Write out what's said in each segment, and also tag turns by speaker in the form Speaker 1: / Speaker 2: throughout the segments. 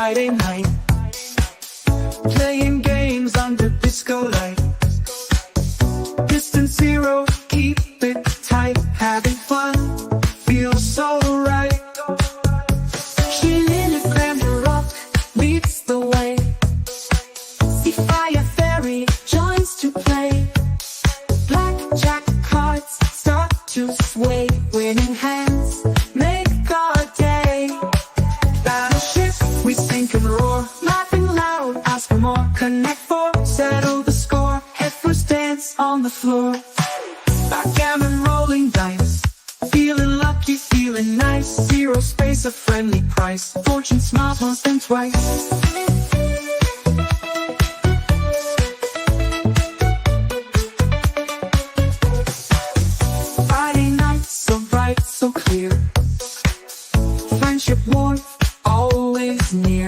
Speaker 1: Friday night, playing games under disco light. Distance zero, keep it tight. Having fun, feels so right. Chilling if glamour rock leads the way. See fire fairy joins to play. Blackjack cards start to sway. Winning hands make our day. Battleship, we sink and roar. Laughing loud, ask for more. Connect four, settle the score. Heifers dance on the floor. Backgammon, rolling dice. Feeling lucky, feeling nice. Zero space, a friendly price. Fortune smiles once and twice. Friday night, so bright, so clear. Friendship warmth, always near.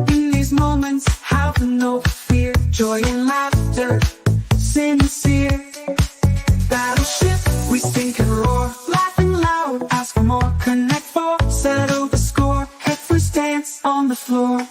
Speaker 1: In these moments, have no fear. Joy and laughter, sincere. Battleship, we sink and roar. Laughing loud, ask for more. Connect four, settle the score. Heifers dance on the floor.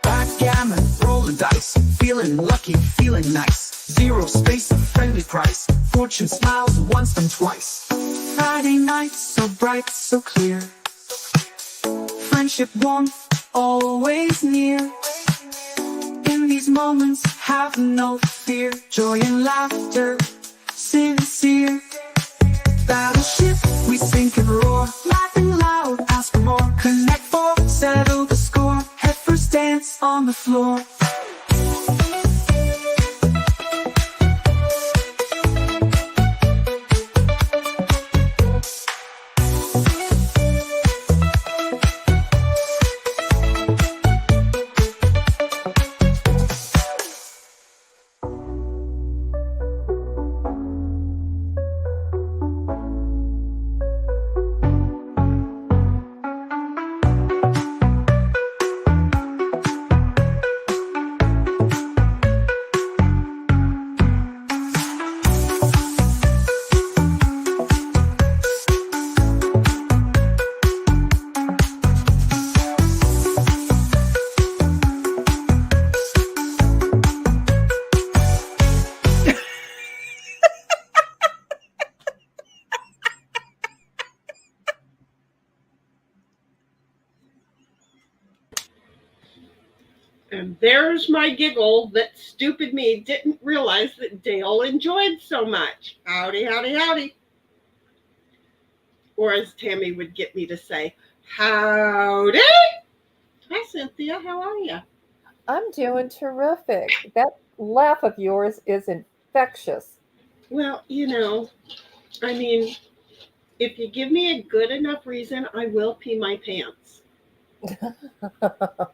Speaker 1: Backgammon, rolling dice. Feeling lucky, feeling nice. Zero space, a friendly price. Fortune smiles once and twice. Friday night, so bright, so clear. Friendship warmth, always near. In these moments, have no fear. Joy and laughter, sincere. Battleship, we sink and roar. Laughing loud, ask for more. Connect four, settle the score. Heifers dance on the floor.
Speaker 2: And there's my giggle that stupid me didn't realize that Dale enjoyed so much. Howdy, howdy, howdy. Or as Tammy would get me to say, howdy. Hi, Cynthia. How are you?
Speaker 3: I'm doing terrific. That laugh of yours is infectious.
Speaker 2: Well, I mean, if you give me a good enough reason, I will pee my pants.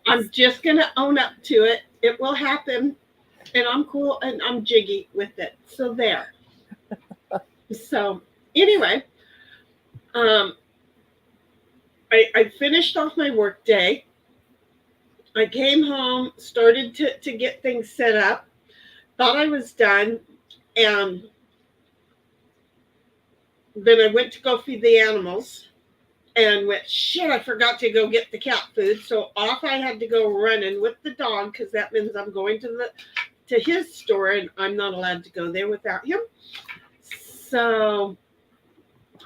Speaker 2: I'm just going to own up to it. It will happen. And I'm cool and I'm jiggy with it. So there. So anyway, I finished off my work day. I came home, started to get things set up. Thought I was done. And then I went to go feed the animals. And went, shit, I forgot to go get the cat food. So off I had to go running with the dog because that means I'm going to his store and I'm not allowed to go there without him. So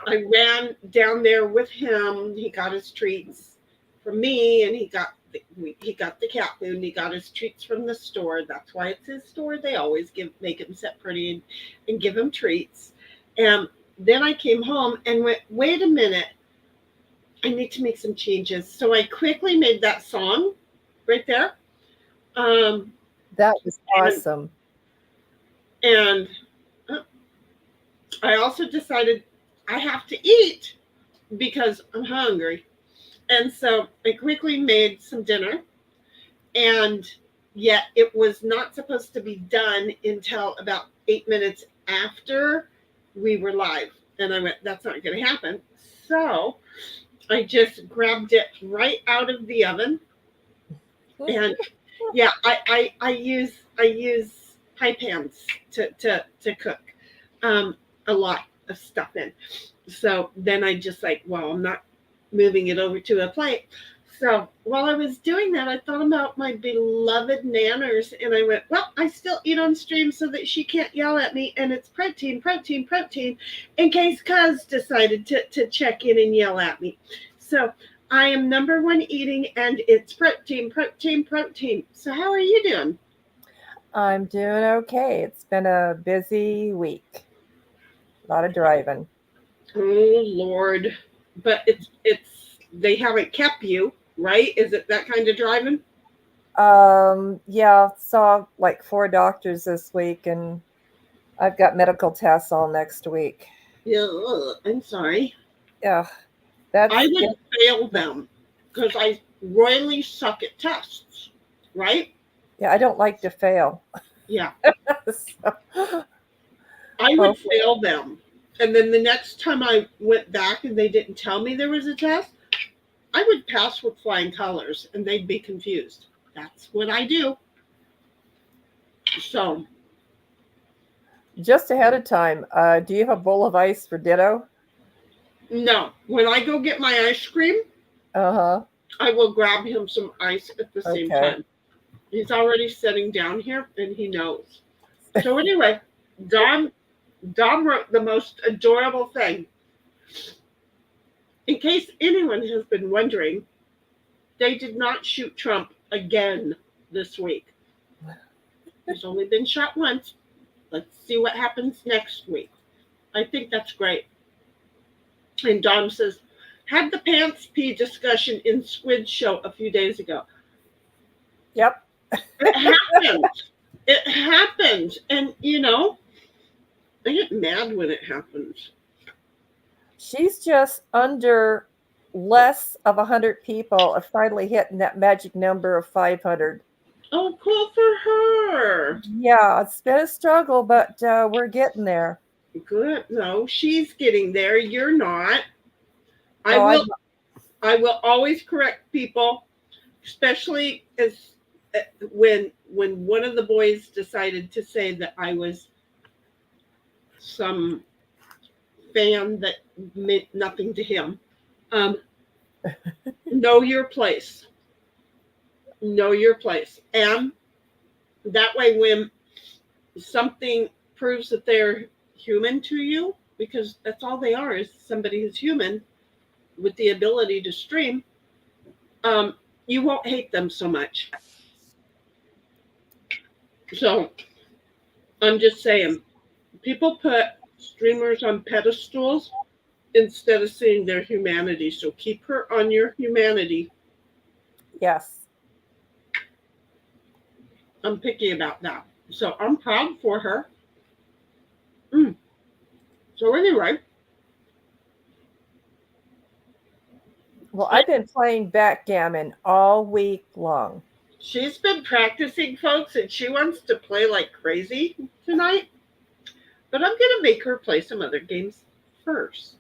Speaker 2: I ran down there with him. He got his treats from me and he got the cat food and he got his treats from the store. That's why it's his store. They always make him sit pretty and give him treats. And then I came home and went, wait a minute. I need to make some changes. So I quickly made that song right there.
Speaker 3: That was awesome.
Speaker 2: And I also decided I have to eat because I'm hungry. And so I quickly made some dinner. And yet it was not supposed to be done until about 8 minutes after we were live. And I went, that's not going to happen. So I just grabbed it right out of the oven, and yeah, I use pie pans to cook a lot of stuff in. So then I just like, well, I'm not moving it over to a plate. So while I was doing that, I thought about my beloved nanners, and I went, well, I still eat on stream so that she can't yell at me, and it's protein, protein, protein, in case Cuz decided to check in and yell at me. So I am number one eating, and it's protein, protein, protein. So how are you doing?
Speaker 3: I'm doing okay. It's been a busy week. A lot of driving.
Speaker 2: Oh Lord, but it's they haven't kept you, right? Is it that kind of driving?
Speaker 3: Yeah, saw like 4 doctors this week, and I've got medical tests all next week.
Speaker 2: Yeah, I'm sorry.
Speaker 3: Yeah,
Speaker 2: I
Speaker 3: that's
Speaker 2: would
Speaker 3: it.
Speaker 2: fail them because I royally suck at tests, right?
Speaker 3: Yeah, I don't like to fail.
Speaker 2: Yeah,
Speaker 3: So,
Speaker 2: I would
Speaker 3: hopefully,
Speaker 2: fail them. And then the next time I went back and they didn't tell me there was a test, I would pass with flying colors and they'd be confused. That's what I do. So,
Speaker 3: just ahead of time, do you have a bowl of ice for Ditto?
Speaker 2: no, when I go get my ice cream,
Speaker 3: Uh-huh.
Speaker 2: I will grab him some ice at the same
Speaker 3: Okay.
Speaker 2: time. He's already sitting down here and he knows. So anyway, Dom wrote the most adorable thing. In case anyone has been wondering, they did not shoot Trump again this week. He's only been shot once. Let's see what happens next week. I think that's great. And Dom says, had the pants pee discussion in Squid Show a few days ago.
Speaker 3: Yep.
Speaker 2: It happened. It happened. And, I get mad when it happens.
Speaker 3: She's just under less of 100 people of finally hitting that magic number of 500.
Speaker 2: Oh, cool for her.
Speaker 3: Yeah, it's been a struggle, but we're getting there.
Speaker 2: Good. No, she's getting there. You're not. I
Speaker 3: Oh,
Speaker 2: will. I will always correct people, especially as when one of the boys decided to say that I was some fan that meant nothing to him. Know your place. Know your place, and that way, when something proves that they're human to you, because that's all they are, is somebody who's human with the ability to stream, you won't hate them so much. So I'm just saying, people put streamers on pedestals instead of seeing their humanity. So keep her on your humanity.
Speaker 3: yes.
Speaker 2: I'm picky about that. So I'm proud for her. So anyway,
Speaker 3: Well, I've been playing backgammon all week long.
Speaker 2: she's been practicing, folks, and she wants to play like crazy tonight. But I'm going to make her play some other games first.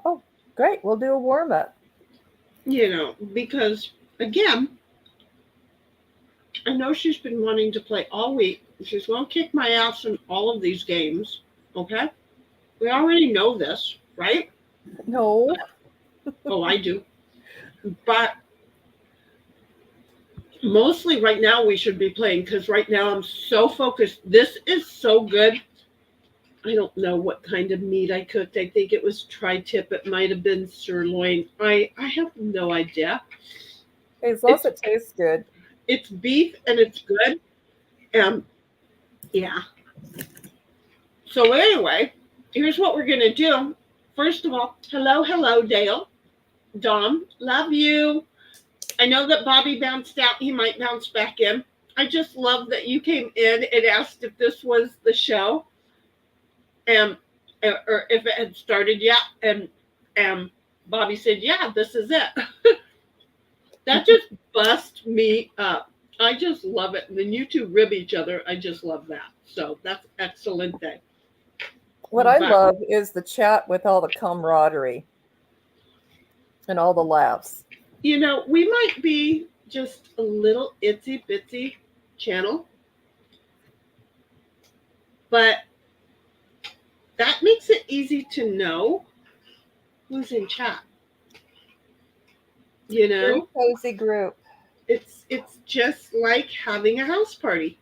Speaker 3: Oh, great. We'll do a warm up.
Speaker 2: Because, again, I know she's been wanting to play all week. She's going to kick my ass in all of these games. Okay? We already know this, right?
Speaker 3: No.
Speaker 2: Oh, I do. But mostly right now we should be playing because right now I'm so focused. This is so good. I don't know what kind of meat I cooked. I think it was tri-tip. It might have been sirloin. I have no idea.
Speaker 3: As long as it tastes good.
Speaker 2: It's beef and it's good. Yeah. So anyway, here's what we're going to do. First of all, hello, Dale. Dom, love you. I know that Bobby bounced out. He might bounce back in. I just love that you came in and asked if this was the show. Or if it had started yet. And Bobby said, yeah, this is it. That just bust me up. I just love it. And then you two rib each other. I just love that. So that's excellent day.
Speaker 3: What I love is the chat with all the camaraderie. And all the laughs.
Speaker 2: You know, we might be just a little itsy bitsy channel, but that makes it easy to know who's in chat. You
Speaker 3: Very
Speaker 2: know,
Speaker 3: cozy group.
Speaker 2: it's just like having a house party.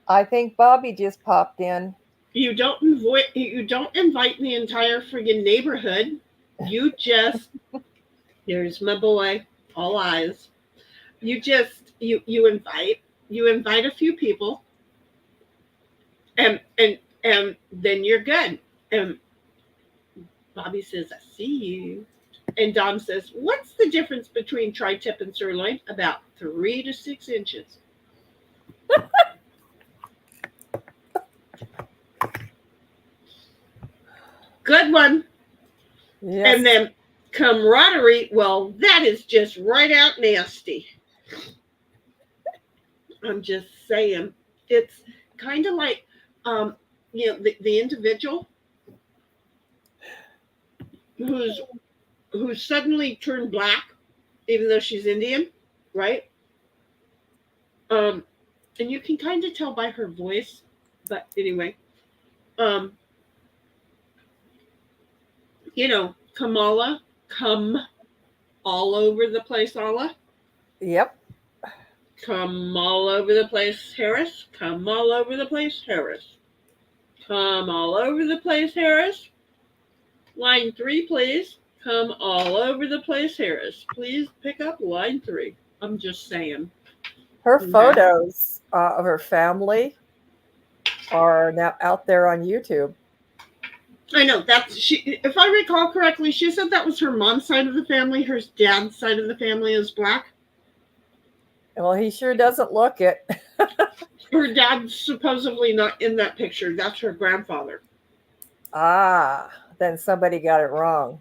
Speaker 3: I think Bobby just popped in.
Speaker 2: You don't invite the entire friggin' neighborhood. You just here's my boy, all eyes. You invite a few people, and then you're good. And Bobby says, "I see you." And Dom says, "What's the difference between tri-tip and sirloin?" About 3 to 6 inches. Good one.
Speaker 3: Yes.
Speaker 2: And then camaraderie, well, that is just right out nasty. I'm just saying. It's kind of like, the individual who's suddenly turned black, even though she's Indian, right? And you can kind of tell by her voice, but anyway, um, Kamala, come all over the place, Allah.
Speaker 3: Yep.
Speaker 2: Come all over the place, Harris. Come all over the place, Harris. Come all over the place, Harris. Line 3, please. Come all over the place, Harris. Please pick up line 3. I'm just saying.
Speaker 3: Her photos of her family are now out there on YouTube.
Speaker 2: I know she. If I recall correctly, she said that was her mom's side of the family. Her dad's side of the family is black.
Speaker 3: Well, he sure doesn't look it.
Speaker 2: Her dad's supposedly not in that picture. That's her grandfather.
Speaker 3: Ah, then somebody got it wrong.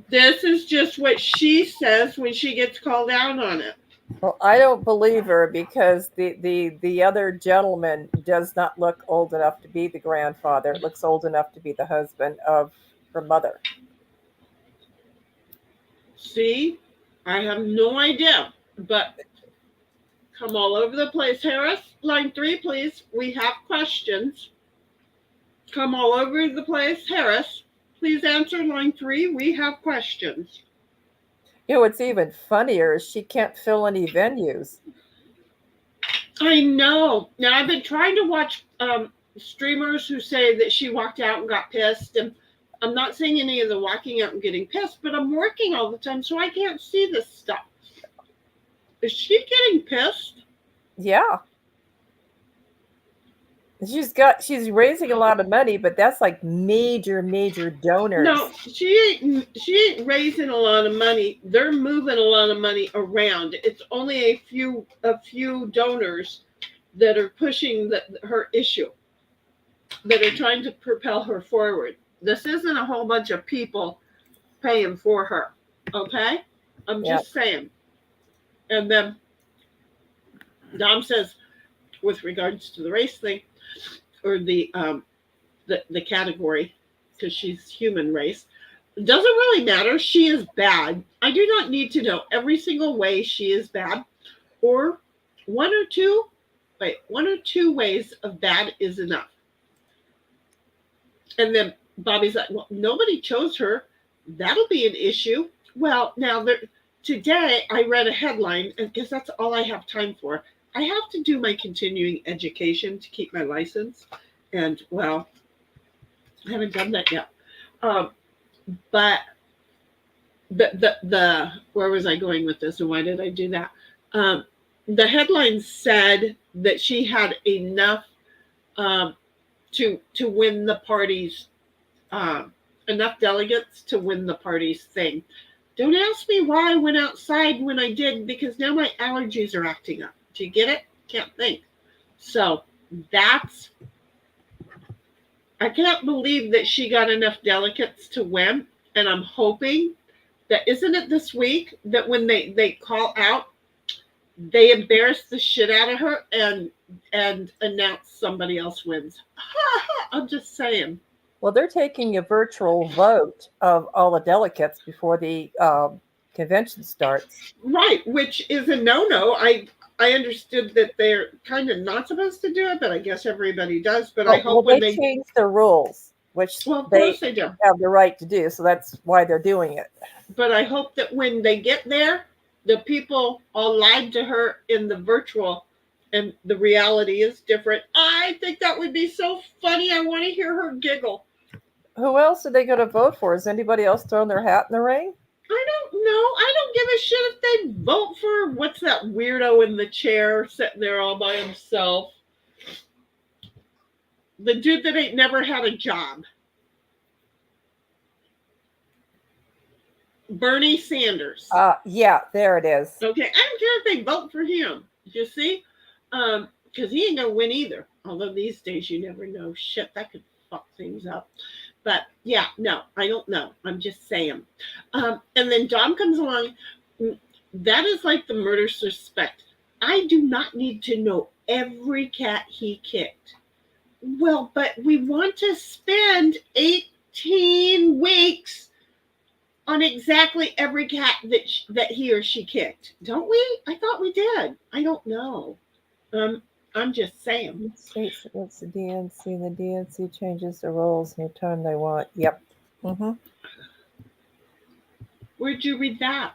Speaker 2: This is just what she says when she gets called out on it.
Speaker 3: Well, I don't believe her because the other gentleman does not look old enough to be the grandfather. Looks old enough to be the husband of her mother.
Speaker 2: See, I have no idea, but come all over the place, Harris. Line 3, please. We have questions. Come all over the place, Harris. Please answer line 3. We have questions.
Speaker 3: You know, what's even funnier is she can't fill any venues.
Speaker 2: I know. Now, I've been trying to watch streamers who say that she walked out and got pissed. And I'm not saying any of the walking out and getting pissed, but I'm working all the time, so I can't see this stuff. Is she getting pissed?
Speaker 3: Yeah. She's raising a lot of money, but that's like major donors.
Speaker 2: No, she ain't raising a lot of money. They're moving a lot of money around. It's only a few donors that are pushing her issue, that are trying to propel her forward. This isn't a whole bunch of people paying for her. Okay? I'm just saying. And then Dom says, with regards to the race thing, or the category, because she's human race, it doesn't really matter. She is bad. I do not need to know every single way she is bad, or one or two ways of bad is enough. And then Bobby's like, well, nobody chose her. That'll be an issue. Well, now today I read a headline, and because that's all I have time for. I have to do my continuing education to keep my license. And, well, I haven't done that yet. But the where was I going with this, and why did I do that? The headline said that she had enough to win the party's enough delegates to win the party's thing. Don't ask me why I went outside when I did, because now my allergies are acting up. Do you get it? Can't think. So I can't believe that she got enough delegates to win. And I'm hoping that, isn't it this week, that when they call out, they embarrass the shit out of her and announce somebody else wins. I'm just saying.
Speaker 3: Well, they're taking a virtual vote of all the delegates before the convention starts.
Speaker 2: Right, which is a no-no. I understood that they're kind of not supposed to do it, but I guess everybody does. But I hope when
Speaker 3: they changed their rules, which
Speaker 2: well, of
Speaker 3: they
Speaker 2: course they do.
Speaker 3: have the right to do. So that's why they're doing it.
Speaker 2: But I hope that when they get there, the people all lied to her in the virtual and the reality is different. I think that would be so funny. I want to hear her giggle.
Speaker 3: Who else are they going to vote for? Is anybody else throwing their hat in the ring?
Speaker 2: I don't know. I don't give a shit if they vote for what's that weirdo in the chair sitting there all by himself. The dude that ain't never had a job. Bernie Sanders.
Speaker 3: Yeah, there it is.
Speaker 2: Okay, I don't care if they vote for him. You see? Because he ain't gonna win either. Although these days you never know. Shit, that could fuck things up. But yeah, no, I don't know. I'm just saying. And then Dom comes along. That is like the murder suspect. I do not need to know every cat he kicked. Well, but we want to spend 18 weeks on exactly every cat that he or she kicked, don't we? I thought we did. I don't know. I'm just saying.
Speaker 3: States against the DNC. The DNC changes the rules anytime they want. Yep. Mm-hmm.
Speaker 2: Where'd you read that?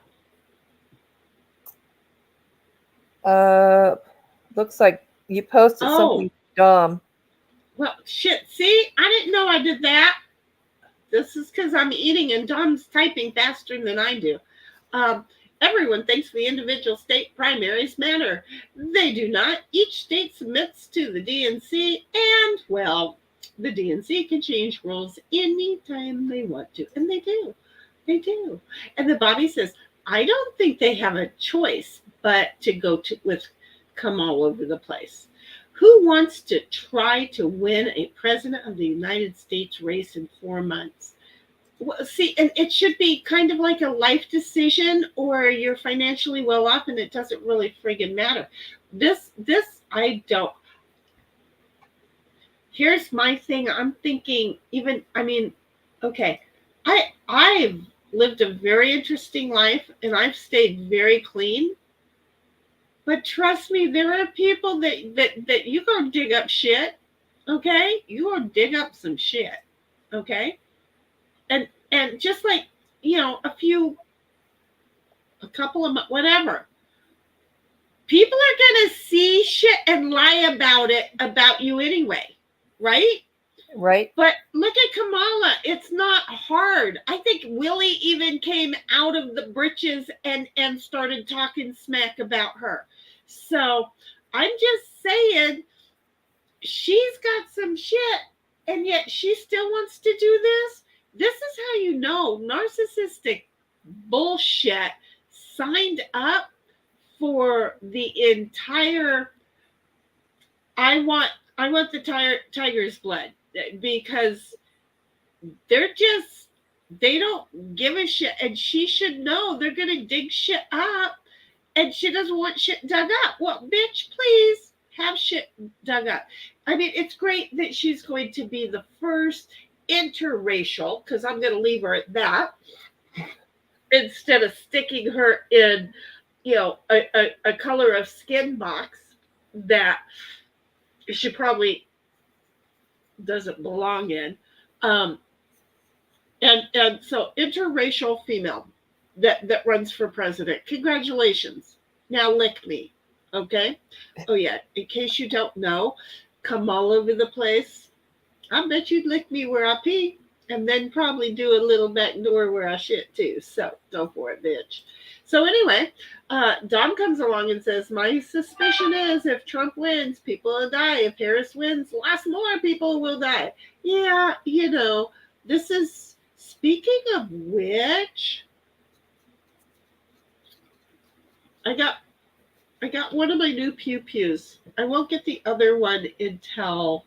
Speaker 3: Looks like you posted something dumb.
Speaker 2: Well, shit. See, I didn't know I did that. This is because I'm eating and Dom's typing faster than I do. Everyone thinks the individual state primaries matter. They do not. Each state submits to the DNC, and, well, the DNC can change rules anytime they want to. And they do. They do. And the body says, I don't think they have a choice but to go with come all over the place. Who wants to try to win a president of the United States race in 4 months? Well, see, and it should be kind of like a life decision, or you're financially well off and it doesn't really friggin' matter. This, I don't. Here's my thing. I'm thinking okay, I've lived a very interesting life and I've stayed very clean. But trust me, there are people that you go dig up shit, okay? You go dig up some shit, okay? And just like, a couple of whatever. People are going to see shit and lie about you anyway, right?
Speaker 3: Right.
Speaker 2: But look at Kamala. It's not hard. I think Willie even came out of the britches and started talking smack about her. So I'm just saying she's got some shit and yet she still wants to do this. This is how you know narcissistic bullshit signed up for the entire I want the tiger's blood, because they don't give a shit, and she should know they're gonna dig shit up, and she doesn't want shit dug up. Well, bitch, please have shit dug up. I mean, it's great that she's going to be the first interracial, because I'm going to leave her at that, instead of sticking her in, a color of skin box that she probably doesn't belong in. And so interracial female that runs for president. Congratulations. Now lick me. Okay? Oh yeah, in case you don't know, come all over the place. I bet you'd lick me where I pee, and then probably do a little back door where I shit too. So go for it, bitch. So anyway, Dom comes along and says, my suspicion is if Trump wins, people will die. If Harris wins, lots more people will die. Yeah, this is, speaking of which, I got one of my new pew-pews. I won't get the other one until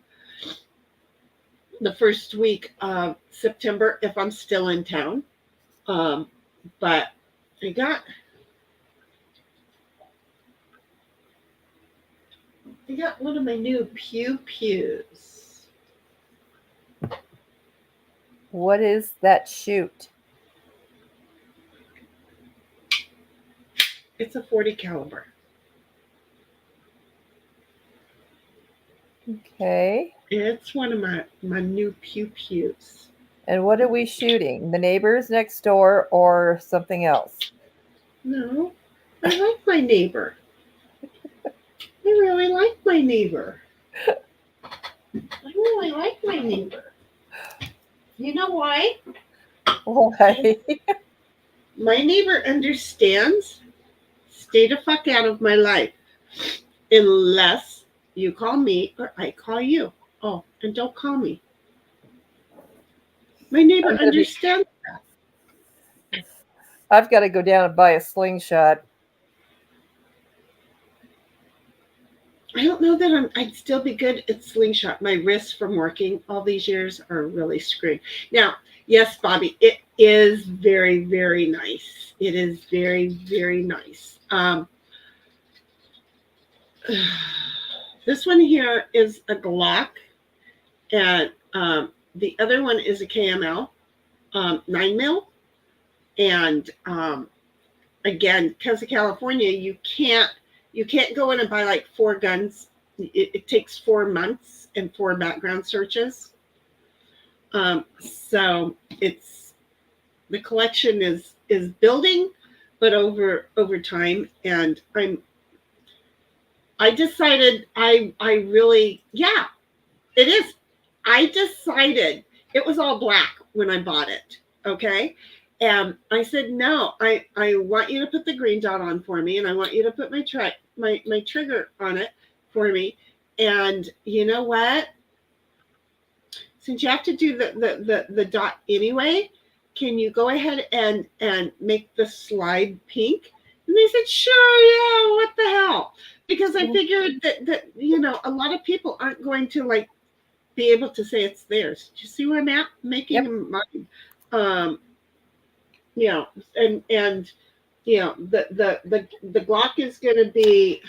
Speaker 2: the first week of September if I'm still in town. But I got one of my new pew-pews.
Speaker 3: What is that shoot?
Speaker 2: It's a 40 caliber.
Speaker 3: Okay.
Speaker 2: It's one of my new pew-pews.
Speaker 3: And what are we shooting? The neighbors next door or something else?
Speaker 2: No, I like my neighbor. I really like my neighbor. I really like my neighbor. You know why?
Speaker 3: Why?
Speaker 2: My neighbor understands. Stay the fuck out of my life. Unless you call me or I call you. Oh, and don't call me. My neighbor
Speaker 3: I'm gonna be,
Speaker 2: understands.
Speaker 3: I've got to go down and buy a slingshot.
Speaker 2: I don't know that I'd still be good at slingshot. My wrists from working all these years are really screwed. Now, yes, Bobby, it is very, very nice. It is very, very nice. This one here is a Glock, and the other one is a KML 9mm. And again, because of California, you can't go in and buy like 4 guns. It takes 4 months and 4 background searches. So it's the collection is building, but over time. And I decided I really, yeah, it is. I decided it was all black when I bought it. Okay. And I said, no, I want you to put the green dot on for me, and I want you to put my trigger on it for me. And you know what? Since you have to do the dot anyway, can you go ahead and make the slide pink? And they said, sure, yeah, what the hell? Because I figured that a lot of people aren't going to like be able to say it's theirs. Do you see where I'm at? Making mine. And the Glock is going to be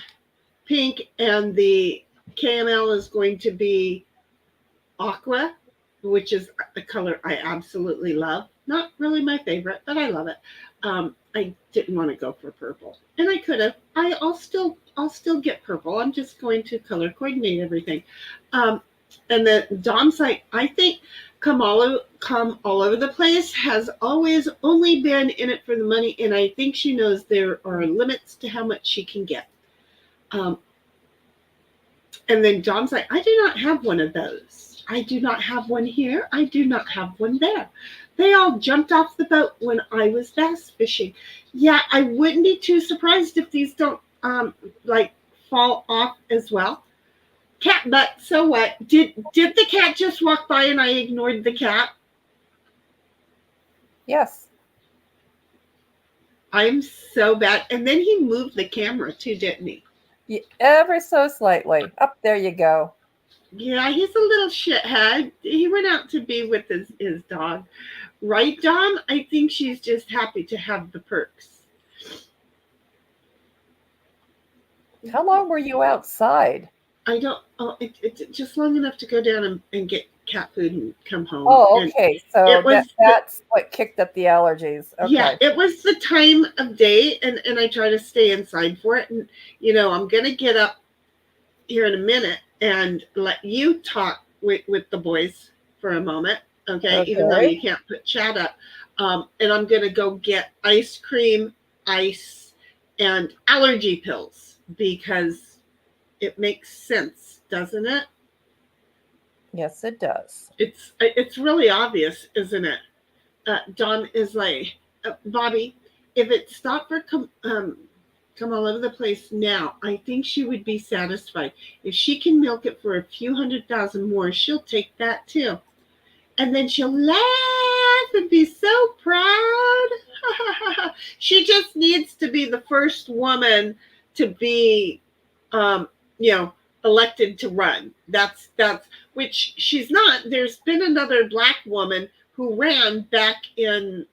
Speaker 2: pink, and the KML is going to be aqua, which is a color I absolutely love. Not really my favorite, but I love it. I didn't want to go for purple, and I could have. I'll still get purple. I'm just going to color coordinate everything. And the Dom's like, I think come all over the place has always only been in it for the money, and I think she knows there are limits to how much she can get. And then Dom's like, I do not have one of those. I do not have one here. I do not have one there. They all jumped off the boat when I was bass fishing. Yeah, I wouldn't be too surprised if these don't fall off as well. Cat butt, so what? Did the cat just walk by and I ignored the cat?
Speaker 3: Yes.
Speaker 2: I'm so bad. And then he moved the camera too, didn't he?
Speaker 3: Yeah, ever so slightly. Up there you go.
Speaker 2: Yeah, he's a little shithead. He went out to be with his dog. Right, Dom? I think she's just happy to have the perks.
Speaker 3: How long were you outside?
Speaker 2: I don't. Oh, it's just long enough to go down and get cat food and come home.
Speaker 3: Oh, okay. So that's what kicked up the allergies. Okay.
Speaker 2: Yeah, it was the time of day, and I try to stay inside for it. And I'm gonna get up here in a minute and let you talk with the boys for a moment, okay? Even though you can't put chat up. And I'm gonna go get ice cream, ice, and allergy pills because it makes sense, doesn't it?
Speaker 3: Yes, it does.
Speaker 2: It's really obvious, isn't it? Dawn is like, Bobby, if it stopped for come all over the place now, I think she would be satisfied. If she can milk it for a few 100,000 more, she'll take that too. And then she'll laugh and be so proud. She just needs to be the first woman to be elected to run. That's which she's not. There's been another black woman who ran back in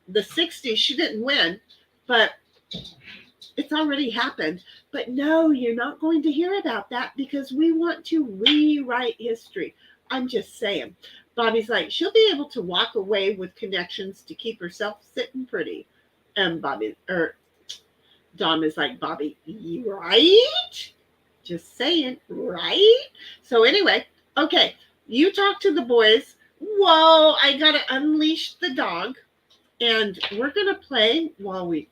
Speaker 2: the 60s. She didn't win, but it's already happened. But no, you're not going to hear about that because we want to rewrite history. I'm just saying. Bobby's like, she'll be able to walk away with connections to keep herself sitting pretty. And Dom is like, Bobby, right? Just saying, right? So anyway, okay, you talk to the boys. Whoa, I gotta unleash the dog, and we're gonna play while we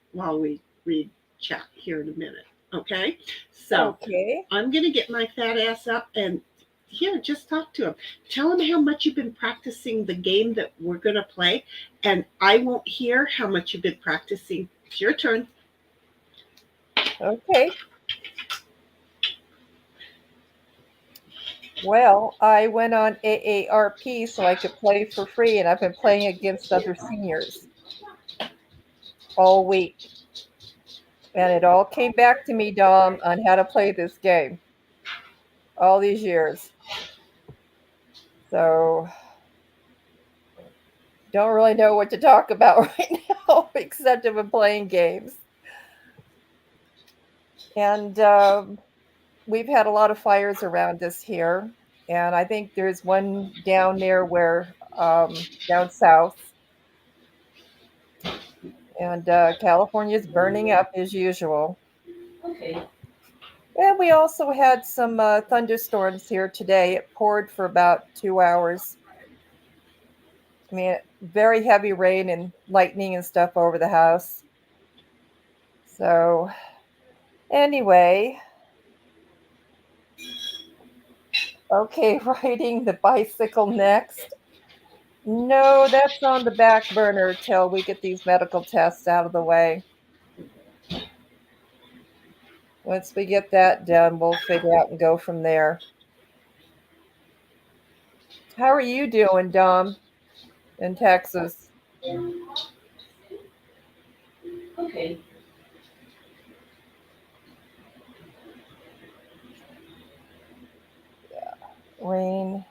Speaker 2: read chat here in a minute. Okay, so
Speaker 3: Okay.
Speaker 2: I'm gonna get my fat ass up and here, just talk to him. Tell him how much you've been practicing the game that we're gonna play, and I won't hear how much you've been practicing. It's your turn.
Speaker 3: Okay. Well, I went on AARP so I could play for free, and I've been playing against other seniors all week. And it all came back to me, Dom, on how to play this game all these years. So, don't really know what to talk about right now, except I've been playing games. And we've had a lot of fires around us here. And I think there's one down there where, down south. And California's burning up as usual.
Speaker 2: Okay.
Speaker 3: And we also had some thunderstorms here today. It poured for about 2 hours. I mean, very heavy rain and lightning and stuff over the house. So, anyway, okay, riding the bicycle next. No, that's on the back burner till we get these medical tests out of the way. Once we get that done, we'll figure out and go from there. How are you doing, Dom, in Texas?
Speaker 2: Okay.
Speaker 3: Rain.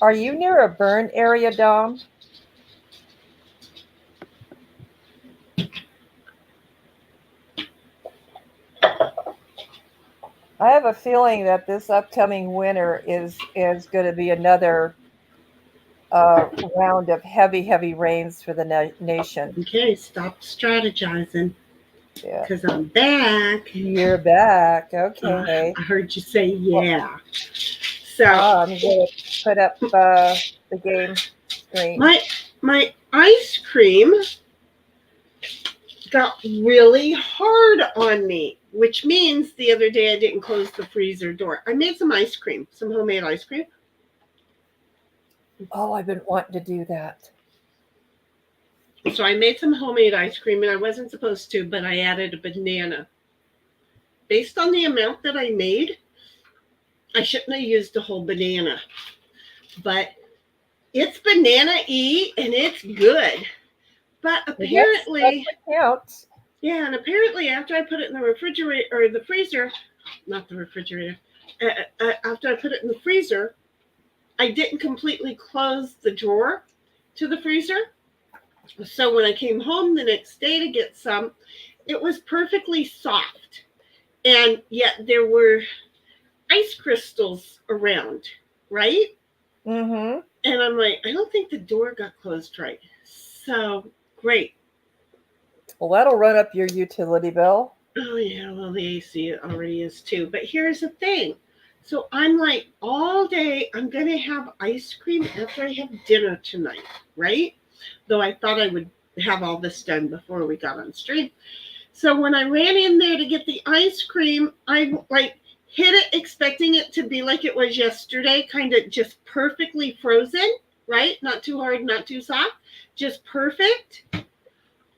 Speaker 3: Are you near a burn area, Dom? I have a feeling that this upcoming winter is going to be another round of heavy rains for the nation.
Speaker 2: Okay, stop strategizing
Speaker 3: Yeah,
Speaker 2: because I'm back.
Speaker 3: you're back. Okay.
Speaker 2: I heard you say yeah. So
Speaker 3: I'm going to put up the game screen.
Speaker 2: my ice cream got really hard on me, which means the other day I didn't close the freezer door. I made some ice cream, some homemade ice cream.
Speaker 3: Oh, I've been wanting to do that.
Speaker 2: So I made some homemade ice cream, and I wasn't supposed to, but I added a banana. Based on the amount that I made, I shouldn't have used a whole banana, but it's banana-y and it's good. But apparently,
Speaker 3: Counts.
Speaker 2: yeah, and apparently after I put it in the refrigerator or the freezer, not the refrigerator, after I put it in the freezer, I didn't completely close the drawer to the freezer. So when I came home the next day to get some, it was perfectly soft. And yet there were ice crystals around, right?
Speaker 3: Mm-hmm.
Speaker 2: And I'm like, I don't think the door got closed right. So great.
Speaker 3: Well, that'll run up your utility bill.
Speaker 2: Oh, yeah, well, the AC already is too. But here's the thing. So I'm like, all day, I'm going to have ice cream after I have dinner tonight, right? Though I thought I would have all this done before we got on stream. So when I ran in there to get the ice cream, I like hit it expecting it to be like it was yesterday, kind of just perfectly frozen, right? Not too hard, not too soft, just perfect.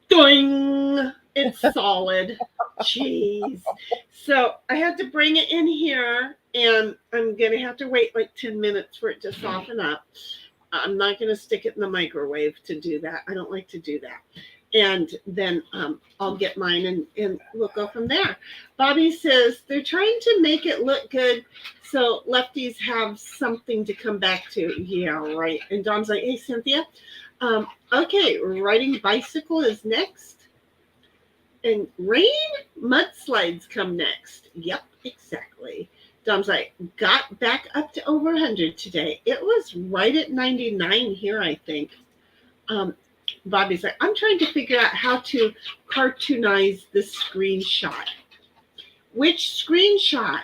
Speaker 2: Doing. It's solid. Jeez. So I had to bring it in here, and I'm going to have to wait like 10 minutes for it to soften up. I'm not going to stick it in the microwave to do that. I don't like to do that. And then I'll get mine and we'll go from there. Bobby says they're trying to make it look good so lefties have something to come back to. Yeah, right. And Dom's like, hey, Cynthia. Okay, riding bicycle is next. And rain mudslides come next. Yep, exactly. Dom's like, got back up to over 100 today. It was right at 99 here, I think. Bobby's like, I'm trying to figure out how to cartoonize the screenshot. Which screenshot?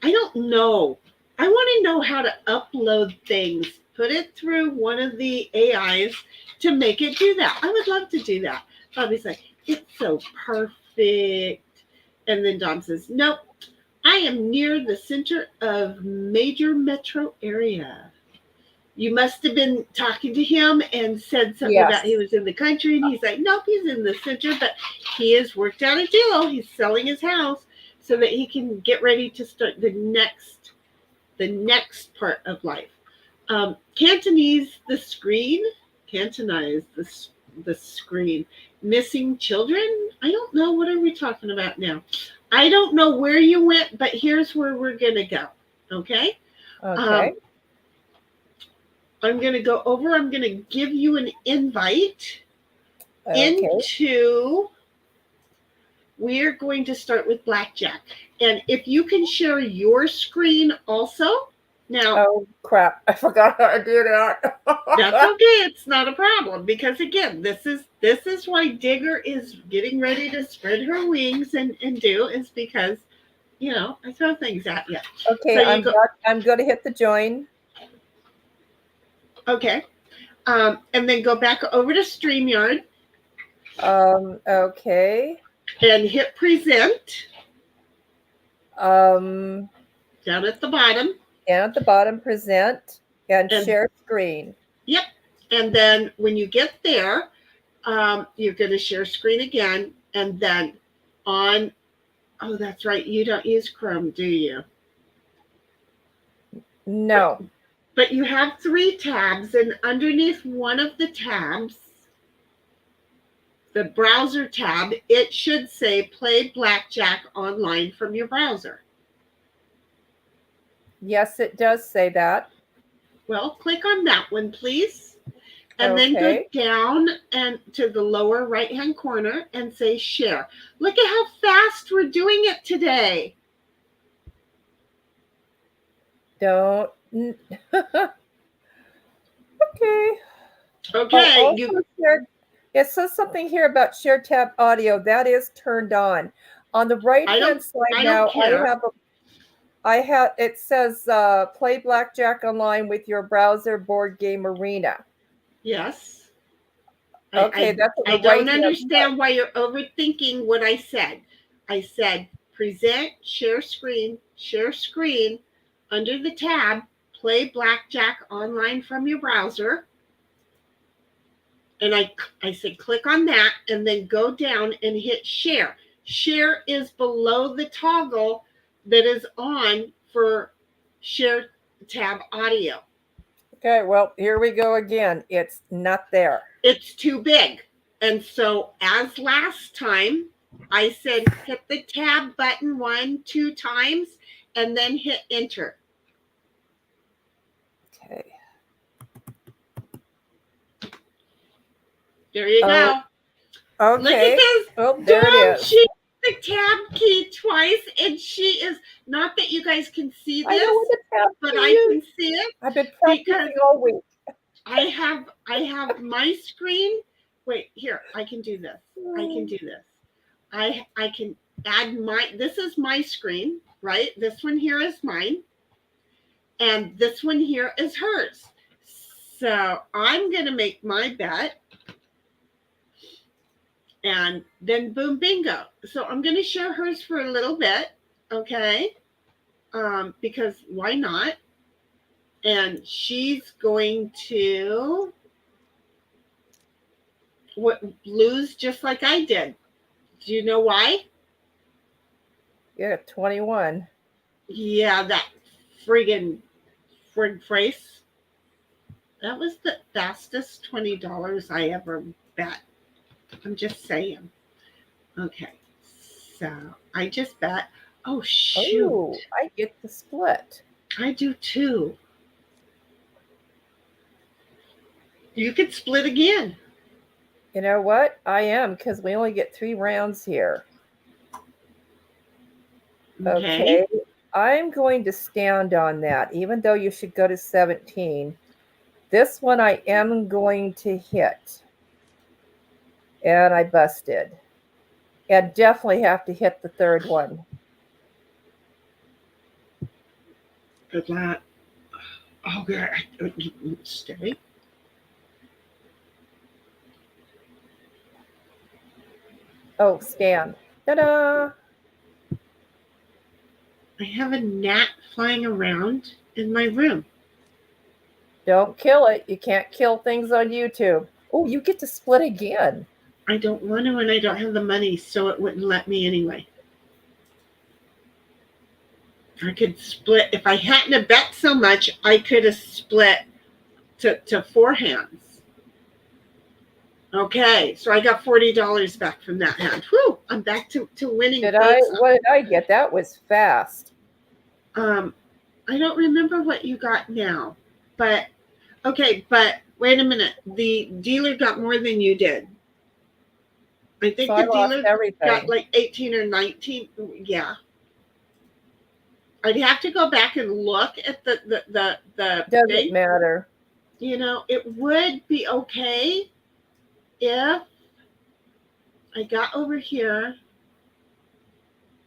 Speaker 2: I don't know. I want to know how to upload things, put it through one of the AIs to make it do that. I would love to do that. Bobby's like, it's so perfect. And then Dom says, nope, I am near the center of major metro area. You must have been talking to him and said something about he was in the country. And he's like, nope, he's in the center, but he has worked out a deal. He's selling his house so that he can get ready to start the next part of life. Cantonese the screen. Cantonize the screen. Missing children? I don't know. What are we talking about now? I don't know where you went, but here's where we're going to go. Okay?
Speaker 3: Okay.
Speaker 2: I'm going to go over. I'm going to give you an invite into. We're going to start with blackjack. And if you can share your screen also. Now,
Speaker 3: oh, crap. I forgot how to do that.
Speaker 2: That's okay. It's not a problem because, again, this is why Digger is getting ready to spread her wings and do is because, I throw things at you.
Speaker 3: Okay, so I'm going to hit the join.
Speaker 2: Okay. And then go back over to StreamYard.
Speaker 3: Okay.
Speaker 2: And hit present.
Speaker 3: Down
Speaker 2: at the bottom.
Speaker 3: Down at the bottom, present and share screen.
Speaker 2: Yep. And then when you get there, you're going to share screen again. And then oh, that's right. You don't use Chrome, do you?
Speaker 3: No.
Speaker 2: But you have 3 tabs, and underneath one of the tabs, the browser tab, it should say Play Blackjack Online from your browser.
Speaker 3: Yes, it does say that.
Speaker 2: Well, click on that one, please. And then go down and to the lower right-hand corner and say Share. Look at how fast we're doing it today.
Speaker 3: Don't. Okay.
Speaker 2: Okay.
Speaker 3: It says something here about share tab audio. That is turned on. On the right-hand side now, it says play blackjack online with your browser board game arena.
Speaker 2: Yes.
Speaker 3: Okay,
Speaker 2: I don't understand why you're overthinking what I said. I said present, share screen, under the tab, play blackjack online from your browser. And I said click on that and then go down and hit share. Share is below the toggle that is on for share tab audio.
Speaker 3: Okay, well, here we go again. It's not there.
Speaker 2: It's too big. And so as last time, I said hit the tab button 1-2 times and then hit enter.
Speaker 3: Okay.
Speaker 2: There you go.
Speaker 3: Okay.
Speaker 2: Look at this.
Speaker 3: Oh, there it is.
Speaker 2: She hit the tab key twice, and she is, not that you guys can see this, but I can see it.
Speaker 3: I've been practicing all week.
Speaker 2: I have my screen. Wait, here, I can do this. I can add this is my screen, right? This one here is mine. And this one here is hers. So I'm going to make my bet. And then boom, bingo. So I'm going to share hers for a little bit. Okay. Because why not? And she's going to lose just like I did. Do you know why?
Speaker 3: Yeah, 21.
Speaker 2: Yeah, that frig phrase. That was the fastest $20 I ever bet. I'm just saying. Okay, so I just bet. Oh, shoot.
Speaker 3: Oh, I get the split.
Speaker 2: I do too. You could split again.
Speaker 3: You know what? I am, because we only get 3 rounds here. Okay. I'm going to stand on that, even though you should go to 17. This one I am going to hit. And I busted. And definitely have to hit the third one.
Speaker 2: Good luck. Oh, God. Stay.
Speaker 3: Oh, stand. Ta-da!
Speaker 2: I have a gnat flying around in my room.
Speaker 3: Don't kill it. You can't kill things on YouTube. Oh, you get to split again.
Speaker 2: I don't want to, and I don't have the money, so it wouldn't let me anyway. I could split. If I hadn't have bet so much, I could have split to 4 hands. Okay, so I got $40 back from that hand. Whew, I'm back to winning.
Speaker 3: What did I get? That was fast.
Speaker 2: I don't remember what you got now, but okay, but wait a minute. The dealer got more than you did. I think
Speaker 3: So
Speaker 2: the dealer
Speaker 3: everything.
Speaker 2: got like 18 or 19. Yeah. I'd have to go back and look at the
Speaker 3: Doesn't
Speaker 2: thing.
Speaker 3: matter.
Speaker 2: You know, it would be okay if I got over here.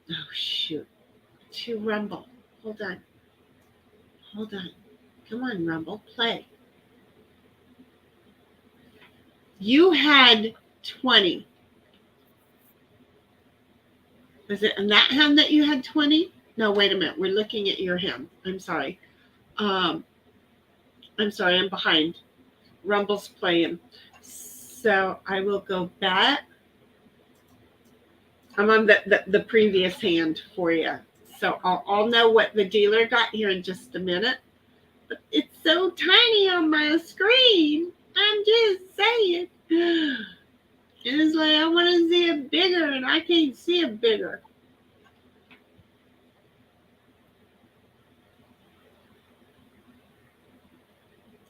Speaker 2: Oh, shoot. To Rumble. Hold on. Come on, Rumble. Play. You had 20. Was it in that hand that you had 20? No, wait a minute. We're looking at your hand. I'm sorry. I'm behind. Rumble's playing. So I will go back. I'm on the previous hand for you. So I'll know what the dealer got here in just a minute. But it's so tiny on my screen. I'm just saying. It's like I want to see it bigger and I can't see it bigger.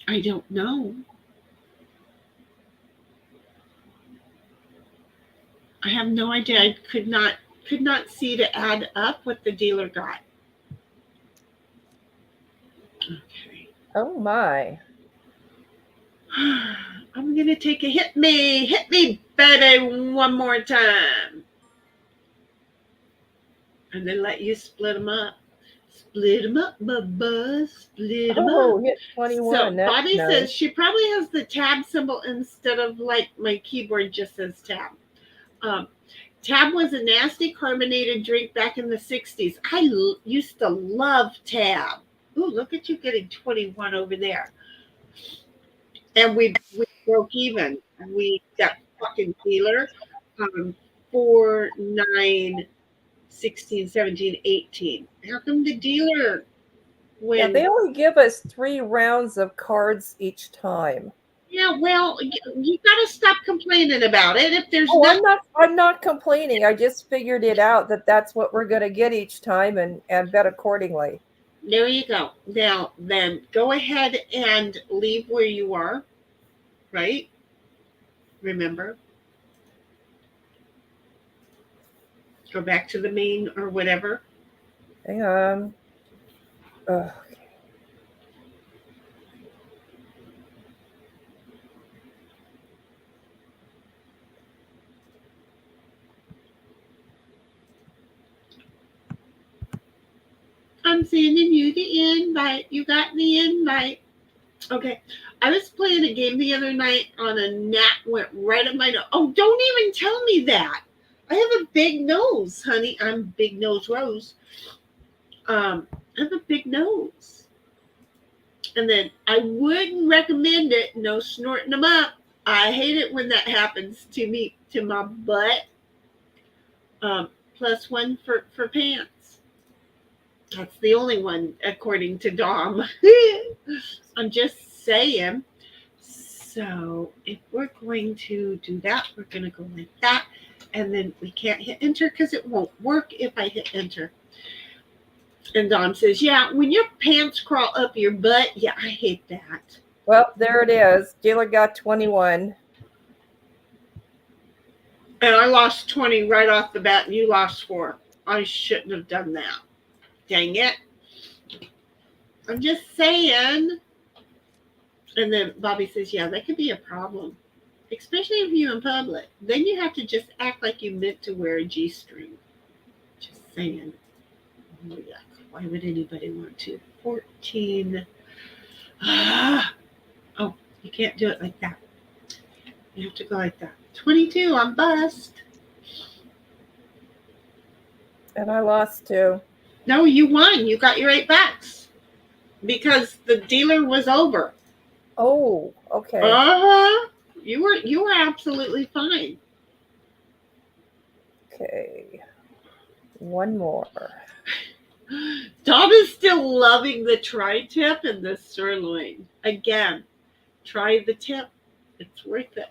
Speaker 2: I don't know. I have no idea. I could not see to add up what the dealer got. Okay.
Speaker 3: Oh my.
Speaker 2: I'm gonna take a hit me, Betty, one more time, and then let you split them up. Split them up, Bubba. Split them up.
Speaker 3: Hit 21.
Speaker 2: So
Speaker 3: That's
Speaker 2: Bobby
Speaker 3: nice.
Speaker 2: says she probably has the tab symbol instead of like my keyboard just says tab. Tab was a nasty carbonated drink back in the 60s. I used to love Tab. Ooh, look at you getting 21 over there. And we broke even. We got fucking dealer 4, 9, 16, 17, 18. How come the dealer wins?
Speaker 3: Yeah, they only give us 3 rounds of cards each time.
Speaker 2: Yeah, well, you got to stop complaining about it. If there's
Speaker 3: I'm not complaining. I just figured it out that that's what we're going to get each time and bet accordingly.
Speaker 2: There you go. Now, then go ahead and leave where you are, right? Remember? Go back to the main or whatever.
Speaker 3: Hang on.
Speaker 2: I'm sending you the invite. You got the invite. Okay. I was playing a game the other night on a gnat went right up my nose. Oh, don't even tell me that. I have a big nose, honey. I'm Big Nose Rose. I have a big nose. And then I wouldn't recommend it. No snorting them up. I hate it when that happens to me, to my butt. +1 for pants. That's the only one, according to Dom. I'm just saying. So if we're going to do that, we're going to go like that. And then we can't hit enter because it won't work if I hit enter. And Dom says, yeah, when your pants crawl up your butt, yeah, I hate that.
Speaker 3: Well, there it is. Dealer got 21.
Speaker 2: And I lost 20 right off the bat, and you lost 4. I shouldn't have done that. Dang it. I'm just saying. And then Bobby says, yeah, that could be a problem, especially if you're in public. Then you have to just act like you meant to wear a G-string. Just saying. Oh, yeah. Why would anybody want to? 14. Ah. Oh, you can't do it like that. You have to go like that. 22, I'm bust.
Speaker 3: And I lost 2.
Speaker 2: No, you won. You got your $8 because the dealer was over.
Speaker 3: Oh, okay.
Speaker 2: Uh-huh. You were absolutely fine.
Speaker 3: Okay. One more.
Speaker 2: Tom is still loving the tri-tip and the sirloin. Again, try the tip. It's worth it.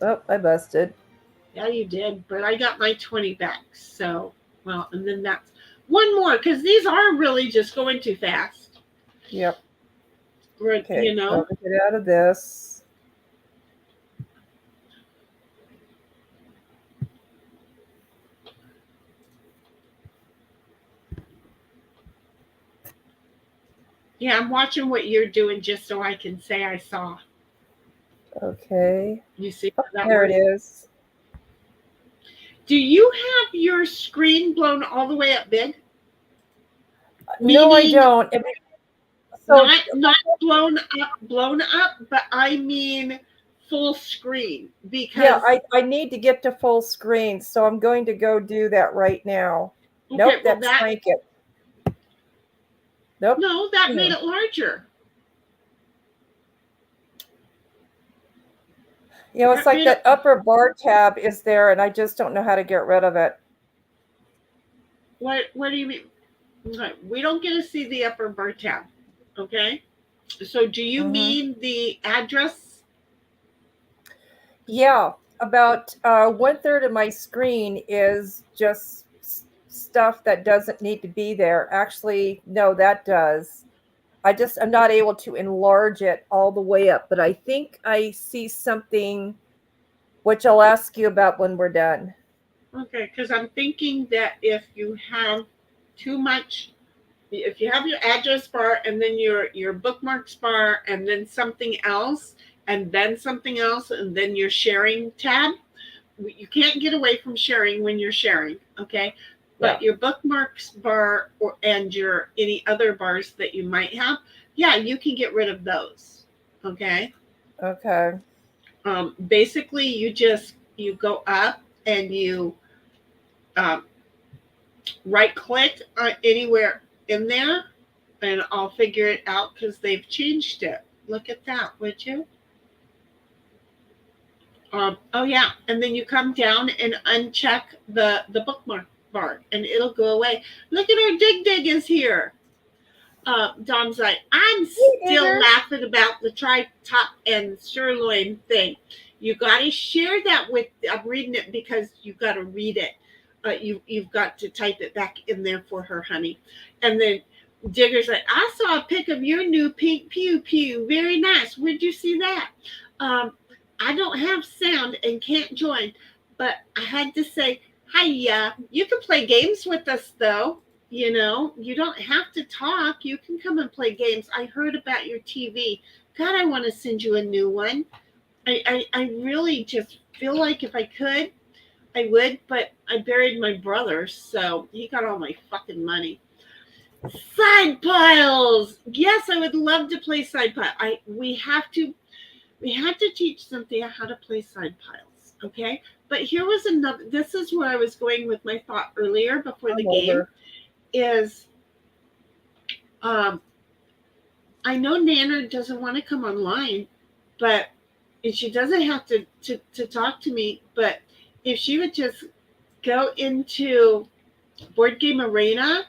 Speaker 3: Oh, I busted.
Speaker 2: Yeah, you did, but I got my 20 back. So, well, and then that's one more because these are really just going too fast.
Speaker 3: Yep.
Speaker 2: Okay, you know.
Speaker 3: So get out of this.
Speaker 2: Yeah, I'm watching what you're doing just so I can say I saw.
Speaker 3: Okay.
Speaker 2: You see
Speaker 3: that there works? It is.
Speaker 2: Do you have your screen blown all the way up big?
Speaker 3: No, I don't.
Speaker 2: So, not blown up, but I mean full screen. Because
Speaker 3: yeah, I need to get to full screen, so I'm going to go do that right now. Okay, nope, well, that's blanket. Nope.
Speaker 2: No, that made it larger.
Speaker 3: You know, it's like that upper bar tab is there, and I just don't know how to get rid of it.
Speaker 2: What do you mean? Okay, we don't get to see the upper bar tab. Okay. So do you mean the address?
Speaker 3: Yeah. About 1/3 of my screen is just stuff that doesn't need to be there. Actually, no, that does. I'm not able to enlarge it all the way up, but I think I see something which I'll ask you about when we're done.
Speaker 2: Okay, because I'm thinking that if you have too much, if you have your address bar and then your bookmarks bar and then something else and then something else and then your sharing tab, you can't get away from sharing when you're sharing, okay? But your bookmarks bar and your any other bars that you might have, yeah, you can get rid of those, okay?
Speaker 3: Okay.
Speaker 2: Basically, you go up and you right click anywhere in there, and I'll figure it out because they've changed it. Look at that, would you? Oh yeah, and then you come down and uncheck the bookmark bar, and it'll go away. Look at our Dig is here. Dom's like, I'm still laughing about the tri-top and sirloin thing. You got to share that with. I'm reading it because you got to read it. You've got to type it back in there for her, honey. And then Digger's like, I saw a pic of your new pink pew pew. Very nice. Where'd you see that? I don't have sound and can't join, but I had to say, hiya. You can play games with us, though. You know, you don't have to talk. You can come and play games. I heard about your TV. God, I want to send you a new one. I really just feel like if I could, I would, but I buried my brother, so he got all my fucking money. Side piles. Yes, I would love to play side pile. We have to teach Cynthia how to play side piles, okay? But here was another. This is where I was going with my thought earlier before the game. Is I know Nana doesn't want to come online, but and she doesn't have to talk to me, but if she would just go into Board Game Arena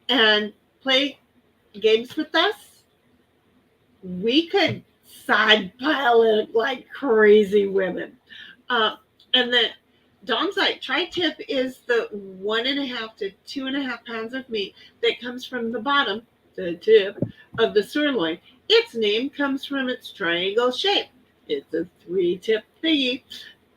Speaker 2: and play games with us, we could side pile it like crazy women. And then Dom's like, tri-tip is the 1.5 to 2.5 pounds of meat that comes from the bottom, the tip, of the sirloin. Its name comes from its triangle shape. It's a 3-tip thingy,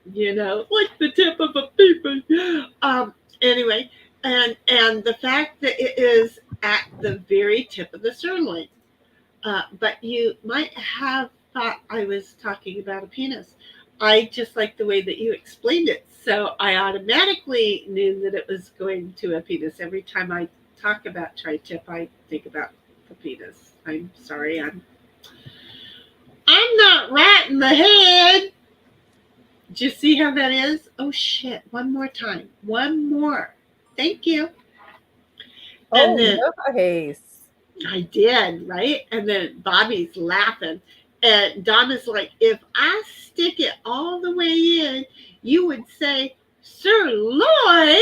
Speaker 2: like the tip of a paper. Anyway, and the fact that it is at the very tip of the sirloin. But you might have thought I was talking about a penis. I just like the way that you explained it. So I automatically knew that it was going to a penis. Every time I talk about tri-tip, I think about the penis. I'm sorry, I'm not right in the head. Do you see how that is? Oh shit, one more time. One more. Thank you.
Speaker 3: Oh,
Speaker 2: And then
Speaker 3: nice.
Speaker 2: I did, right? And then Bobby's laughing. And Don is like, if I stick it all the way in, you would say, sirloin.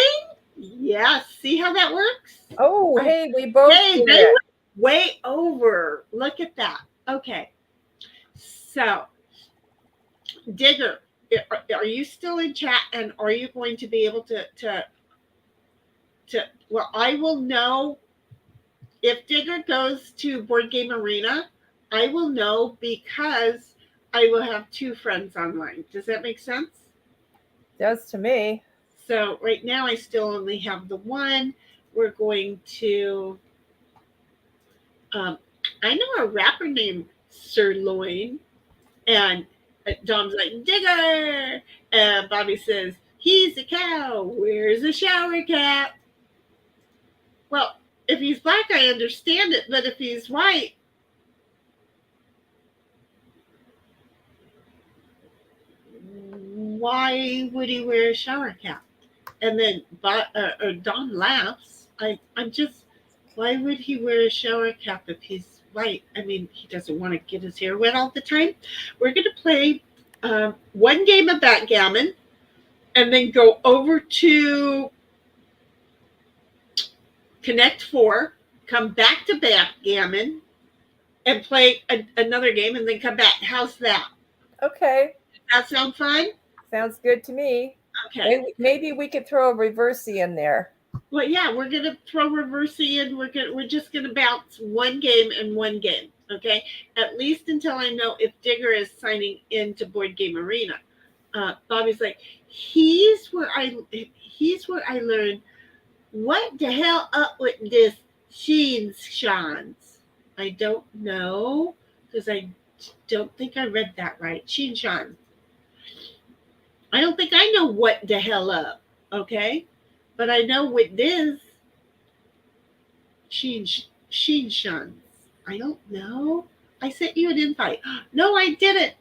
Speaker 2: Yeah, see how that works?
Speaker 3: Oh, hey, we both
Speaker 2: Hey,
Speaker 3: did
Speaker 2: they
Speaker 3: it.
Speaker 2: went way over. Look at that. Okay. So, Digger, are you still in chat? And are you going to be able to well, I will know if Digger goes to Board Game Arena, I will know because I will have 2 friends online. Does that make sense?
Speaker 3: Does to me.
Speaker 2: So right now I still only have the one. We're going to, I know a rapper named Sirloin, and Dom's like, Digger! And Bobby says, he's a cow. Where's the shower cap? Well, if he's black, I understand it, but if he's white, why would he wear a shower cap? And then Don laughs. I'm just, why would he wear a shower cap if he's white? I mean, he doesn't want to get his hair wet all the time. We're going to play one game of backgammon and then go over to Connect 4, come back to backgammon and play another game and then come back. How's that?
Speaker 3: Okay.
Speaker 2: That sound fun?
Speaker 3: Sounds good to me.
Speaker 2: Okay.
Speaker 3: Maybe we could throw a reversey in there.
Speaker 2: Well, yeah, we're gonna throw reversey in. We're just gonna bounce one game and one game, okay? At least until I know if Digger is signing into Board Game Arena. Bobby's like, he's where I learned what the hell up with this Sheen's Shans. I don't know because I don't think I read that right. Sheen Shan. I don't think I know what the hell up, okay? But I know what this Sheen Shuns. I don't know. I sent you an invite. No, I didn't.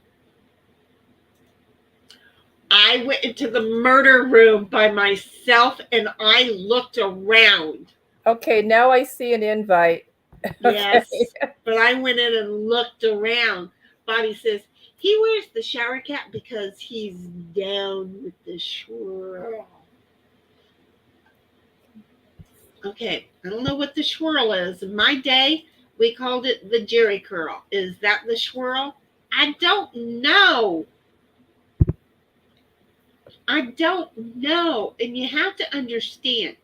Speaker 2: I went into the murder room by myself and I looked around.
Speaker 3: Okay, now I see an invite.
Speaker 2: Yes,
Speaker 3: Okay.
Speaker 2: but I went in and looked around. Bobby says, he wears the shower cap because he's down with the swirl. Okay, I don't know what the swirl is. In my day, we called it the Jerry curl. Is that the swirl? I don't know. I don't know. And you have to understand.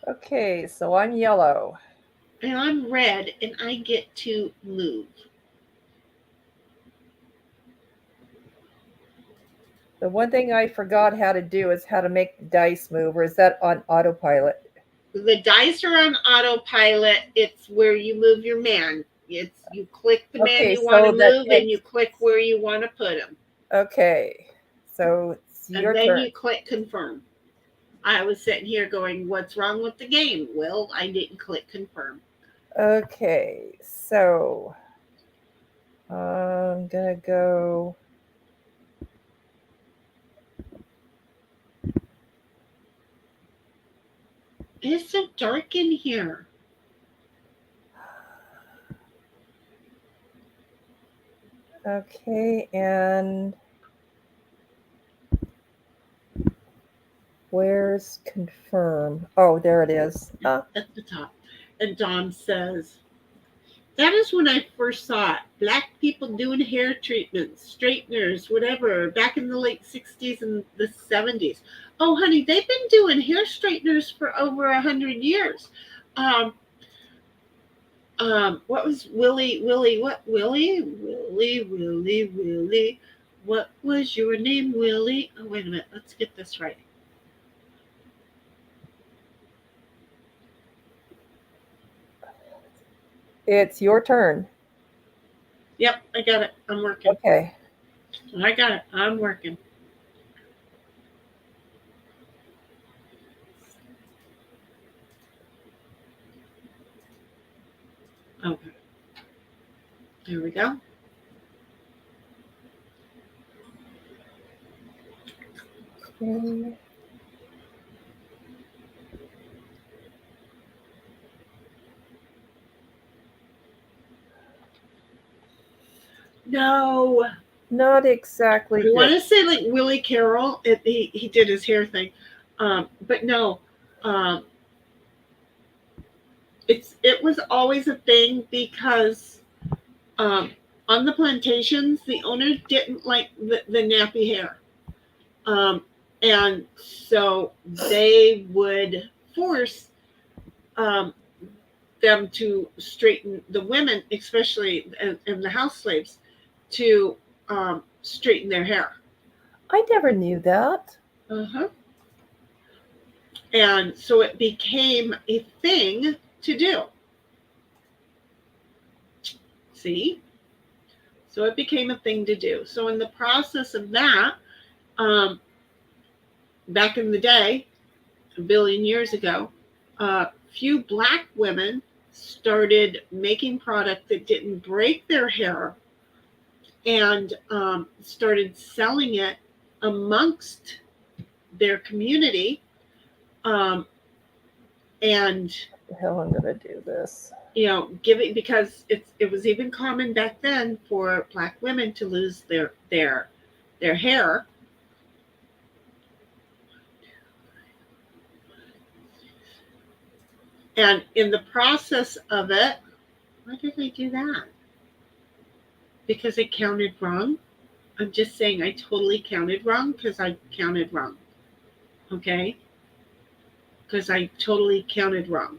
Speaker 3: Okay, so I'm yellow.
Speaker 2: And I'm red, and I get to move.
Speaker 3: The one thing I forgot how to do is how to make the dice move, or is that on autopilot?
Speaker 2: The dice are on autopilot. It's where you move your man. You click the man you want to move, and you click where you want to put him.
Speaker 3: Okay, so it's your turn.
Speaker 2: And then you click confirm. I was sitting here going, what's wrong with the game? Well, I didn't click confirm.
Speaker 3: Okay, so I'm gonna go.
Speaker 2: It's so dark in here.
Speaker 3: Okay, and where's confirm? Oh, there it is.
Speaker 2: At the top. And Don says, that is when I first saw it. Black people doing hair treatments, straighteners, whatever, back in the late 60s and the 70s. Oh, honey, they've been doing hair straighteners for over 100 years. What was Willie? What Willie? Willie. What was your name, Willie? Oh, wait a minute. Let's get this right.
Speaker 3: It's your turn.
Speaker 2: Yep, I got it. I'm working.
Speaker 3: Okay.
Speaker 2: I got it. I'm working. Okay. There we go.
Speaker 3: Okay.
Speaker 2: No.
Speaker 3: Not exactly
Speaker 2: I want
Speaker 3: good.
Speaker 2: to say like Willie Carroll. He did his hair thing, but no. Um, it was always a thing because on the plantations the owner didn't like the nappy hair, and so they would force them to straighten the women, especially and the house slaves, to straighten their hair.
Speaker 3: I never knew that.
Speaker 2: Uh-huh. And so it became a thing to do. See? So it became a thing to do. So in the process of that, back in the day, a billion years ago, few black women started making product that didn't break their hair and started selling it amongst their community. And
Speaker 3: The hell I'm gonna do this.
Speaker 2: giving, because it was even common back then for black women to lose their hair. And in the process of it, why did I do that? Because I counted wrong. I'm just saying I totally counted wrong because I counted wrong. Okay? Because I totally counted wrong.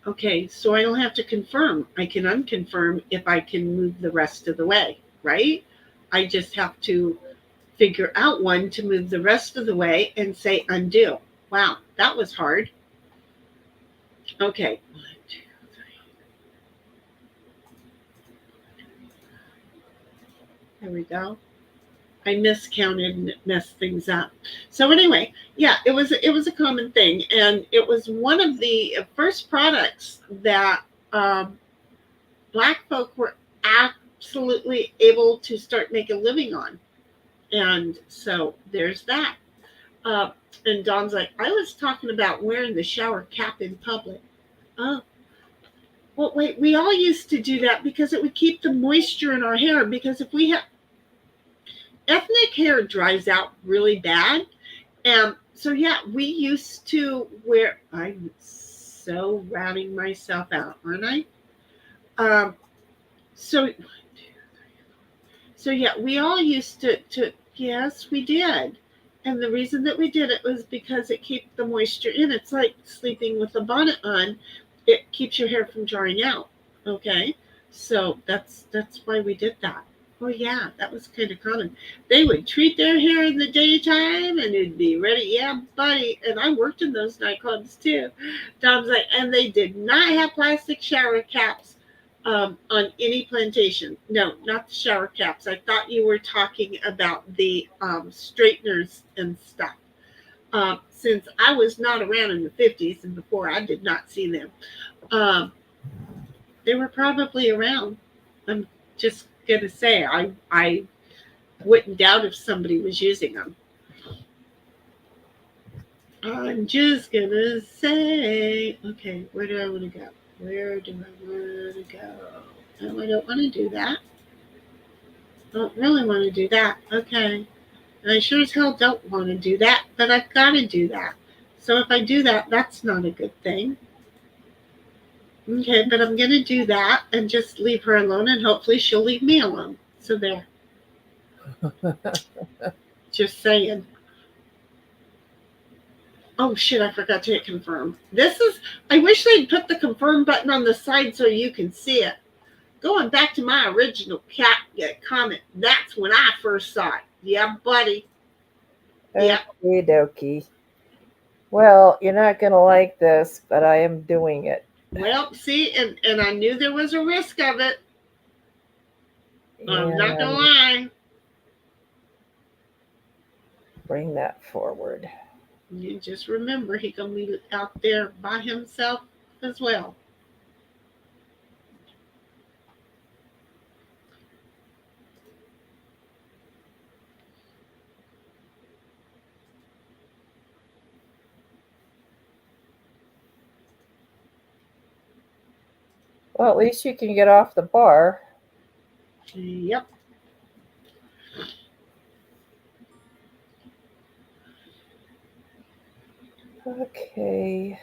Speaker 2: Okay, so I don't have to confirm. I can unconfirm if I can move the rest of the way, right? I just have to figure out one to move the rest of the way and say undo. Wow, that was hard. Okay. 1, 2, 3. There we go. I miscounted and messed things up. So anyway, yeah, it was a common thing, and it was one of the first products that black folk were absolutely able to start make a living on. And so there's that. And Dawn's like, I was talking about wearing the shower cap in public. Oh, well, wait, we all used to do that because it would keep the moisture in our hair. Because if we have ethnic hair dries out really bad. And so, yeah, we used to wear, I'm so ratting myself out, aren't I? So yeah, we all used to, yes, we did. And the reason that we did it was because it keeps the moisture in. It's like sleeping with a bonnet on. It keeps your hair from drying out. Okay. So that's why we did that. Oh yeah, that was kind of common. They would treat their hair in the daytime and it'd be ready. Yeah, buddy. And I worked in those nightclubs too. Tom's like, and they did not have plastic shower caps on any plantation. No, not the shower caps. I thought you were talking about the straighteners and stuff. Since I was not around in the 50s and before, I did not see them. They were probably around. I'm just going to say, I wouldn't doubt if somebody was using them. I'm just going to say, okay, where do I want to go? Where do I want to go? No, I don't want to do that. I don't really want to do that. Okay. And I sure as hell don't want to do that, but I've got to do that. So if I do that, that's not a good thing. Okay, but I'm going to do that and just leave her alone, and hopefully she'll leave me alone. So there. Just saying. Oh shit, I forgot to hit confirm. I wish they'd put the confirm button on the side so you can see it. Going back to my original cat comment, that's when I first saw it. Yeah, buddy. Yeah.
Speaker 3: Okie dokie. Well, you're not going to like this, but I am doing it.
Speaker 2: Well, see, and I knew there was a risk of it. I'm not gonna lie.
Speaker 3: Bring that forward.
Speaker 2: You just remember he gonna be out there by himself as well.
Speaker 3: Well, at least you can get off the bar.
Speaker 2: Yep.
Speaker 3: Okay.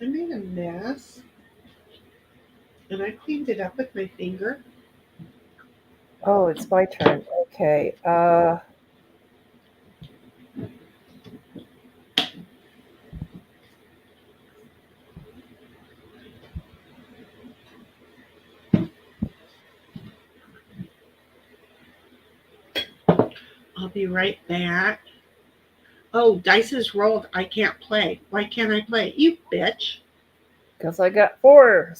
Speaker 2: I made a mess, and I cleaned it up with my finger.
Speaker 3: Oh, it's my turn. Okay.
Speaker 2: I'll be right back. Oh, dice is rolled. I can't play. Why can't I play? You bitch.
Speaker 3: Because I got 4.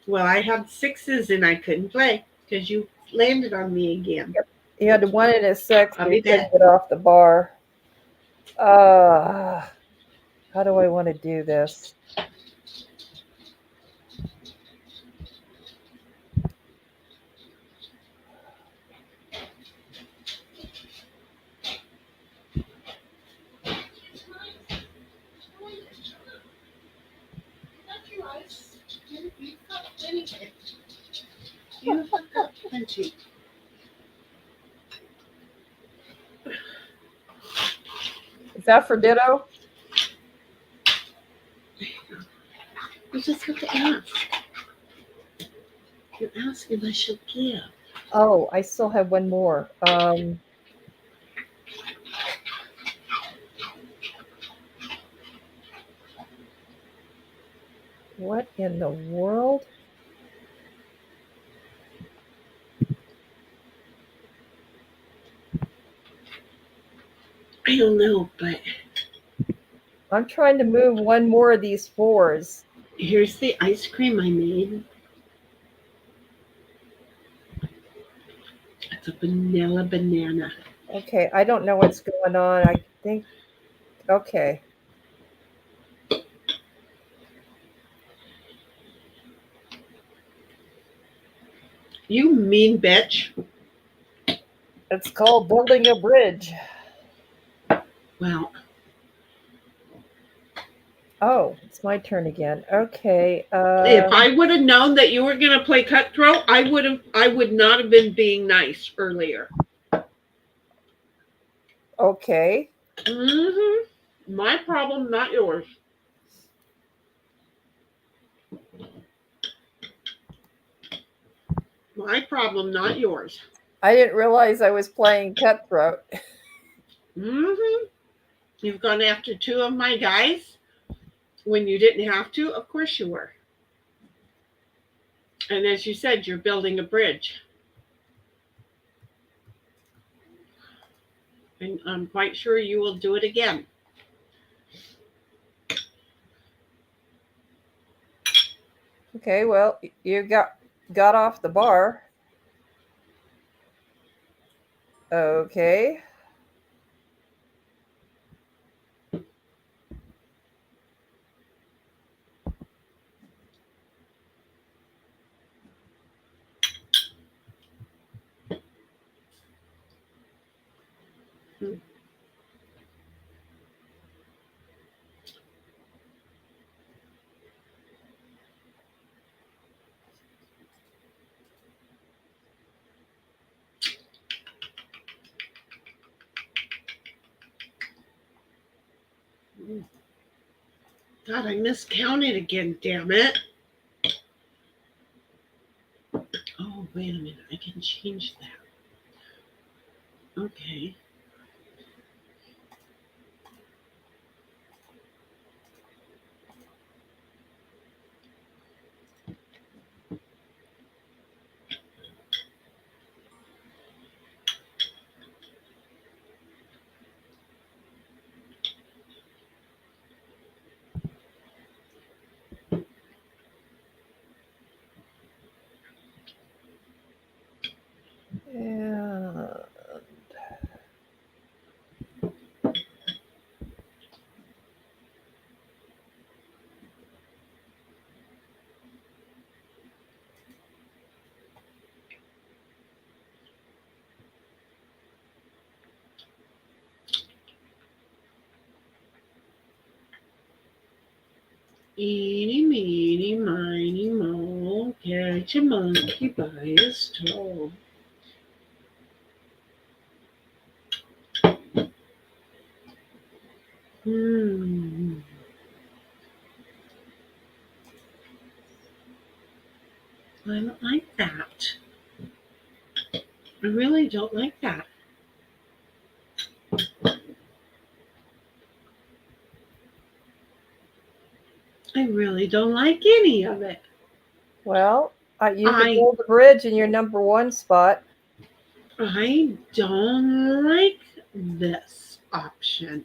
Speaker 2: Well, I had 6s and I couldn't play because you landed on me again.
Speaker 3: Yep. You had 1 and a 6.
Speaker 2: I'll
Speaker 3: But
Speaker 2: be
Speaker 3: you couldn't
Speaker 2: back.
Speaker 3: get off the bar. How do I want to do this?
Speaker 2: You have got plenty.
Speaker 3: Is that for ditto?
Speaker 2: You just have to ask. You ask and I shall give.
Speaker 3: Oh, I still have 1 more. What in the world?
Speaker 2: I don't know, but
Speaker 3: I'm trying to move 1 more of these 4s.
Speaker 2: here's the ice cream I made. It's a vanilla banana.
Speaker 3: Okay, I don't know what's going on. I think, okay.
Speaker 2: You mean bitch.
Speaker 3: It's called building a bridge.
Speaker 2: Well,
Speaker 3: Oh, it's my turn again. Okay.
Speaker 2: if I would have known that you were going to play cutthroat, I would not have been being nice earlier.
Speaker 3: Okay.
Speaker 2: My problem, not yours. My problem, not yours.
Speaker 3: I didn't realize I was playing cutthroat.
Speaker 2: You've gone after 2 of my guys when you didn't have to. Of course you were. And as you said, you're building a bridge. And I'm quite sure you will do it again.
Speaker 3: Okay, well, you got off the bar. Okay.
Speaker 2: God, I miscounted again, damn it. Oh, wait a minute. I can change that. Okay.
Speaker 3: And
Speaker 2: Eeny, meeny, miny, moe, catch a monkey by his toe. I don't like that. I really don't like that. I really don't like any of it.
Speaker 3: well, you can
Speaker 2: I
Speaker 3: build the bridge in your number 1 spot.
Speaker 2: I don't like this option.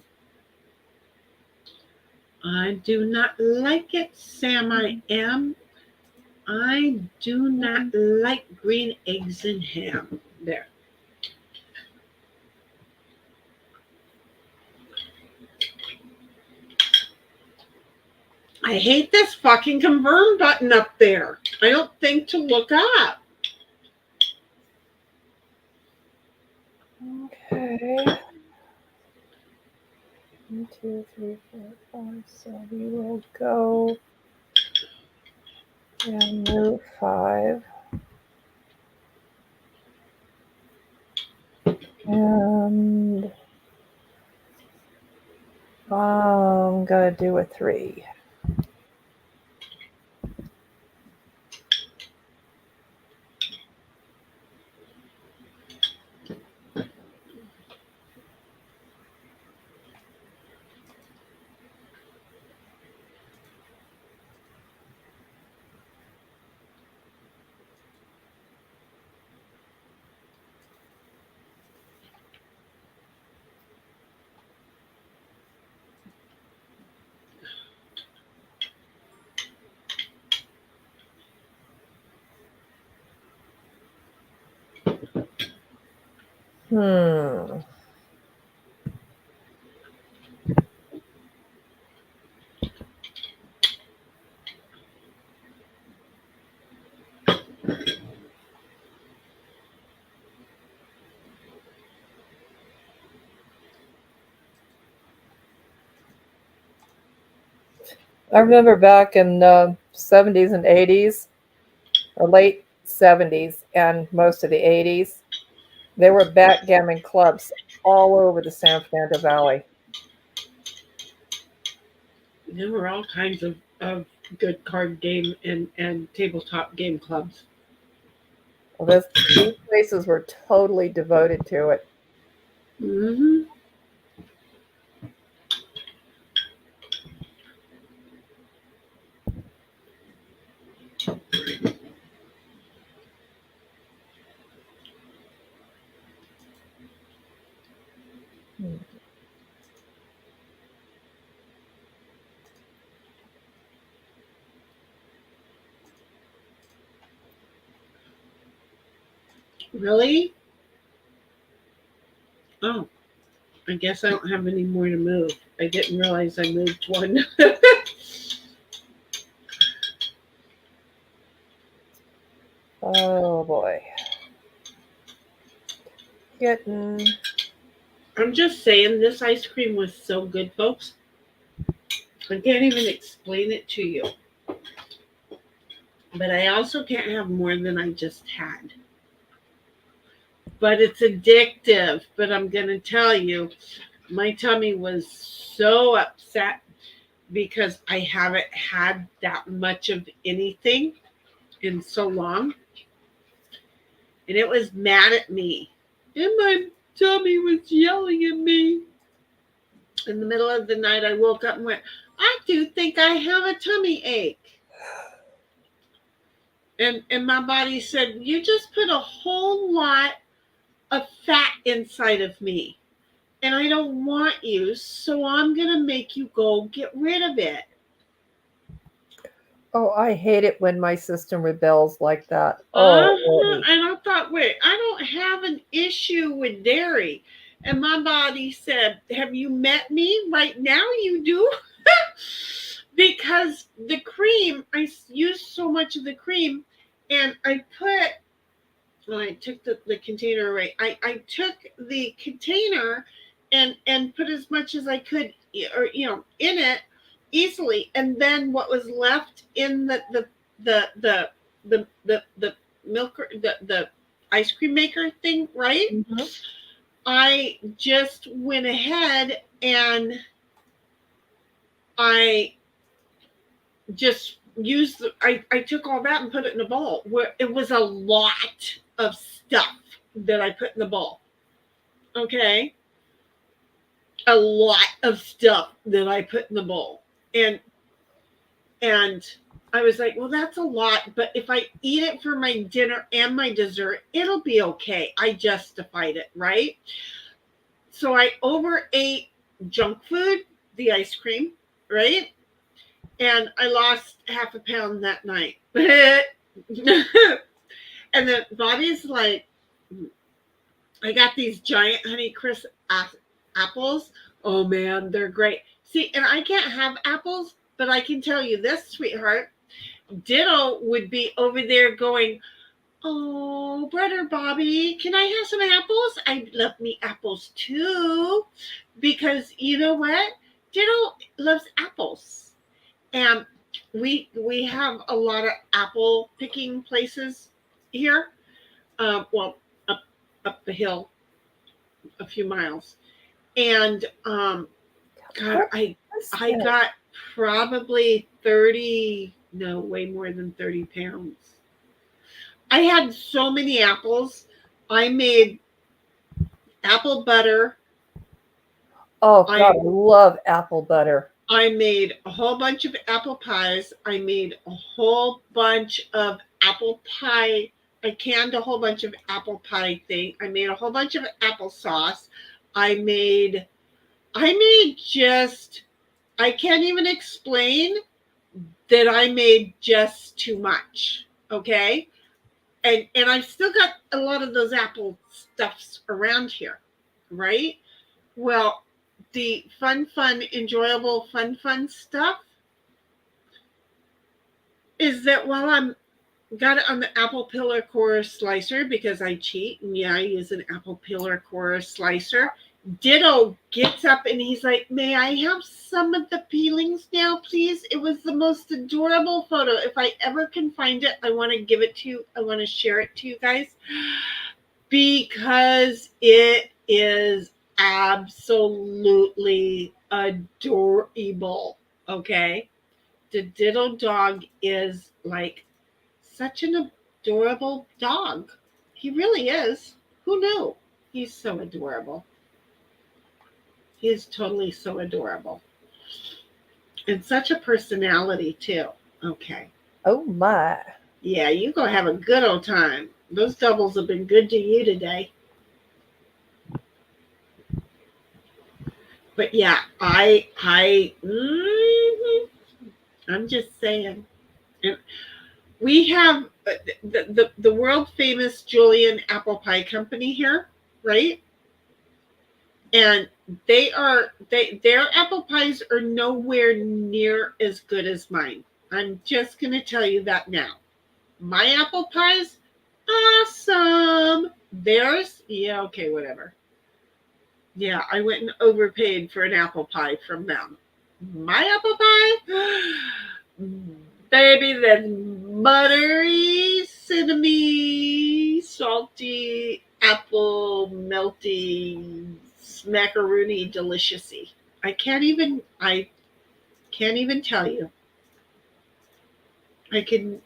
Speaker 2: I do not like it, Sam. I am. I do not like green eggs and ham. There. I hate this fucking confirm button up there. I don't think to look up.
Speaker 3: Okay. 1, 2, 3, 4, 5. So we will go and move 5. And I'm gonna do a 3. Hmm. I remember back in the 70s and 80s, or late 70s and most of the 80s, there were backgammon clubs all over the San Fernando Valley.
Speaker 2: There were all kinds of good card game and tabletop game clubs.
Speaker 3: Well, these places were totally devoted to it.
Speaker 2: Mm-hmm.
Speaker 3: Hmm.
Speaker 2: Really? Oh, I guess I don't have any more to move. I didn't realize I moved one.
Speaker 3: Oh boy. Getting
Speaker 2: I'm just saying, this ice cream was so good, folks. I can't even explain it to you. But I also can't have more than I just had. But it's addictive. But I'm going to tell you, my tummy was so upset because I haven't had that much of anything in so long. And it was mad at me. And my tummy was yelling at me. In the middle of the night, I woke up and went, I do think I have a tummy ache. And my body said, you just put a whole lot of fat inside of me. And I don't want you, so I'm going to make you go get rid of it.
Speaker 3: Oh, I hate it when my system rebels like that. Oh, Lordy.
Speaker 2: And I thought, wait, I don't have an issue with dairy. And my body said, have you met me? Right now you do. Because the cream, I used so much of the cream, and I took the container away. I took the container and put as much as I could, or in it easily, and then what was left in the milker, the ice cream maker thing, right?
Speaker 3: Mm-hmm.
Speaker 2: I just went ahead and I just used I took all that and put it in a bowl, where it was a lot of stuff that I put in the bowl. Okay. A lot of stuff that I put in the bowl. And I was like, well, that's a lot, but if I eat it for my dinner and my dessert, it'll be okay. I justified it, right? So I overate junk food, the ice cream, right? And I lost half a pound that night. And then Bobby's like, I got these giant Honey Crisp apples. Oh man, they're great. See, and I can't have apples, but I can tell you this, sweetheart. Ditto would be over there going, oh, brother Bobby, can I have some apples? I love me apples too. Because you know what? Ditto loves apples. And we have a lot of apple picking places here. Well, up the hill a few miles. And God, I got probably 30, no, way more than 30 pounds. I had so many apples. I made apple butter.
Speaker 3: Oh, God, I love apple butter.
Speaker 2: I made a whole bunch of apple pies. I made a whole bunch of apple pie. I canned a whole bunch of apple pie thing. I made a whole bunch of applesauce. I made just, I can't even explain that I made just too much. Okay. And I've still got a lot of those apple stuffs around here. Right. Well, the fun, enjoyable, fun stuff is that while I'm got it on the apple pillar core slicer, because I cheat, and yeah, I use an apple pillar core slicer. Ditto gets up and he's like, may I have some of the peelings now, please? It was the most adorable photo. If I ever can find it, I want to give it to you. I want to share it to you guys because it is absolutely adorable. Okay. The Ditto dog is like such an adorable dog. He really is. Who knew? He's so adorable. He is totally so adorable. And such a personality too. Okay.
Speaker 3: Oh my.
Speaker 2: Yeah, you go have a good old time. Those doubles have been good to you today. But yeah, I'm just saying. And we have the world famous Julian Apple Pie Company here, right? And their apple pies are nowhere near as good as mine. I'm just gonna tell you that now. My apple pies, awesome. Theirs, yeah, okay, whatever. Yeah, I went and overpaid for an apple pie from them. My apple pie, baby, that's buttery, cinnamony, salty, apple, melty, macaroni deliciousy. I can't even tell you. I can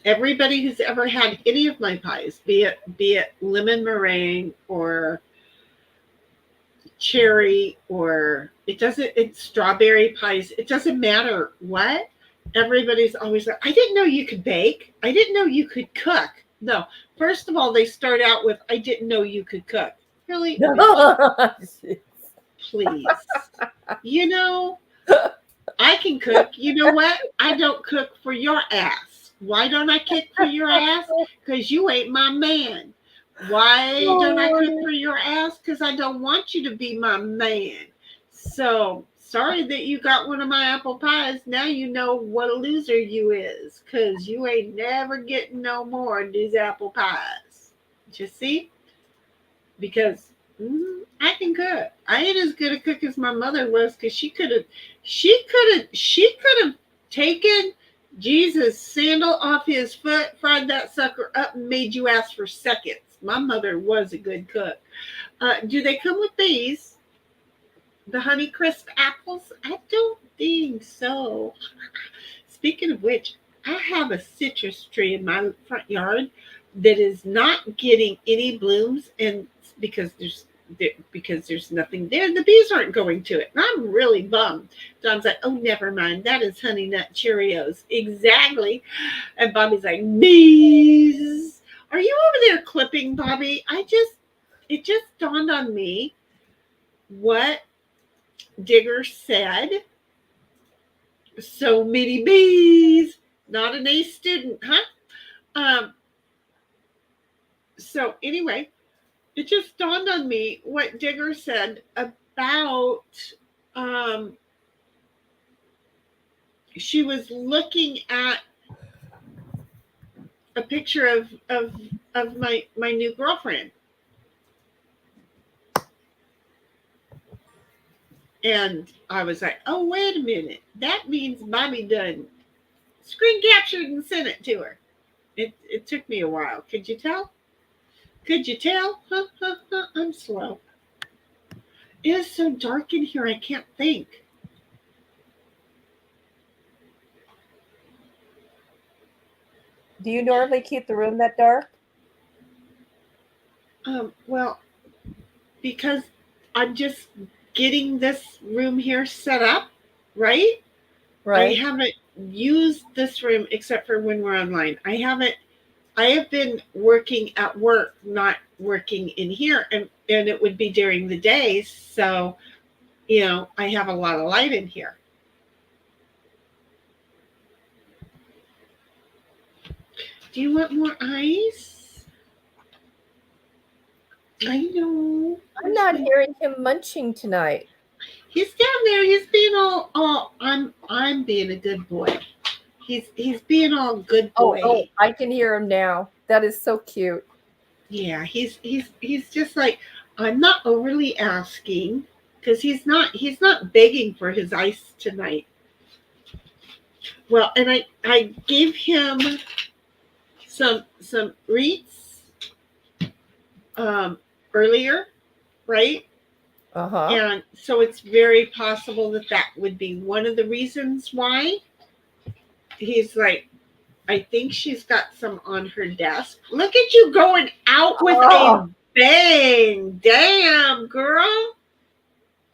Speaker 2: Everybody who's ever had any of my pies, be it lemon meringue or cherry, or it's strawberry pies, it doesn't matter what. Everybody's always like, I didn't know you could bake. I didn't know you could cook. No, first of all, they start out with, I didn't know you could cook. Really? Please. You know, I can cook. You know what? I don't cook for your ass. Why don't I cook for your ass? Because you ain't my man. Why don't I cook for your ass? Because I don't want you to be my man. So sorry that you got one of my apple pies. Now you know what a loser you is. Because you ain't never getting no more of these apple pies. Just see? Because I can cook. I ain't as good a cook as my mother was, because she could have taken Jesus' sandal off his foot, fried that sucker up, and made you ask for seconds. My mother was a good cook. Do they come with these? The Honey Crisp apples? I don't think so. Speaking of which, I have a citrus tree in my front yard that is not getting any blooms, and because there's nothing there, the bees aren't going to it. And I'm really bummed. Don's like, oh, never mind. That is Honey Nut Cheerios. Exactly. And Bobby's like, bees. Are you over there clipping, Bobby? It just dawned on me what Digger said. So many bees. Not an A student, huh? So anyway, it just dawned on me what Digger said about she was looking at a picture of my new girlfriend. And I was like, oh, wait a minute. That means Bobby done screen captured and sent it to her. It took me a while. Could you tell? Could you tell? I'm slow. It is so dark in here, I can't think.
Speaker 3: Do you normally keep the room that dark?
Speaker 2: Well, because I'm just getting this room here set up, right?
Speaker 3: Right.
Speaker 2: I haven't used this room except for when we're online. I have been working at work, not working in here, and it would be during the day, so I have a lot of light in here. Do you want more ice? I know.
Speaker 3: I'm not hearing him munching tonight.
Speaker 2: He's down there. He's being all I'm being a good boy. He's being all good boy.
Speaker 3: Oh, I can hear him now. That is so cute.
Speaker 2: Yeah, he's just like, I'm not overly asking, because he's not begging for his ice tonight. Well, and I gave him some Reets earlier, right?
Speaker 3: Uh-huh.
Speaker 2: And so it's very possible that would be one of the reasons why. He's like, I think she's got some on her desk. Look at you going out with a bang. Damn, girl.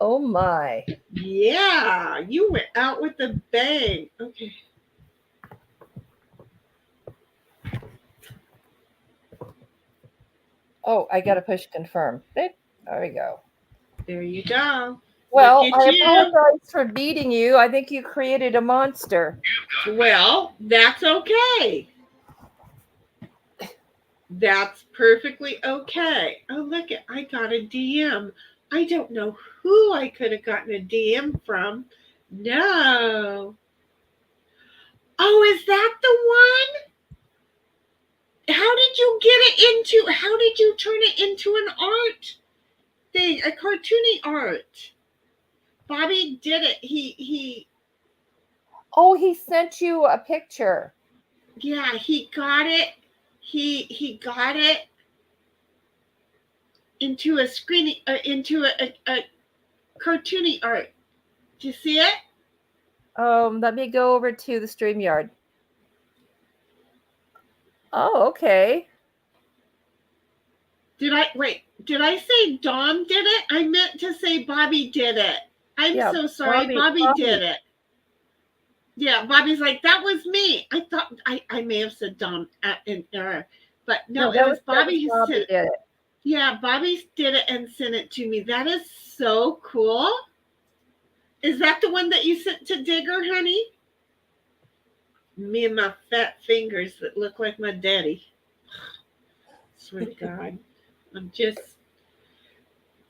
Speaker 3: Oh my.
Speaker 2: Yeah, you went out with a bang. Okay.
Speaker 3: Oh, I got to push confirm. There we go.
Speaker 2: There you go.
Speaker 3: Well, I apologize for beating you. I think you created a monster.
Speaker 2: Well, that's okay. That's perfectly okay. Oh, look, I got a DM. I don't know who I could have gotten a DM from. No. Oh, is that the one? How did you turn it into an art thing, a cartoony art? Bobby did it. He
Speaker 3: Oh, he sent you a picture.
Speaker 2: Yeah, he got it. He got it. into a screening, into a cartoony art. Do you see it?
Speaker 3: Let me go over to the StreamYard. Oh, okay.
Speaker 2: Did I say Dawn did it? I meant to say Bobby did it. I'm
Speaker 3: Yeah,
Speaker 2: so sorry. Bobby did it. Yeah, Bobby's like, that was me. I thought I may have said Dawn in error. But no, it was Bobby who
Speaker 3: Bobby
Speaker 2: sent
Speaker 3: did it.
Speaker 2: Yeah, Bobby did it and sent it to me. That is so cool. Is that the one that you sent to Digger, honey? Me and my fat fingers that look like my daddy. Swear to God. I'm just,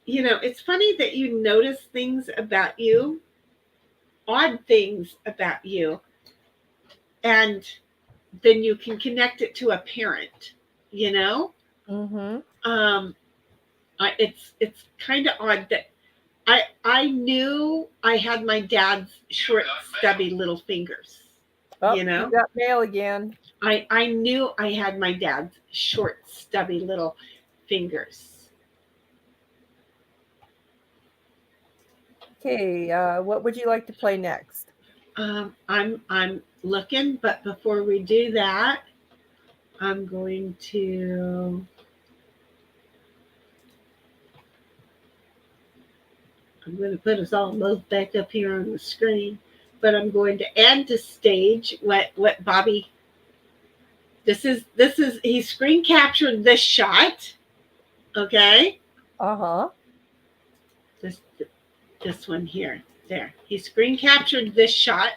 Speaker 2: it's funny that you notice things about you, odd things about you, and then you can connect it to a parent, you know?
Speaker 3: Mm-hmm.
Speaker 2: It's kind of odd that I knew I had my dad's short, stubby little fingers.
Speaker 3: Oh,
Speaker 2: You know,
Speaker 3: you got mail again.
Speaker 2: I knew I had my dad's short, stubby little fingers.
Speaker 3: Okay, what would you like to play next?
Speaker 2: I'm looking, but before we do that, I'm going to put us all both back up here on the screen. But I'm going to add to stage what Bobby. This is he screen captured this shot. Okay.
Speaker 3: Uh-huh.
Speaker 2: This one here. There. He screen captured this shot.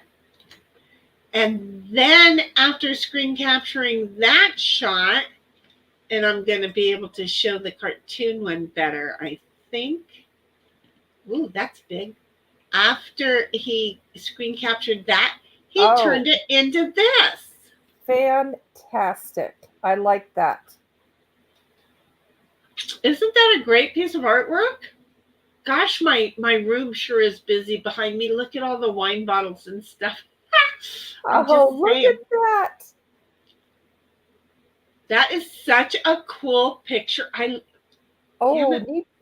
Speaker 2: And then after screen capturing that shot, and I'm going to be able to show the cartoon one better, I think. Ooh, that's big. After he screen captured that, he turned it into this.
Speaker 3: Fantastic. I like that.
Speaker 2: Isn't that a great piece of artwork? Gosh, my room sure is busy behind me. Look at all the wine bottles and stuff.
Speaker 3: Oh, look at that.
Speaker 2: That is such a cool picture.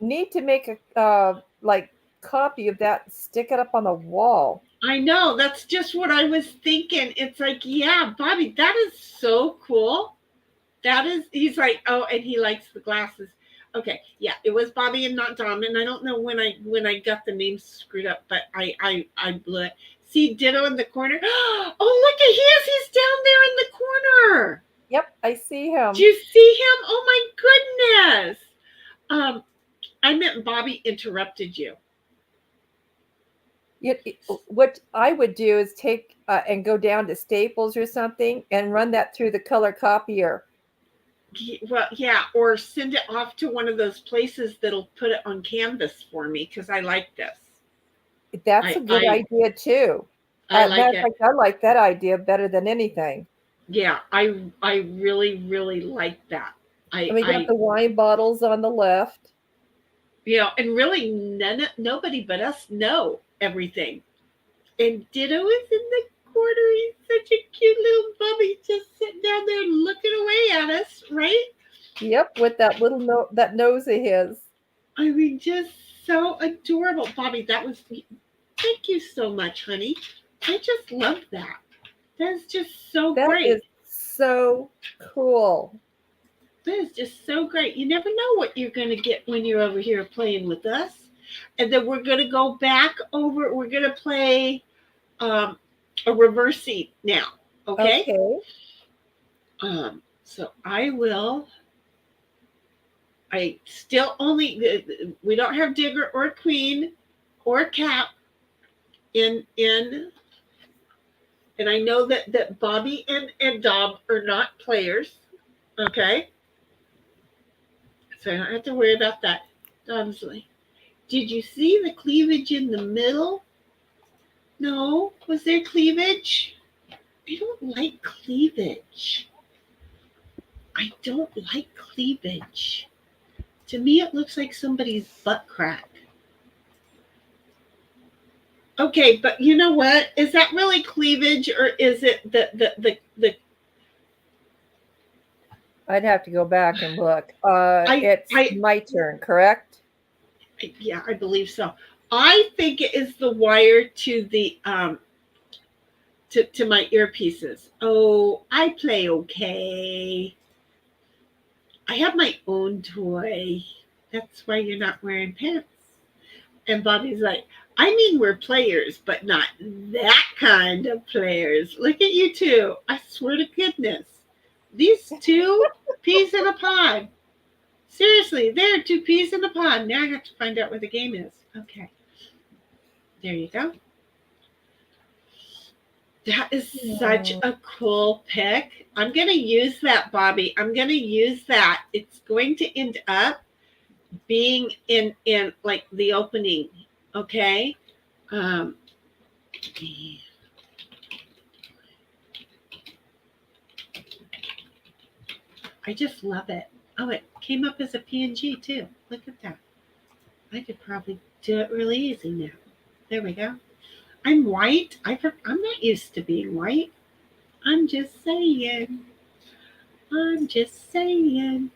Speaker 3: Need to make a copy of that and stick it up on the wall.
Speaker 2: I know. That's just what I was thinking. It's like, yeah, Bobby, that is so cool. He's like, oh, and he likes the glasses. Okay, yeah, it was Bobby and not Dom, and I don't know when I got the names screwed up, but I blew it. See Ditto in the corner. Oh, look at he's down there in the corner.
Speaker 3: Yep, I see him.
Speaker 2: Do you see him? Oh my goodness. I meant Bobby interrupted you.
Speaker 3: What I would do is take and go down to Staples or something and run that through the color copier.
Speaker 2: Well, yeah, or send it off to one of those places that'll put it on canvas for me because I like this.
Speaker 3: That's a good idea too.
Speaker 2: I like it.
Speaker 3: I like that idea better than anything.
Speaker 2: Yeah, I really, really like that.
Speaker 3: We got the wine bottles on the left.
Speaker 2: Yeah, and really nobody but us know everything. And Ditto is in the corner. He's such a cute little Bobby just sitting down there looking away at us, right?
Speaker 3: Yep, with that little that nose of his.
Speaker 2: I mean, just so adorable. Bobby, thank you so much, honey. I just love that. That's just so great.
Speaker 3: That is so cool.
Speaker 2: That is just so great. You never know what you're going to get when you're over here playing with us. And then we're going to go back over. We're going to play a reverse seat now. Okay? So I still only, we don't have Digger or Queen or Cap in, and I know that Bobby and Dom are not players. Okay? So I don't have to worry about that. Dom's like, did you see the cleavage in the middle? No. Was there cleavage? I don't like cleavage. I don't like cleavage. To me, it looks like somebody's butt crack. Okay, but you know what? Is that really cleavage, or is it the
Speaker 3: I'd have to go back and look.
Speaker 2: I
Speaker 3: It's my turn, correct?
Speaker 2: yeah, I believe so. I think it is the wire to the to my earpieces. Oh, I play okay. I have my own toy. That's why you're not wearing pants. And Bobby's like, I mean, we're players, but not that kind of players. Look at you two. I swear to goodness. These two peas in a pod. Seriously, they're two peas in a pod. Now I have to find out what the game is. Okay. There you go. That is such a cool pick. I'm going to use that, Bobby. I'm going to use that. It's going to end up being in like the opening. Okay. I just love it. Oh, it came up as a PNG too. Look at that. I could probably do it really easy now. There we go. I'm white. I'm not used to being white. I'm just saying. I'm just saying.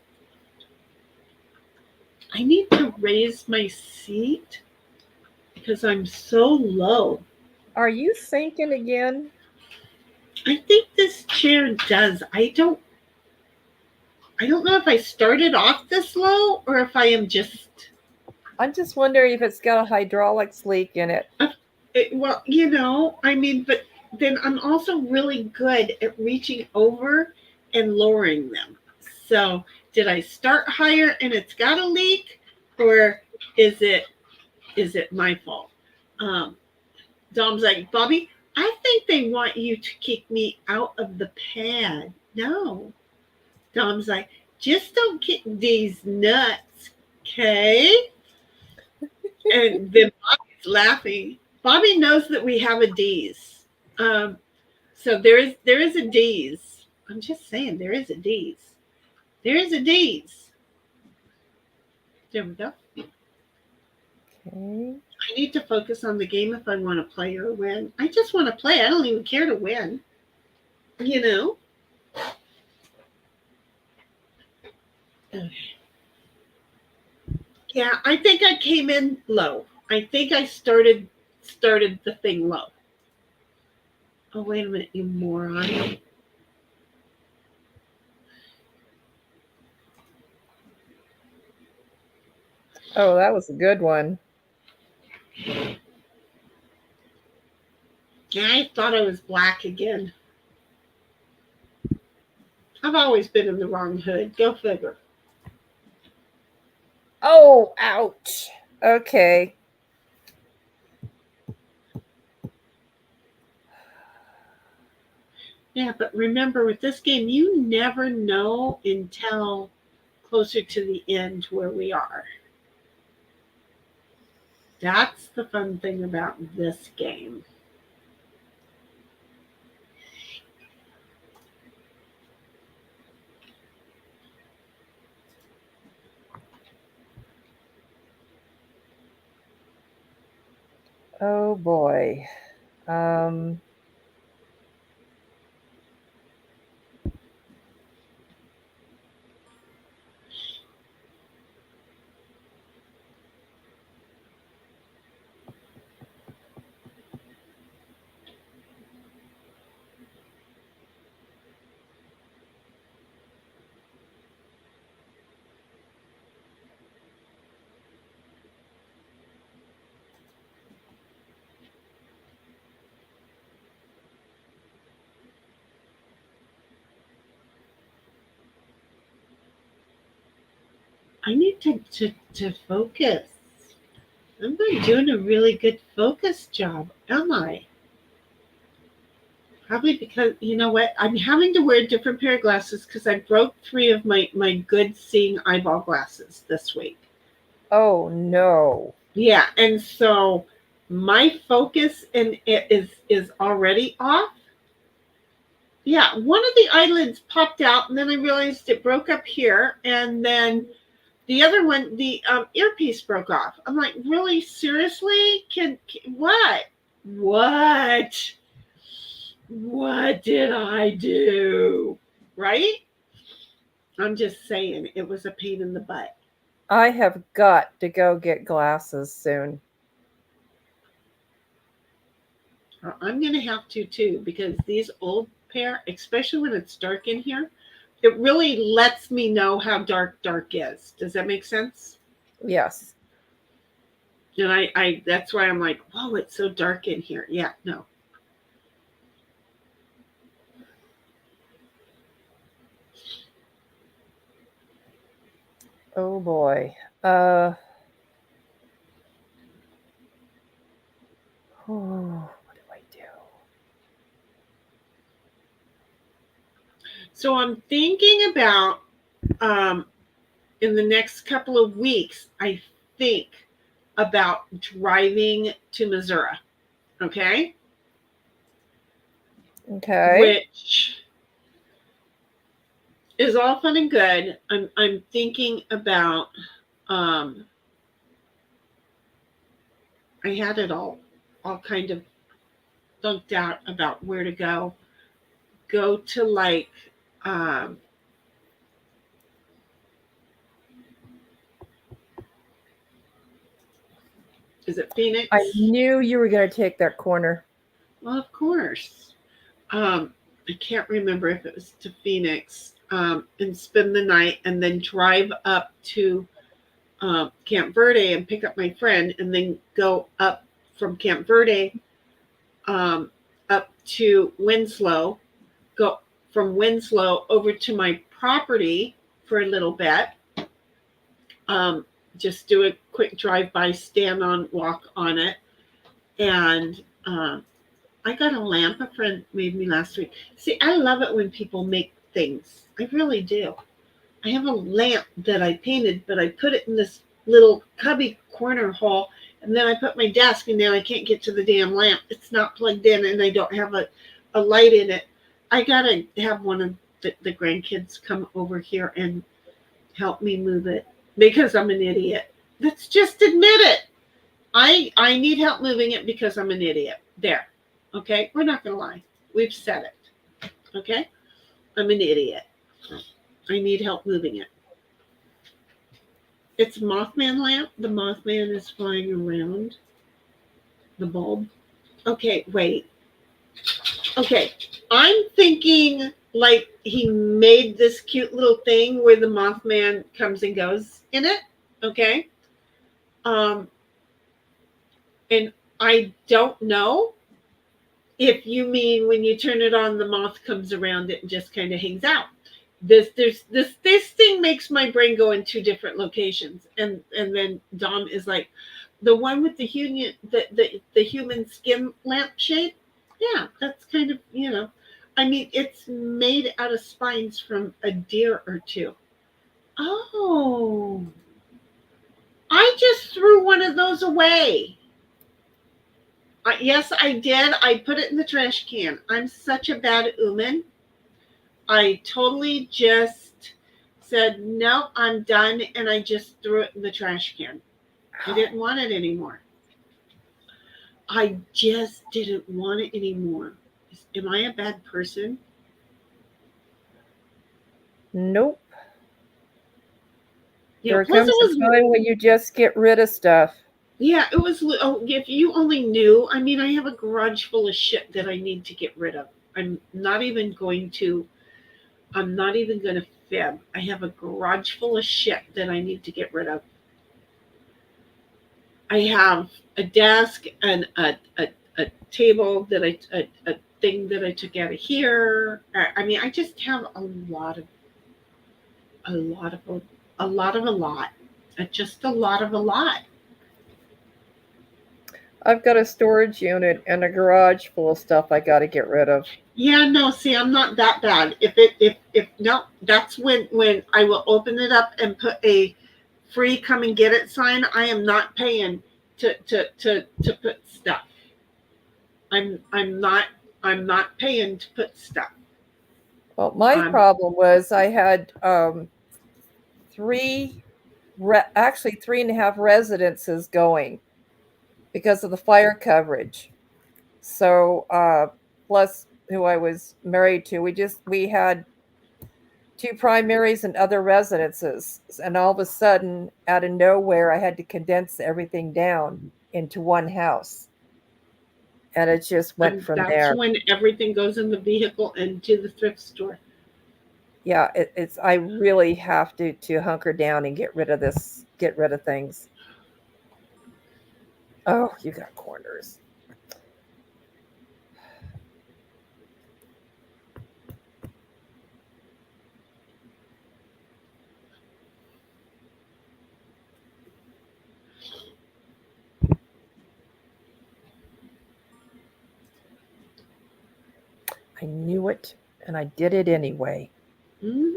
Speaker 2: I need to raise my seat because I'm so low.
Speaker 3: Are you sinking again?
Speaker 2: I think this chair does. I don't know if I started off this low or if I am just.
Speaker 3: I'm just wondering if it's got a hydraulics leak in it.
Speaker 2: Well, you know, I mean, but then I'm also really good at reaching over and lowering them. So did I start higher and it's got a leak, or is it my fault? Dom's like, Bobby, I think they want you to kick me out of the pad. No. Dom's like, just don't kick these nuts, okay? And then Bobby's laughing. Bobby knows that we have a D's. So there is a D's. I'm just saying there is a D's. There is a D's. There we go.
Speaker 3: Okay.
Speaker 2: I need to focus on the game if I want to play or win. I just want to play. I don't even care to win. You know? Okay. Yeah, I think I came in low. I think I started the thing low. Oh, wait a minute, you moron.
Speaker 3: Oh, that was a good one.
Speaker 2: I thought I was black again. I've always been in the wrong hood. Go figure.
Speaker 3: Oh, ouch. Okay.
Speaker 2: Yeah, but remember with this game, you never know until closer to the end where we are. That's the fun thing about this game.
Speaker 3: Oh boy.
Speaker 2: I need to focus. I'm not doing a really good focus job, am I? Probably because, you know what? I'm having to wear a different pair of glasses because I broke 3 of my good seeing eyeball glasses this week.
Speaker 3: Oh no.
Speaker 2: Yeah, and so my focus is already off. Yeah, one of the eyelids popped out, and then I realized it broke up here, and then the other one, the earpiece broke off. I'm like, really, seriously? Can what? What did I do? Right? I'm just saying, it was a pain in the butt.
Speaker 3: I have got to go get glasses soon.
Speaker 2: I'm going to have to too, because these old pair, especially when it's dark in here, it really lets me know how dark is. Does that make sense?
Speaker 3: Yes.
Speaker 2: And I that's why I'm like, whoa, it's so dark in here. Yeah, no.
Speaker 3: Oh boy. Uh what do I do?
Speaker 2: So I'm thinking about um, in the next couple of weeks, I think about driving to Missouri. Okay,
Speaker 3: Okay.
Speaker 2: which is all fun and good. I'm thinking about. Um, I had it all kind of thunked out about where to go. Go to like. Um, is it
Speaker 3: I
Speaker 2: Phoenix?
Speaker 3: knew you were going to take that corner.
Speaker 2: Well, of course. I can't remember if it was to Phoenix and spend the night and then drive up to Camp Verde and pick up my friend and then go up from Camp Verde um, up to Winslow, go from Winslow over to my property for a little bit. Um, just do a quick drive by, stand on, walk on it, and I got a lamp a friend made me last week. See, I love it when people make things. I really do. I have a lamp that I painted, but I put it in this little cubby corner hole, and then I put my desk, and now I can't get to the damn lamp. It's not plugged in, and I don't have a light in it. I gotta have one of the grandkids come over here and help me move it because I'm an idiot. Let's just admit it. I need help moving it because I'm an idiot. There. Okay? We're not going to lie. We've said it. Okay? I'm an idiot. I need help moving it. It's a Mothman lamp. The Mothman is flying around the bulb. Okay, wait. Okay. I'm thinking like he made this cute little thing where the Mothman comes and goes in it. Okay? Um, and I don't know if you mean when you turn it on, the moth comes around it and just kind of hangs out. This thing makes my brain go in two different locations, and then Dom is like, the one with the human skin lampshade. Yeah, that's kind of I mean, it's made out of spines from a deer or two. Oh, I just threw one of those away. Yes, I did. I put it in the trash can. I'm such a bad woman. I totally just said, no, I'm done. And I just threw it in the trash can. I didn't want it anymore. I just didn't want it anymore. Am I a bad person?
Speaker 3: Nope.
Speaker 2: Yeah,
Speaker 3: There
Speaker 2: plus it
Speaker 3: comes a
Speaker 2: was,
Speaker 3: time when you just get rid of stuff.
Speaker 2: yeah, it was, oh, if you only knew, I mean, I have a garage full of shit that I need to get rid of. I'm not even going to fib. I have a garage full of shit that I need to get rid of. I have a desk and a table that a thing that I took out of here. I mean, I just have a lot of a lot of a lot. Just a lot of a lot.
Speaker 3: I've got a storage unit and a garage full of stuff I got to get rid of.
Speaker 2: Yeah, no, see, I'm not that bad. If no, that's when I will open it up and put a free come and get it sign. I am not paying to put stuff. I'm not paying to put stuff.
Speaker 3: Well, my problem was I had actually 3.5 residences going because of the fire coverage. So plus who I was married to, we had 2 primaries and other residences. And all of a sudden, out of nowhere, I had to condense everything down into one house. And it just went
Speaker 2: And
Speaker 3: from
Speaker 2: that's
Speaker 3: there.
Speaker 2: when everything goes in the vehicle and to the thrift store.
Speaker 3: Yeah, it's I really have to hunker down and get rid of things. Oh, you got corners. I knew it, and I did it anyway.
Speaker 2: Mm-hmm.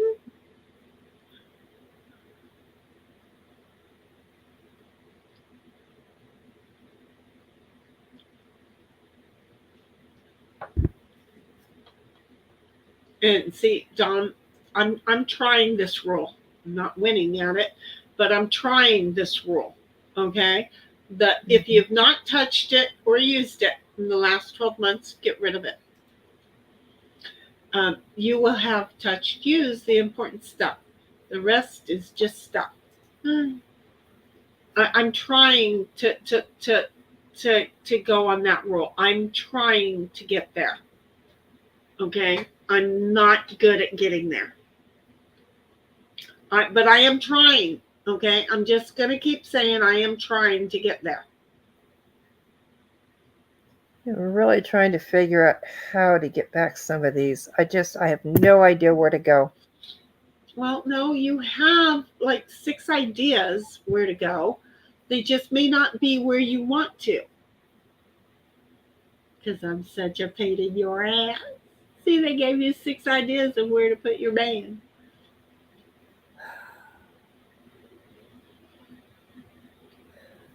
Speaker 2: And see, Don, I'm trying this rule. I'm not winning at it, but I'm trying this rule. Okay, that if you've not touched it or used it in the last 12 months, get rid of it. You will have touched, used the important stuff. The rest is just stuff. I'm trying to go on that rule. I'm trying to get there. Okay, I'm not good at getting there. But I am trying. Okay, I'm just gonna keep saying I am trying to get there.
Speaker 3: I'm really trying to figure out how to get back some of these. I have no idea where to go.
Speaker 2: Well, no, you have like 6 ideas where to go. They just may not be where you want to. Because I'm such a pain in your ass. See, they gave you 6 ideas of where to put your band.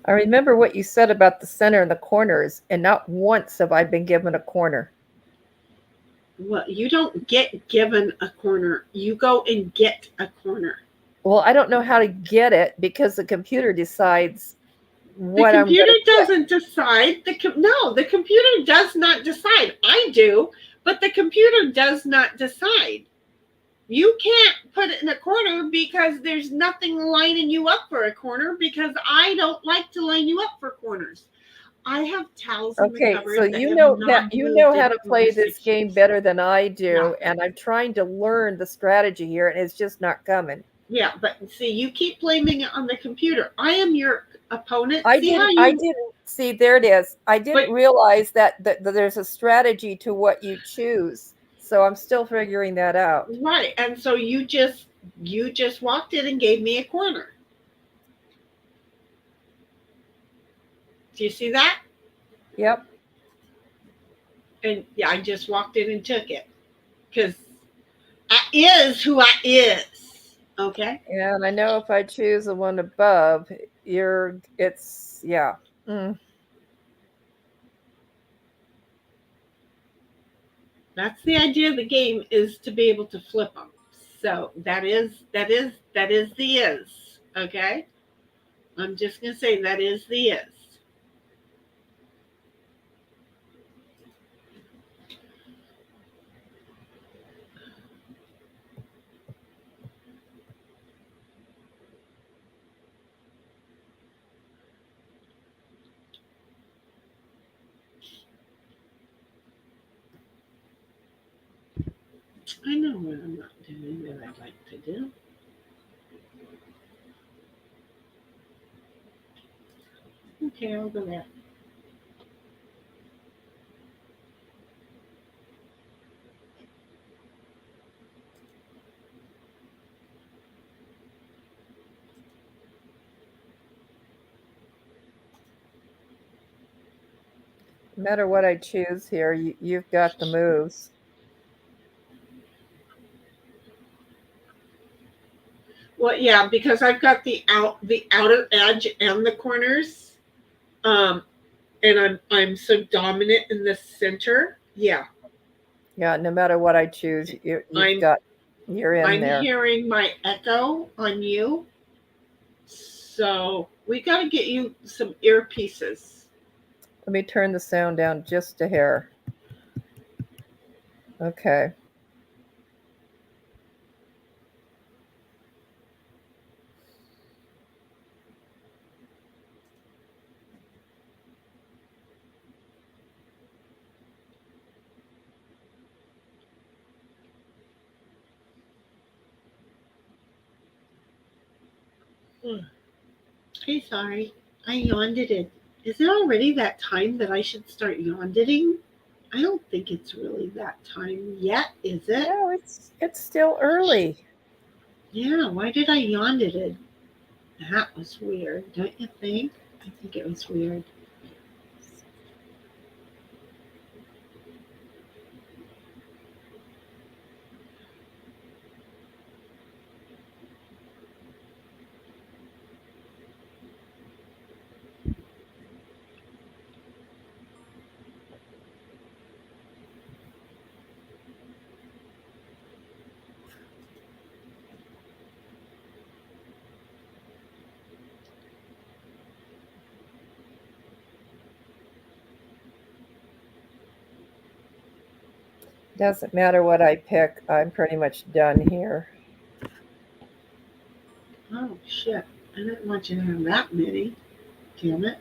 Speaker 3: I remember what you said about the center and the corners, and not once have I been given a corner.
Speaker 2: Well, you don't get given a corner. You go and get a corner.
Speaker 3: Well, I don't know how to get it because the computer decides
Speaker 2: The
Speaker 3: what I'm
Speaker 2: computer
Speaker 3: going to get.
Speaker 2: doesn't decide. No, the computer does not decide. I do, but the computer does not decide. You can't put it in a corner because there's nothing lining you up for a corner, because I don't like to line you up for corners. I have towels in the
Speaker 3: Okay,
Speaker 2: cupboard
Speaker 3: so
Speaker 2: that
Speaker 3: you
Speaker 2: have
Speaker 3: know
Speaker 2: not
Speaker 3: that you
Speaker 2: moved
Speaker 3: know
Speaker 2: in
Speaker 3: how to play this
Speaker 2: 6
Speaker 3: game
Speaker 2: years.
Speaker 3: better than I do,
Speaker 2: Yeah.
Speaker 3: and I'm trying to learn the strategy here, and it's just not coming.
Speaker 2: Yeah, but see, you keep blaming it on the computer. I am your opponent.
Speaker 3: I
Speaker 2: See how
Speaker 3: didn't see, there it is. I didn't
Speaker 2: But
Speaker 3: realize that there's a strategy to what you choose. So I'm still figuring that out.
Speaker 2: right, and so you just walked in and gave me a corner. Do you see that?
Speaker 3: Yep.
Speaker 2: And yeah, I just walked in and took it because I is who I is. Okay.
Speaker 3: And I know if I choose the one above, yeah.
Speaker 2: That's the idea of the game, is to be able to flip them. So that is the is. Okay. I'm just gonna say that is the is. I know what I'm not doing that I'd like to do. Okay, I'll go there.
Speaker 3: No matter what I choose here, you've got the moves.
Speaker 2: Well, yeah, because I've got the outer edge and the corners, um, and I'm so dominant in the center. Yeah,
Speaker 3: Yeah, no matter what I choose, you're
Speaker 2: I'm
Speaker 3: in
Speaker 2: I'm
Speaker 3: there.
Speaker 2: hearing my echo on you. So we got to get you some earpieces.
Speaker 3: Let me turn the sound down just a hair. Okay.
Speaker 2: Hey, sorry. I yawned it. Is it already that time that I should start yawning? I don't think it's really that time yet, is it?
Speaker 3: No, it's still early.
Speaker 2: Yeah, why did I yawn it? That was weird, don't you think? I think it was weird.
Speaker 3: Doesn't matter what I pick, I'm pretty much done here.
Speaker 2: Oh, shit. I didn't want you to have that many. Damn it.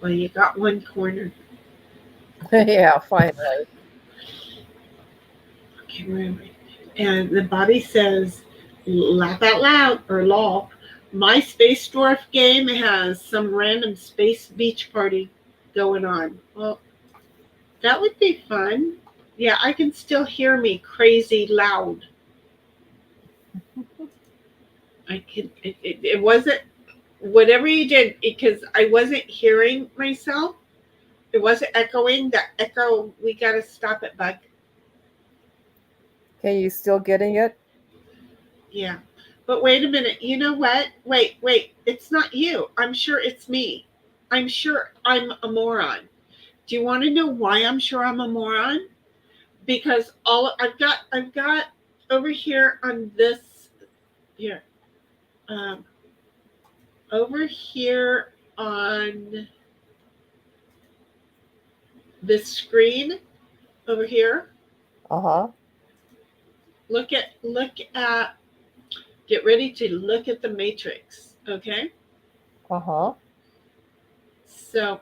Speaker 2: Well, you got one corner.
Speaker 3: Yeah, finally.
Speaker 2: Okay, where am I? And the Bobby says, laugh out loud, or lol. My Space Dwarf game has some random space beach party going on. Well, that would be fun. Yeah, I can still hear me crazy loud. I can. It wasn't whatever you did because I wasn't hearing myself. It wasn't echoing. That echo. We gotta stop it, bud.
Speaker 3: Okay, you still getting it?
Speaker 2: Yeah. But wait a minute. You know what? Wait. It's not you. I'm sure it's me. I'm sure I'm a moron. Do you want to know why I'm sure I'm a moron? Because all I've got over here on this here. Um, over here on this screen over here.
Speaker 3: Uh-huh.
Speaker 2: Look at get ready to look at the matrix, okay?
Speaker 3: Uh-huh.
Speaker 2: So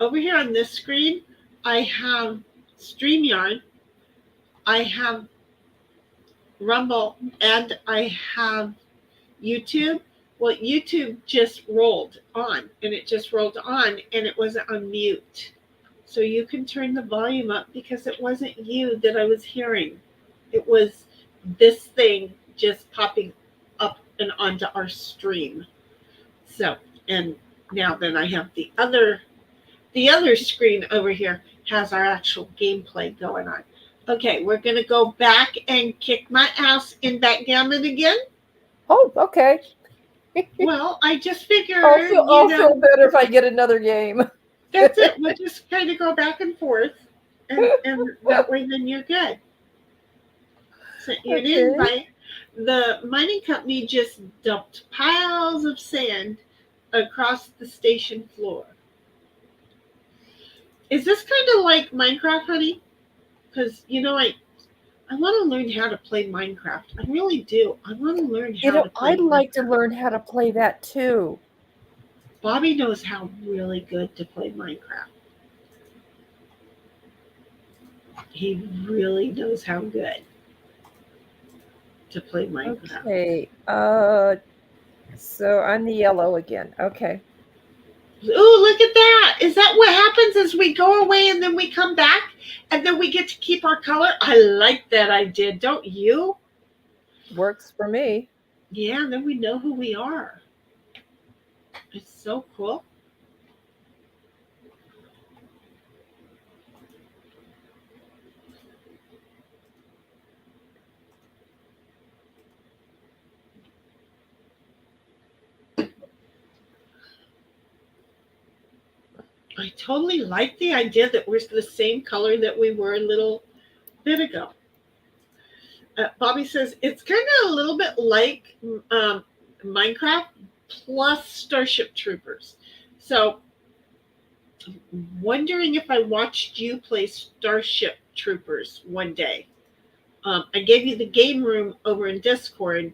Speaker 2: over here on this screen, I have StreamYard, I have Rumble, and I have YouTube. Well, YouTube just rolled on, and it just rolled on, and it wasn't on mute. So you can turn the volume up because it wasn't you that I was hearing. It was this thing just popping up and onto our stream. So, and now then I have the other screen over here has our actual gameplay going on. Okay, we're gonna go back and kick my ass in backgammon again.
Speaker 3: Oh, okay.
Speaker 2: Well, I just figured,
Speaker 3: I'll feel better if I get another game.
Speaker 2: that's it. We'll just kind of go back and forth, and that way then you're good. Sent you an
Speaker 3: Okay.
Speaker 2: invite. The mining company just dumped piles of sand across the station floor. Is this kind of like Minecraft, honey? Because I want to learn how to play Minecraft. I really do. I want to learn how to play
Speaker 3: I'd like to
Speaker 2: Minecraft.
Speaker 3: learn how to play that too.
Speaker 2: Bobby knows how really good to play Minecraft. He really knows how good to play Minecraft.
Speaker 3: Okay. So I'm the yellow again. Okay.
Speaker 2: Ooh, look at that. Is that what happens as we go away and then we come back and then we get to keep our color? I like that idea, don't you?
Speaker 3: Works for me.
Speaker 2: Yeah, and then we know who we are. It's so cool. I totally like the idea that we're the same color that we were a little bit ago. Bobby says it's kind of a little bit like Minecraft plus Starship Troopers. So, wondering if I watched you play Starship Troopers one day. I gave you the game room over in Discord,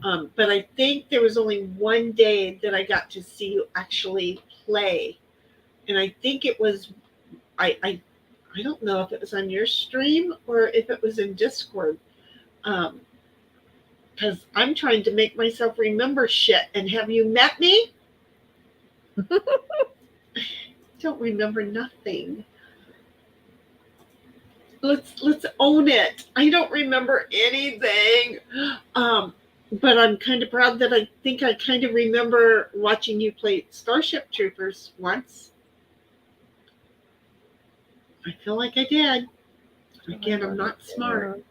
Speaker 2: but I think there was only one day that I got to see you actually play, and I think it was I don't know if it was on your stream or if it was in Discord, because I'm trying to make myself remember shit. And have you met me? Don't remember nothing. Let's own it. I don't remember anything. But I'm kind of proud that I think I kind of remember watching you play Starship Troopers once. I feel like I did. Again, I'm not smart.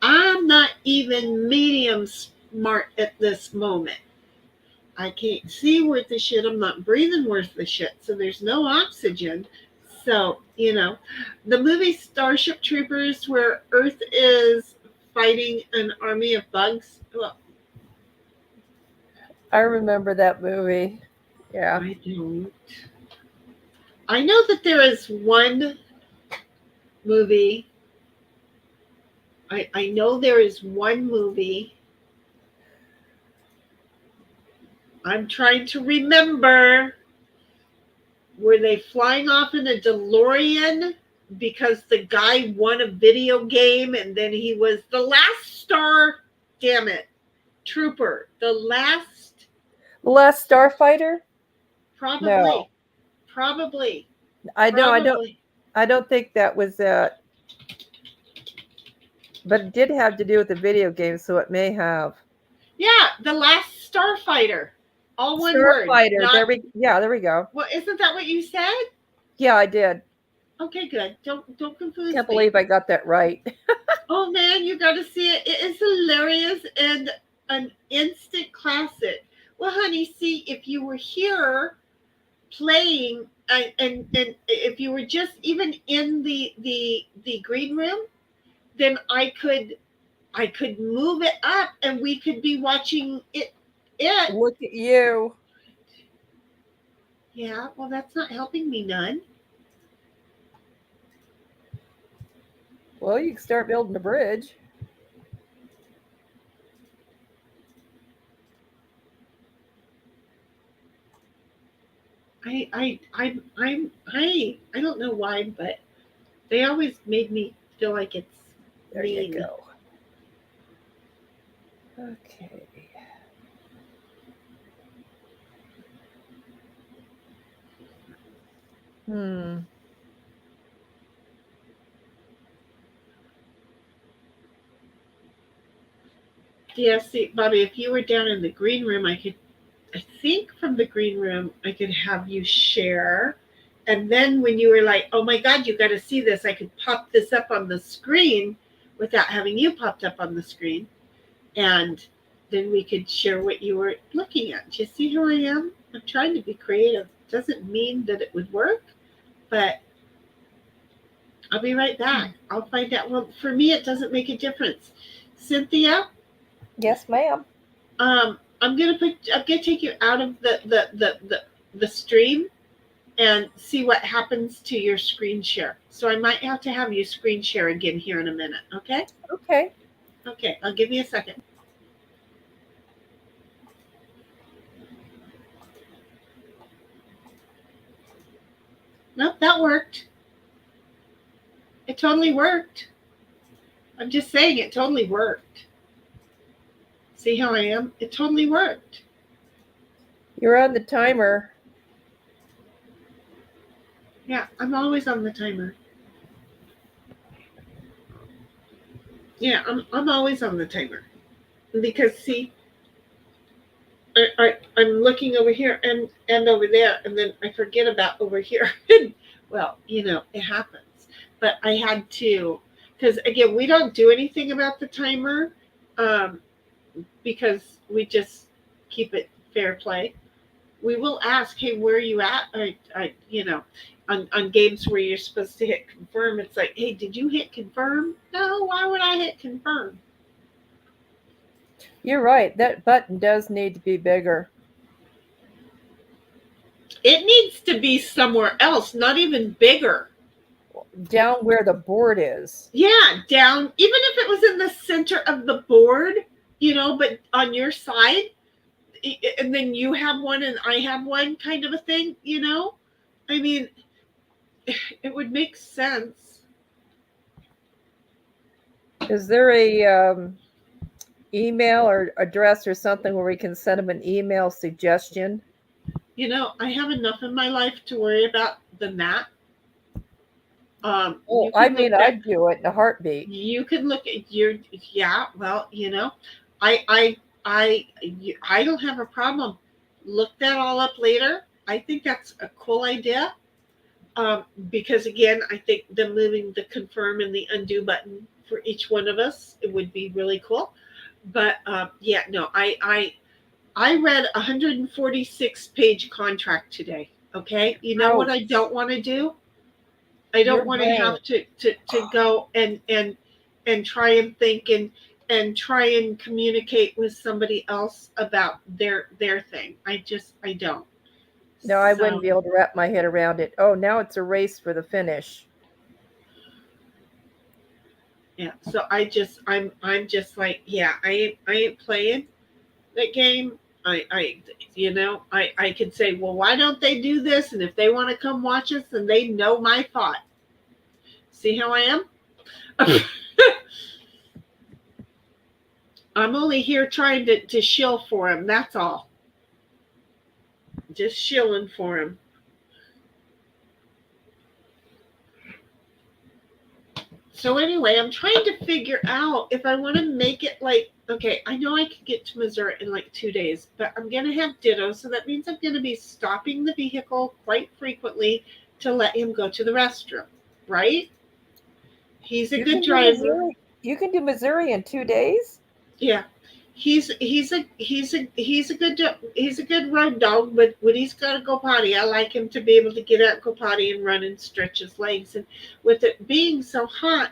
Speaker 2: I'm not even medium smart at this moment. I can't see worth the shit. I'm not breathing worth the shit. So there's no oxygen. So, the movie Starship Troopers, where Earth is fighting an army of bugs. Well,
Speaker 3: I remember that movie. Yeah.
Speaker 2: I don't. I know that there is one movie. I know there is one movie. I'm trying to remember. Were they flying off in a DeLorean because the guy won a video game and then he was the last star, damn it, trooper, the last
Speaker 3: Starfighter?
Speaker 2: probably.
Speaker 3: No.
Speaker 2: Probably.
Speaker 3: I don't think that was it. But it did have to do with the video game, so it may have.
Speaker 2: Yeah, the last Starfighter. All one word.
Speaker 3: Starfighter. There we go.
Speaker 2: Well, isn't that what you said?
Speaker 3: Yeah, I did.
Speaker 2: Okay, good. Don't confuse me.
Speaker 3: Can't believe I got that right.
Speaker 2: Oh man, you got to see it. It is hilarious and an instant classic. Well, honey, see, if you were here playing and if you were just even in the green room, then I could move it up and we could be watching it.
Speaker 3: Look at you.
Speaker 2: Yeah, well, that's not helping me none.
Speaker 3: Well, you can start building a bridge.
Speaker 2: I don't know why, but they always made me feel like it's
Speaker 3: There
Speaker 2: mean.
Speaker 3: you go. Okay.
Speaker 2: Yeah, see, Bobby, if you were down in the green room, I think from the green room, I could have you share. And then when you were like, oh my God, you got to see this, I could pop this up on the screen without having you popped up on the screen. And then we could share what you were looking at. Do you see who I am? I'm trying to be creative. Doesn't mean that it would work, but I'll be right back. I'll find out. Well, for me, it doesn't make a difference. Cynthia?
Speaker 3: Yes, ma'am.
Speaker 2: I'm gonna take you out of the stream and see what happens to your screen share. So I might have to have you screen share again here in a minute. Okay?
Speaker 3: Okay.
Speaker 2: Okay. I'll give you a second. Nope, that worked. It totally worked. I'm just saying it totally worked. See how I am? It totally worked.
Speaker 3: You're on the timer.
Speaker 2: Yeah, I'm always on the timer. Yeah, I'm always on the timer. Because see, I'm looking over here and over there, and then I forget about over here. Well, it happens. But I had to, because again, we don't do anything about the timer. Because we just keep it fair play. We will ask, hey, where are you at? On games where you're supposed to hit confirm, it's like, hey, did you hit confirm? No, why would I hit confirm?
Speaker 3: You're right. That button does need to be bigger.
Speaker 2: It needs to be somewhere else, not even bigger.
Speaker 3: down where the board is.
Speaker 2: Yeah, down, even if it was in the center of the board, but on your side, and then you have one and I have one kind of a thing, I mean, it would make sense.
Speaker 3: Is there a email or address or something where we can send them an email suggestion?
Speaker 2: I have enough in my life to worry about than that.
Speaker 3: I'd do it in a heartbeat.
Speaker 2: You can look at yeah, well, I don't have a problem. Look that all up later. I think that's a cool idea. Because again, I think them moving the confirm and the undo button for each one of us, it would be really cool. But yeah, no, I read a 146-page contract today. Okay, what I don't want to do? I don't want to have to go and try and think and try and communicate with somebody else about their thing. I don't.
Speaker 3: No, I wouldn't be able to wrap my head around it. Oh, now it's a race for the finish.
Speaker 2: Yeah, so I'm just like, yeah, I ain't playing that game. I could say, well, why don't they do this? And if they want to come watch us, then they know my thought. See how I am? I'm only here trying to shill for him. That's all. Just shilling for him. So anyway, I'm trying to figure out if I want to make it like, okay, I know I could get to Missouri in like 2 days, but I'm going to have Ditto. So that means I'm going to be stopping the vehicle quite frequently to let him go to the restroom, right? He's a good driver.
Speaker 3: You can do Missouri in 2 days?
Speaker 2: Yeah. He's a good road dog, but when he's got to go potty, I like him to be able to get out, go potty, and run and stretch his legs. And with it being so hot,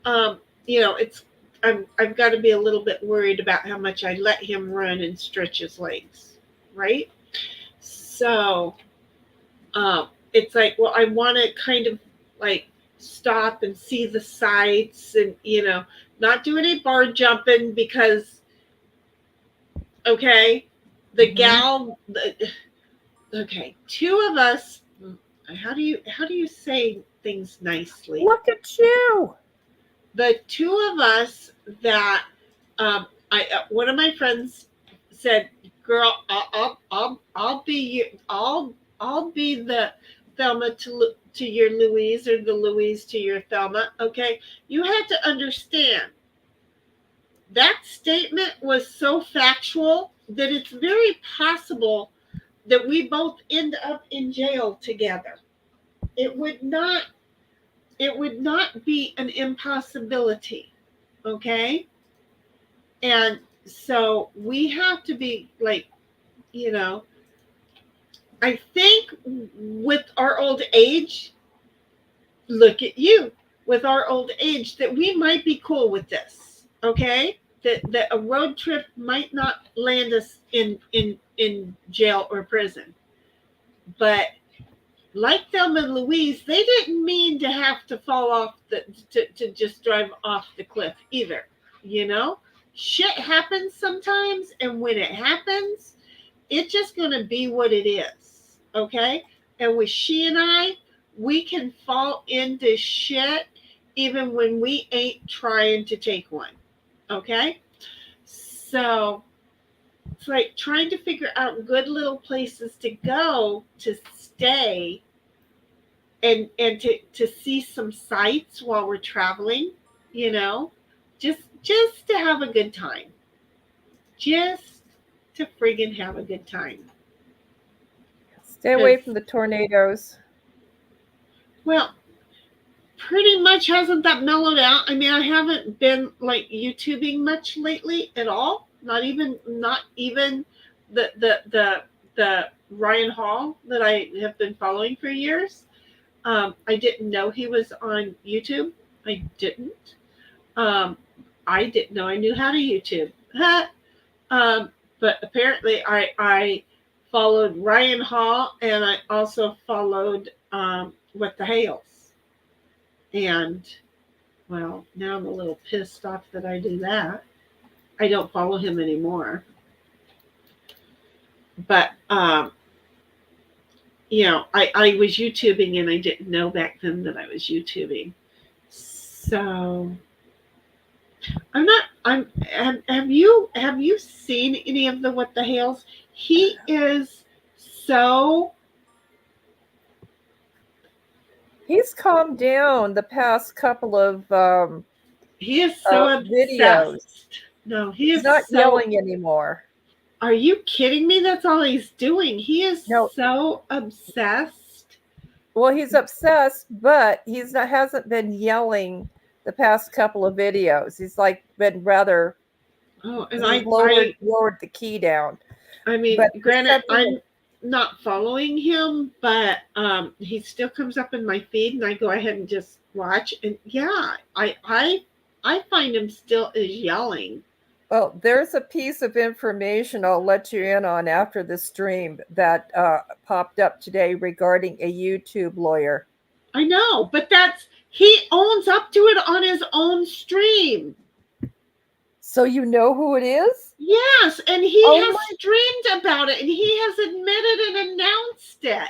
Speaker 2: I've got to be a little bit worried about how much I let him run and stretch his legs, right? So, it's like, well, I want to kind of like stop and see the sights, and not do any bar jumping because. Okay, the gal. Okay, two of us. How do you say things nicely?
Speaker 3: Look at you.
Speaker 2: The two of us that one of my friends said, "Girl, I'll be the Thelma to your Louise, or the Louise to your Thelma." Okay, you have to understand. That statement was so factual that it's very possible that we both end up in jail together. It would not be an impossibility, okay? And so we have to be like, I think with our old age, look at you, with our old age, that we might be cool with this, okay? That a road trip might not land us in jail or prison. But like Thelma and Louise, they didn't mean to have to fall off to just drive off the cliff either. Shit happens sometimes, and when it happens, it's just gonna be what it is. Okay? And with she and I, we can fall into shit even when we ain't trying to take one. Okay, so it's like trying to figure out good little places to go to stay and to see some sights while we're traveling, just to have a good time. Just to friggin' have a good time.
Speaker 3: Stay away from the tornadoes. Well,
Speaker 2: pretty much hasn't that mellowed out. I mean, I haven't been like YouTubing much lately at all. Not even the Ryan Hall that I have been following for years. I didn't know he was on YouTube. I didn't. I didn't know I knew how to YouTube. But apparently I followed Ryan Hall, and I also followed What the Hales. And well, now I'm a little pissed off that I do that. I don't follow him anymore. But I was YouTubing and I didn't know back then that I was YouTubing. So I'm not. I'm. Have you seen any of the What the Hales? He is so.
Speaker 3: He's calmed down the past couple of
Speaker 2: He is so
Speaker 3: videos.
Speaker 2: obsessed. No, he
Speaker 3: He's
Speaker 2: is
Speaker 3: not
Speaker 2: so.
Speaker 3: yelling anymore.
Speaker 2: Are you kidding me? That's all he's doing. He is
Speaker 3: No.
Speaker 2: so obsessed.
Speaker 3: Well, he's obsessed, but he's not hasn't been yelling the past couple of videos. He's like been rather.
Speaker 2: Oh, and
Speaker 3: He's lowered the key down.
Speaker 2: I mean,
Speaker 3: But
Speaker 2: granted, I'm not following him, but he still comes up in my feed, and I go ahead and just watch. And yeah, I find him still is yelling.
Speaker 3: Well, there's a piece of information I'll let you in on after the stream that popped up today regarding a YouTube lawyer.
Speaker 2: I know, but he owns up to it on his own stream.
Speaker 3: So you know who it is?
Speaker 2: Yes, and he has streamed about it, and he has admitted and announced it.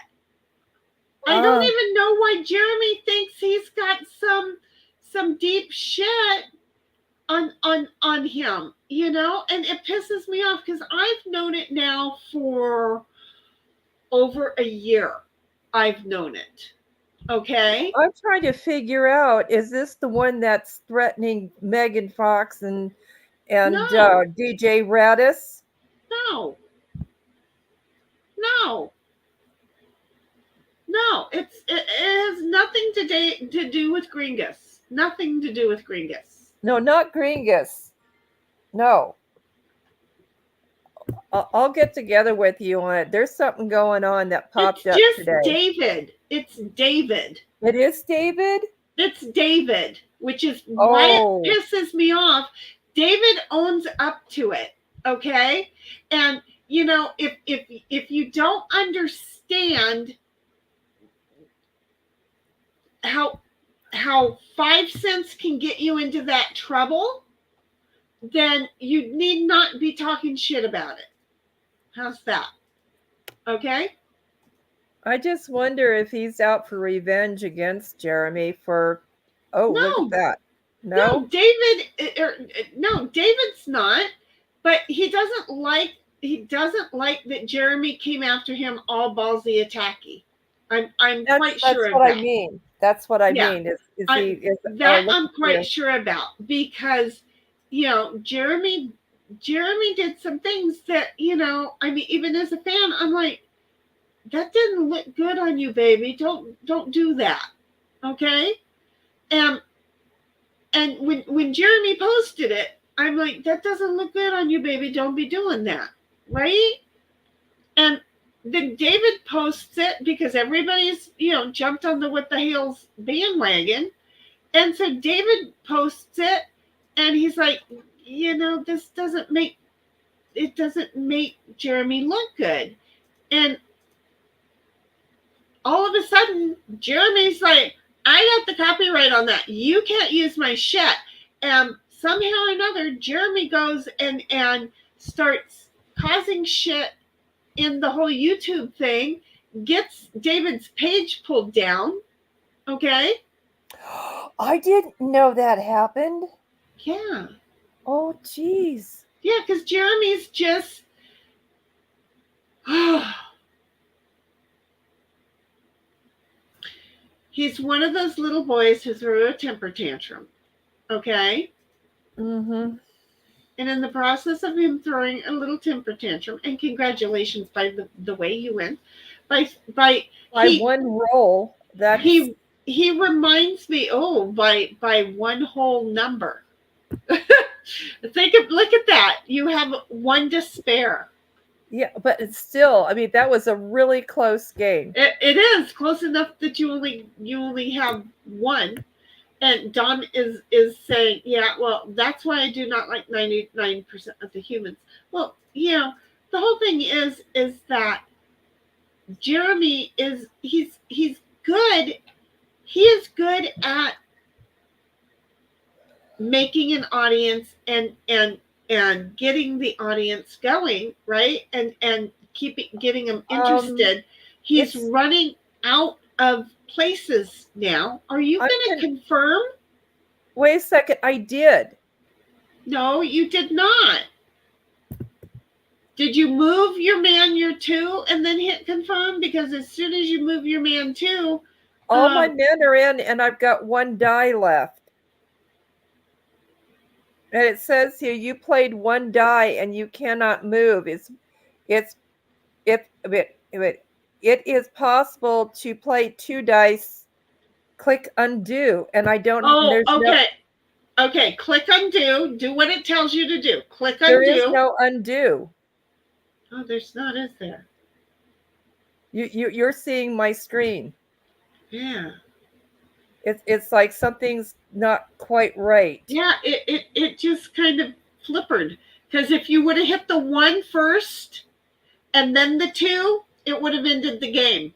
Speaker 2: I don't even know why Jeremy thinks he's got some deep shit on him, and it pisses me off because I've known it now for over a year. I've known it. Okay.
Speaker 3: I'm trying to figure out, is this the one that's threatening Megan Fox and
Speaker 2: No.
Speaker 3: DJ Radis?
Speaker 2: No, it has nothing to do with Gringus. Nothing to do with Gringus.
Speaker 3: No, not Gringus. No. I'll get together with you on it. There's something going on that popped up today.
Speaker 2: David. It's David.
Speaker 3: It is David?
Speaker 2: It's David, which is why it pisses me off. David owns up to it, okay? And if you don't understand how 5 cents can get you into that trouble, then you need not be talking shit about it. How's that? Okay?
Speaker 3: I just wonder if he's out for revenge against Jeremy for look at that. No,
Speaker 2: David's not, but he doesn't like that Jeremy came after him all ballsy attacky. I'm quite sure of that.
Speaker 3: I mean. That's what I mean.
Speaker 2: I'm quite sure about, because Jeremy did some things that I mean, even as a fan, I'm like, that didn't look good on you, baby. Don't do that, okay? And when Jeremy posted it, I'm like, that doesn't look good on you, baby. Don't be doing that, right? And then David posts it because everybody's, jumped on the What the Hales bandwagon. And so David posts it and he's like, this doesn't make Jeremy look good. And all of a sudden, Jeremy's like, I got the copyright on that. You can't use my shit. And somehow or another, Jeremy goes and starts causing shit in the whole YouTube thing, gets David's page pulled down. Okay?
Speaker 3: I didn't know that happened.
Speaker 2: Yeah.
Speaker 3: Oh, geez.
Speaker 2: Yeah, because Jeremy's just... He's one of those little boys who threw a temper tantrum. Okay?
Speaker 3: Mm-hmm.
Speaker 2: And in the process of him throwing a little temper tantrum, and congratulations by the way you went, by
Speaker 3: one roll, that
Speaker 2: he reminds me, by one whole number. Look at that. You have one to spare.
Speaker 3: Yeah, but it's still, I mean, that was a really close game.
Speaker 2: It is close enough that you only have one. And Don is saying, yeah, well, that's why I do not like 99% of the humans. Well, the whole thing is that Jeremy he's good. He is good at making an audience and getting the audience going, right? And getting them interested. He's
Speaker 3: it's-
Speaker 2: running out of places now. Are you
Speaker 3: I'm
Speaker 2: going to
Speaker 3: con-
Speaker 2: confirm?
Speaker 3: Wait a second. I did.
Speaker 2: No, you did not. Did you move your man your 2 and then hit confirm? Because as soon as you move your man 2,
Speaker 3: All my men are in, and I've got 1 die left. And it says here you played 1 die and you cannot move. It is possible to play 2 dice. Click undo, and I don't.
Speaker 2: oh, okay. Okay, click undo. Do what it tells you to do. Click undo.
Speaker 3: There is no undo.
Speaker 2: Oh, there's not, is there?
Speaker 3: You're seeing my screen.
Speaker 2: Yeah.
Speaker 3: It's like something's not quite right.
Speaker 2: Yeah, it just kind of flippered. Because if you would have hit the 1 first and then the 2, it would have ended the game.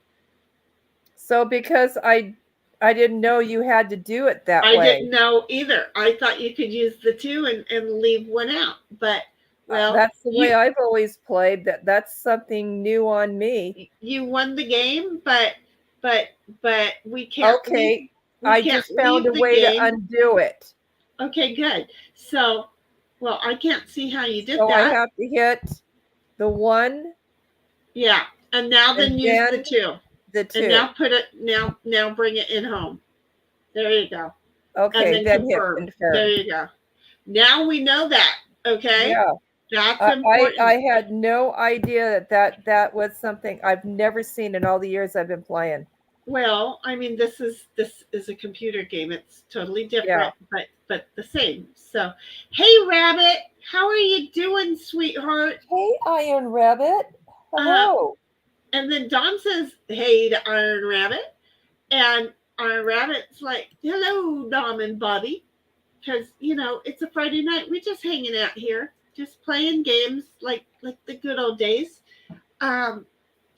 Speaker 3: So because I didn't know you had to do it that way.
Speaker 2: I didn't know either. I thought you could use the 2 and leave 1 out. But well,
Speaker 3: that's the way I've always played. That's something new on me.
Speaker 2: You won the game, but we can't.
Speaker 3: Okay, I just found a way to undo it.
Speaker 2: Okay, good. So, well, I can't see how you did
Speaker 3: so
Speaker 2: that.
Speaker 3: I have to hit the 1.
Speaker 2: Yeah, and now then use the 2.
Speaker 3: The 2.
Speaker 2: And now put it now bring it in home. There you go.
Speaker 3: Okay,
Speaker 2: and then confirm.
Speaker 3: Hit confirm.
Speaker 2: There you go. Now we know that. Okay.
Speaker 3: Yeah.
Speaker 2: That's important.
Speaker 3: I had no idea that was something I've never seen in all the years I've been playing.
Speaker 2: Well, I mean, this is a computer game. It's totally different, but the same. So, hey, Rabbit, how are you doing, sweetheart?
Speaker 3: Hey, Iron Rabbit. Hello.
Speaker 2: And then Dawn says, hey to Iron Rabbit. And Iron Rabbit's like, hello, Dom and Bobby. Because, it's a Friday night. We're just hanging out here, just playing games like the good old days.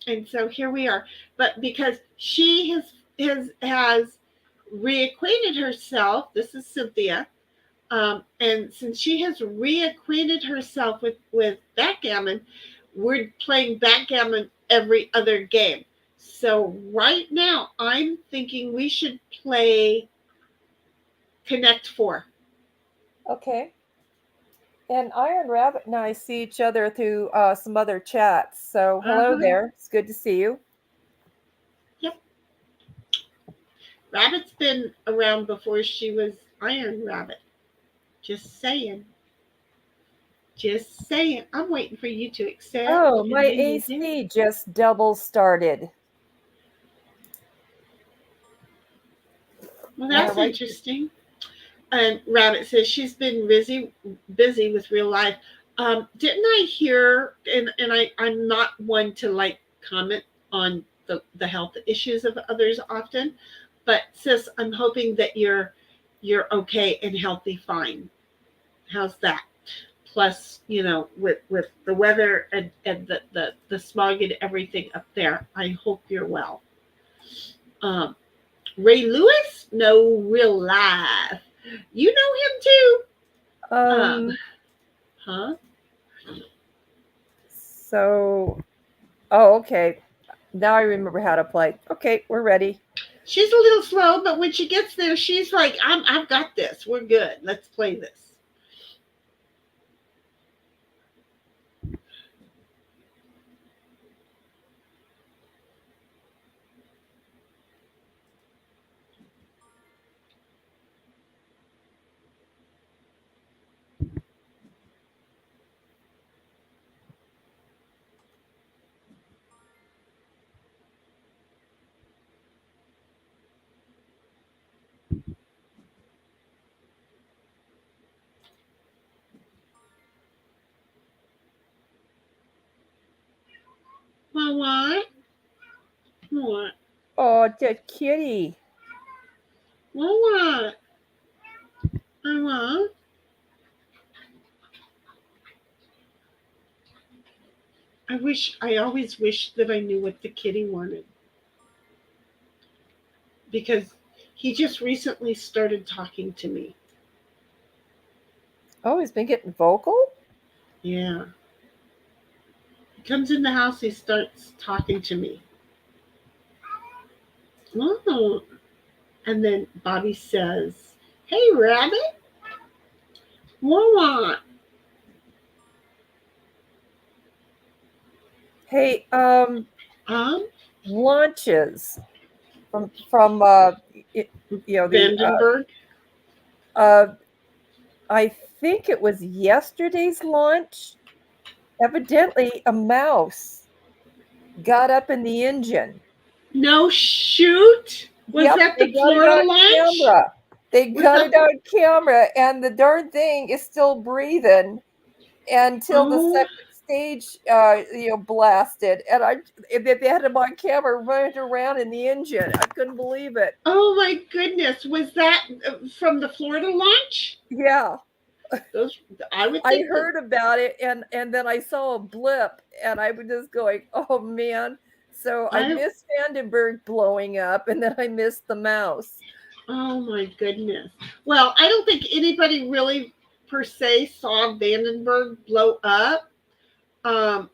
Speaker 2: And so here we are. But because she has reacquainted herself, this is Cynthia, and since she has reacquainted herself with backgammon, we're playing backgammon every other game. So right now, I'm thinking we should play Connect 4.
Speaker 3: Okay. And Iron Rabbit and I see each other through some other chats. So hello there. It's good to see you.
Speaker 2: Yep. Rabbit's been around before she was Iron Rabbit. Just saying. Just saying. I'm waiting for you to accept.
Speaker 3: Oh, my AC just double started.
Speaker 2: Well, that's interesting. And Rabbit says she's been busy with real life. Didn't I hear? And I'm not one to comment on the health issues of others often, but sis, I'm hoping that you're okay and healthy, fine. How's that? Plus, with the weather and the smog and everything up there, I hope you're well. Ray Lewis? No, real life. You know him too. Huh?
Speaker 3: So, okay. Now I remember how to play. Okay, we're ready.
Speaker 2: She's a little slow, but when she gets there, she's like, I've got this. We're good. Let's play this. Well, what? What?
Speaker 3: Oh, that kitty.
Speaker 2: Well, what? What? I always wish that I knew what the kitty wanted. Because he just recently started talking to me.
Speaker 3: Oh, he's been getting vocal?
Speaker 2: Yeah. He comes in the house, he starts talking to me. Oh. And then Bobby says, "Hey, Rabbit, what?"
Speaker 3: Hey,
Speaker 2: Um,
Speaker 3: lunches from the
Speaker 2: Vandenberg.
Speaker 3: I think it was yesterday's lunch. Evidently, a mouse got up in the engine.
Speaker 2: No shoot. Was
Speaker 3: Yep,
Speaker 2: that
Speaker 3: they
Speaker 2: the
Speaker 3: got it
Speaker 2: Florida
Speaker 3: on
Speaker 2: lunch?
Speaker 3: camera. They
Speaker 2: Was
Speaker 3: got
Speaker 2: that
Speaker 3: it on camera, and the darn thing is still breathing until the
Speaker 2: Oh,
Speaker 3: second stage, blasted. And they had him on camera running around in the engine. I couldn't believe it.
Speaker 2: oh my goodness. Was that from the Florida lunch?
Speaker 3: Yeah,
Speaker 2: Those I would
Speaker 3: I
Speaker 2: think that
Speaker 3: heard about it, and then I saw a blip, and I was just going, "Oh man!" So I
Speaker 2: I
Speaker 3: missed Vandenberg blowing up, and then I missed the mouse.
Speaker 2: oh my goodness. Well, I don't think anybody really per se saw Vandenberg blow up. Um,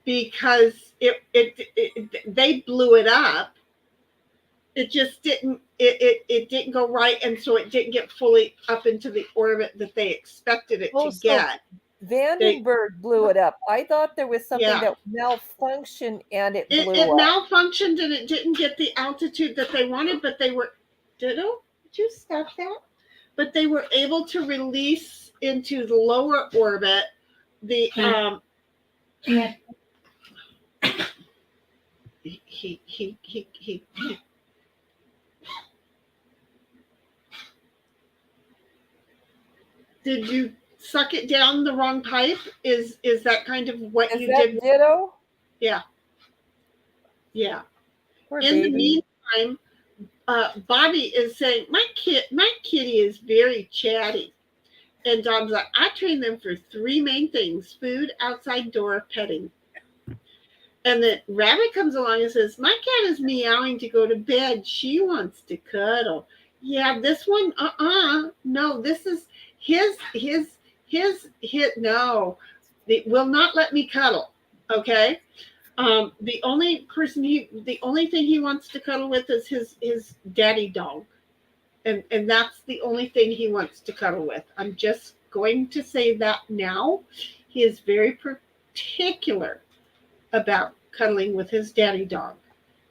Speaker 2: because they blew it up. It just it didn't go right, and so it didn't get fully up into the orbit that they expected it to
Speaker 3: Oh, so
Speaker 2: get. They
Speaker 3: Vandenberg blew it up. I thought there was something
Speaker 2: Yeah,
Speaker 3: that malfunctioned and it
Speaker 2: it
Speaker 3: blew up.
Speaker 2: malfunctioned and it didn't get the altitude that they wanted, but they were Ditto, did you stop that? But they were able to release into the lower orbit the he did you suck it down the wrong pipe? Is that kind of what
Speaker 3: Is
Speaker 2: you
Speaker 3: that
Speaker 2: did?
Speaker 3: ditto?
Speaker 2: Yeah, yeah.
Speaker 3: Poor
Speaker 2: In the
Speaker 3: baby.
Speaker 2: meantime, Bobby is saying, my kitty is very chatty. And Dom's like, I train them for three main things: food, outside door, petting. And then Rabbit comes along and says, my cat is meowing to go to bed. She wants to cuddle. Yeah, this one, no, this is his, no. They will not let me cuddle. Okay. The only the only thing he wants to cuddle with is his daddy dog. And that's the only thing he wants to cuddle with. I'm just going to say that now. He is very particular about cuddling with his daddy dog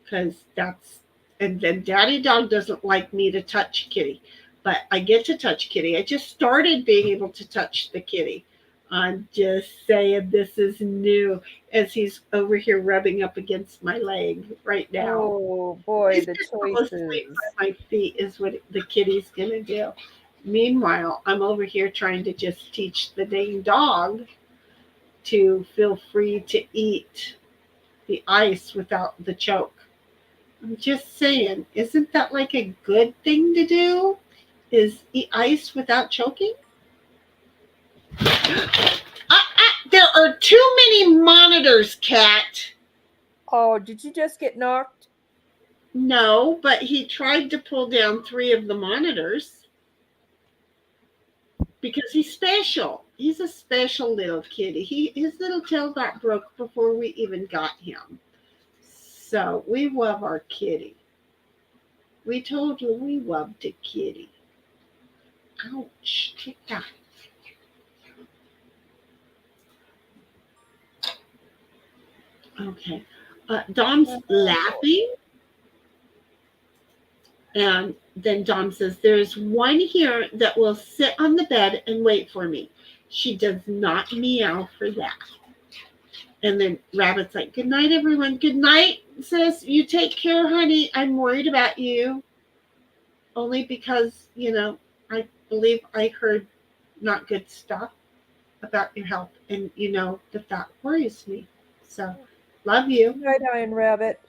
Speaker 2: because that's and then daddy dog doesn't like me to touch kitty, but I get to touch kitty. I just started being able to touch the kitty. I'm just saying this is new as he's over here rubbing up against my leg right now.
Speaker 3: Oh boy,
Speaker 2: He's
Speaker 3: the
Speaker 2: gonna fall asleep
Speaker 3: choices.
Speaker 2: by my feet is what the kitty's gonna do. Meanwhile, I'm over here trying to just teach the dang dog to feel free to eat the ice without the choke. I'm just saying, isn't that like a good thing to do? Is eat ice without choking? There are too many monitors, Cat.
Speaker 3: Oh, did you just get knocked?
Speaker 2: No, but he tried to pull down three of the monitors because he's special. He's a special little kitty. His little tail got broke before we even got him. So we love our kitty. We told you we loved a kitty. Ouch. Take that. Okay. Dom's laughing. And then Dom says, there's one here that will sit on the bed and wait for me. She does not meow for that. And then Rabbit's like, good night, everyone. Good night, sis. You take care, honey. I'm worried about you. Only because, I believe I heard not good stuff about your health. And that worries me. So, love you.
Speaker 3: Night, Iron Rabbit.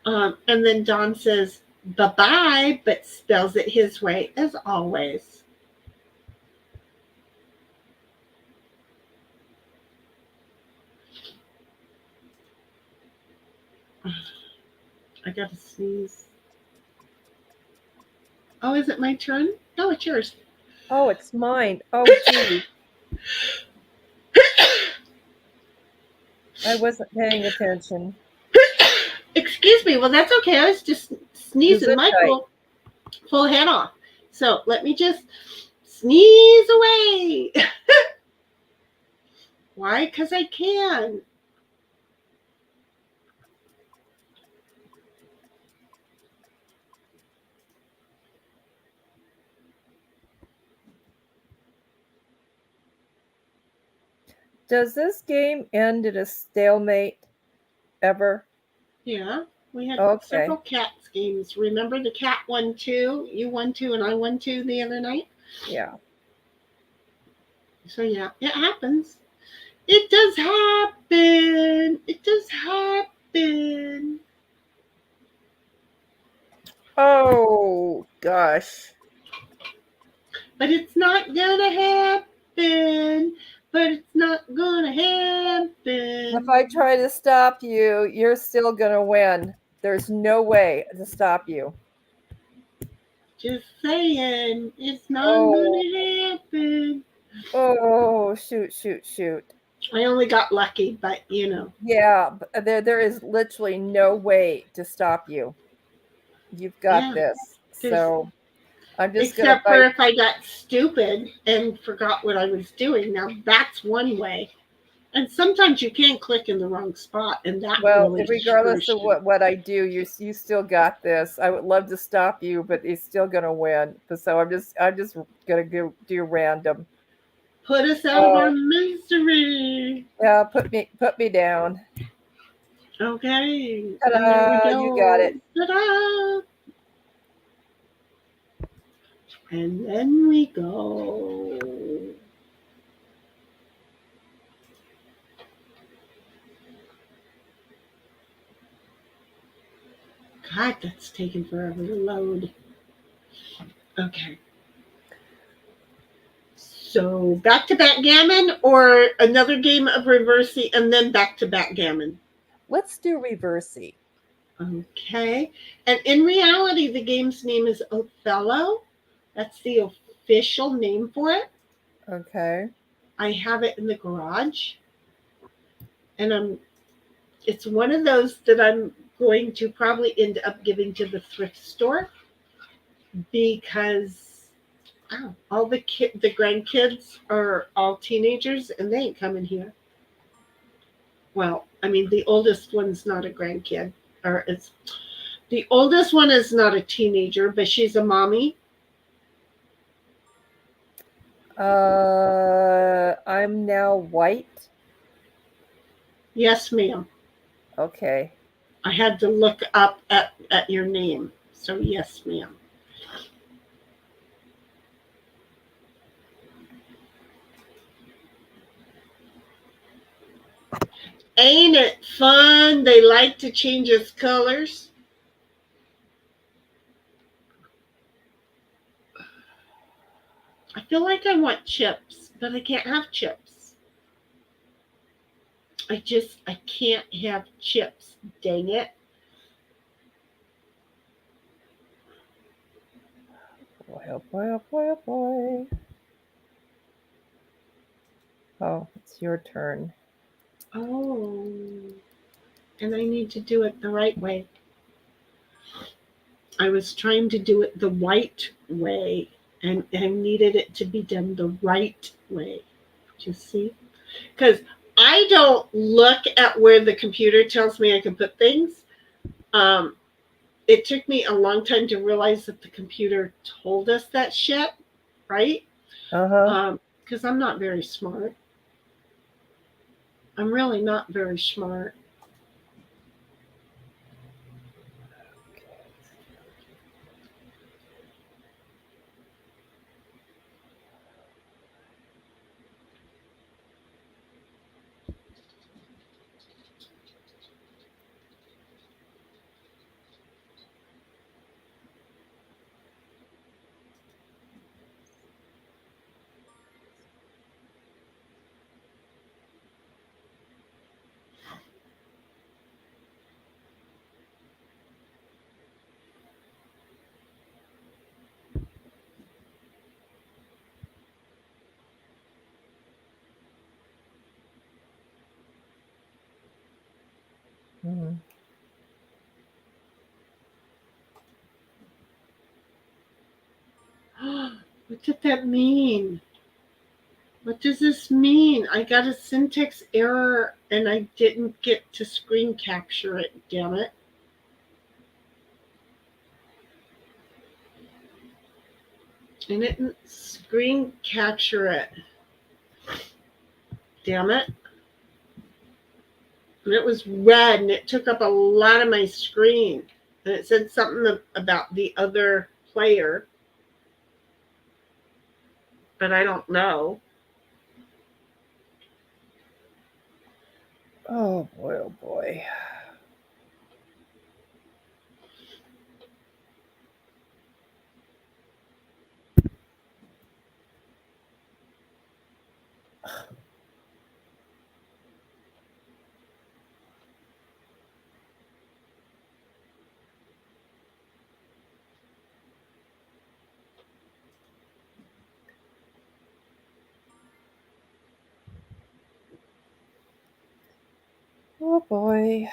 Speaker 2: And then Don says, bye-bye, but spells it his way, as always. I gotta sneeze. Oh, is it my turn? No, it's yours.
Speaker 3: Oh, it's mine. Oh, gee. I wasn't paying attention.
Speaker 2: Excuse me. Well, that's okay. I was just sneezing my
Speaker 3: Gesundheit.
Speaker 2: full head off. So let me just sneeze away. Why? Because I can.
Speaker 3: Does this game end at a stalemate ever?
Speaker 2: Yeah. We had
Speaker 3: Okay.
Speaker 2: several cats games. Remember the cat won two? You won two and I won two the other night?
Speaker 3: Yeah.
Speaker 2: So yeah, it happens. It does happen. It does happen.
Speaker 3: Oh, gosh.
Speaker 2: But it's not gonna happen. But it's not gonna happen.
Speaker 3: If I try to stop you, you're still going to win. There's no way to stop you.
Speaker 2: Just saying, it's not
Speaker 3: Oh.
Speaker 2: gonna happen.
Speaker 3: Oh, shoot, shoot, shoot.
Speaker 2: I only got lucky, but you know.
Speaker 3: Yeah, there is literally no way to stop you. You've got
Speaker 2: Yeah,
Speaker 3: this.
Speaker 2: there's
Speaker 3: So I'm just going to
Speaker 2: except for
Speaker 3: fight.
Speaker 2: if I got stupid and forgot what I was doing. Now that's one way. And sometimes you can click in the wrong spot, and that
Speaker 3: Well,
Speaker 2: really
Speaker 3: regardless
Speaker 2: screws
Speaker 3: of
Speaker 2: you.
Speaker 3: what I do, you still got this. I would love to stop you, but he's still gonna win. So I'm just gonna do random.
Speaker 2: Put us out of our misery.
Speaker 3: Yeah, put me down.
Speaker 2: Okay. And there we
Speaker 3: Ta-da! You got
Speaker 2: go.
Speaker 3: it.
Speaker 2: Ta-da! And then we go. God, that's taking forever to load. Okay. So back to backgammon or another game of reversey and then back to backgammon.
Speaker 3: Let's do reversey.
Speaker 2: Okay. And in reality, the game's name is Othello. That's the official name for it.
Speaker 3: Okay.
Speaker 2: I have it in the garage. And it's one of those that I'm going to probably end up giving to the thrift store because all the grandkids are all teenagers and they ain't coming here. Well, I mean, the oldest one's not a grandkid, or it's the oldest one is not a teenager, but she's a mommy.
Speaker 3: I'm now white.
Speaker 2: Yes, ma'am.
Speaker 3: Okay.
Speaker 2: I had to look up at your name. So yes, ma'am. Ain't it fun? They like to change its colors. I feel like I want chips, but I can't have chips. I can't have chips. Dang it.
Speaker 3: Boy, oh boy, oh boy, oh boy. Oh, it's your turn.
Speaker 2: Oh. And I need to do it the right way. I was trying to do it the white way, and I needed it to be done the right way. Do you see? Because I don't look at where the computer tells me I can put things. Um, it took me a long time to realize that the computer told us that shit, right?
Speaker 3: Uh-huh.
Speaker 2: Because I'm not very smart. I'm really not very smart.
Speaker 3: Mm.
Speaker 2: What did that mean? What does this mean? I got a syntax error and I didn't get to screen capture it, damn it. I didn't screen capture it. Damn it. And it was red and it took up a lot of my screen. And it said something about the other player, but I don't know.
Speaker 3: Oh boy, oh boy. Oh boy.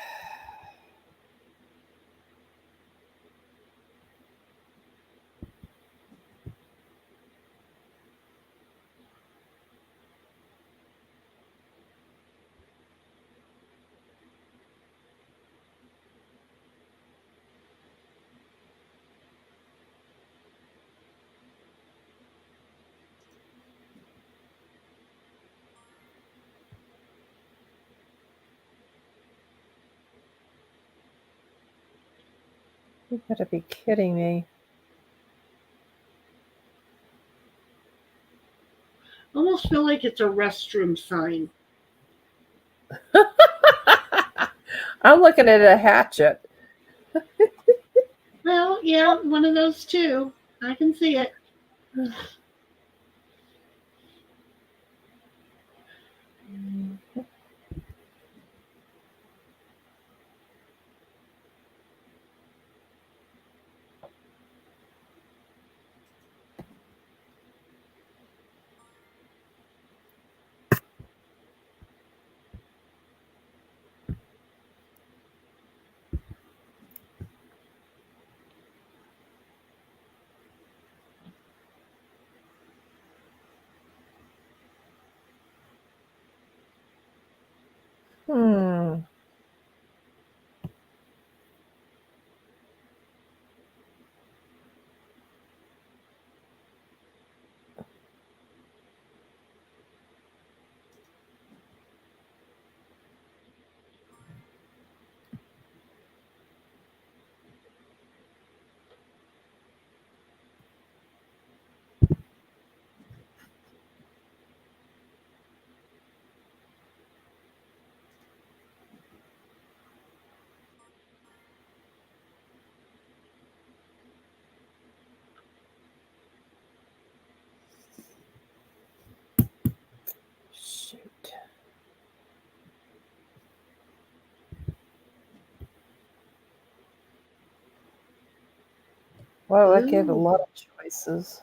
Speaker 3: You gotta be kidding me.
Speaker 2: I almost feel like it's a restroom sign.
Speaker 3: I'm looking at a hatchet.
Speaker 2: Well, yeah, one of those too. I can see it.
Speaker 3: Hmm. Shoot. Wow, that gave a
Speaker 2: Ooh,
Speaker 3: lot of choices.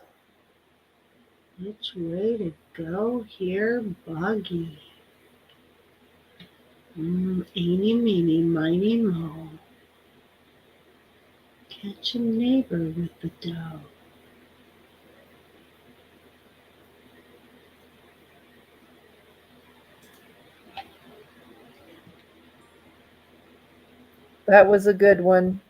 Speaker 2: which way to go here, Buggy? Eeny, meeny, miny, mo. Catch a neighbor with the dough.
Speaker 3: That was a good one.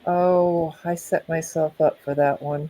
Speaker 3: Oh, I set myself up for that one.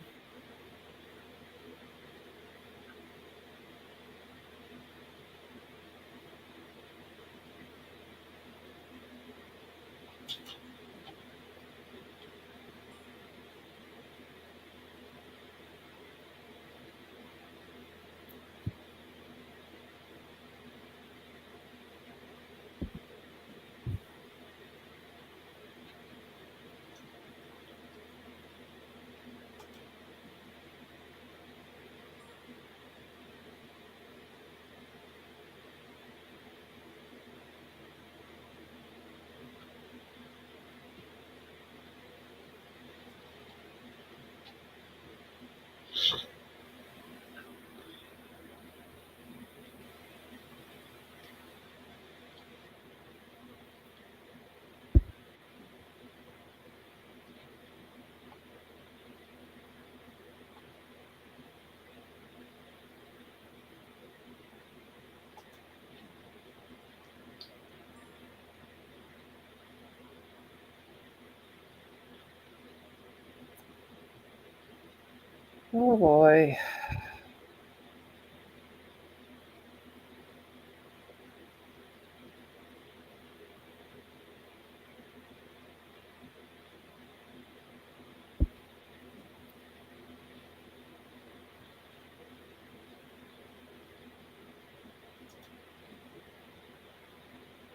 Speaker 3: Oh boy.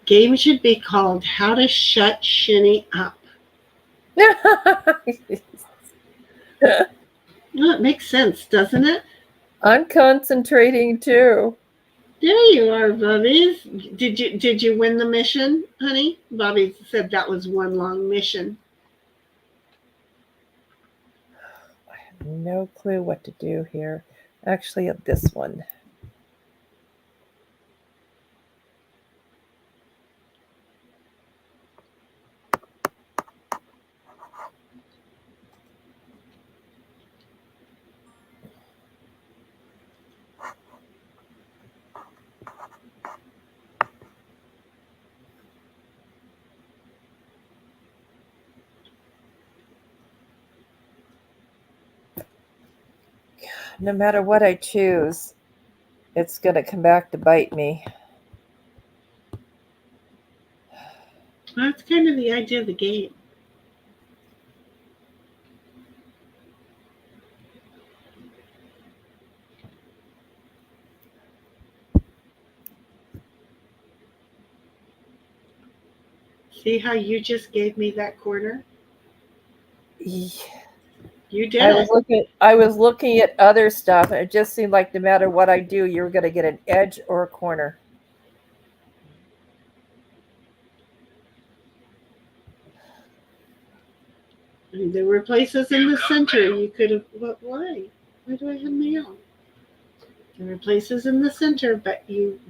Speaker 2: Game should be called How to Shut Shinny Up. Well, it makes sense, doesn't it?
Speaker 3: I'm concentrating too.
Speaker 2: There you are, Bubbies. Did you win the mission, honey? Bobby said that was one long mission.
Speaker 3: I have no clue what to do here. Actually, this one. No matter what I choose, it's going to come back to bite me.
Speaker 2: That's kind of the idea of the game. See how you just gave me that corner? You did
Speaker 3: I was looking at other stuff, and it just seemed like no matter what I do, you're going to get an edge or a corner.
Speaker 2: I mean, there were places in the center you could have. But why? Why do I have mail? There were places in the center, but you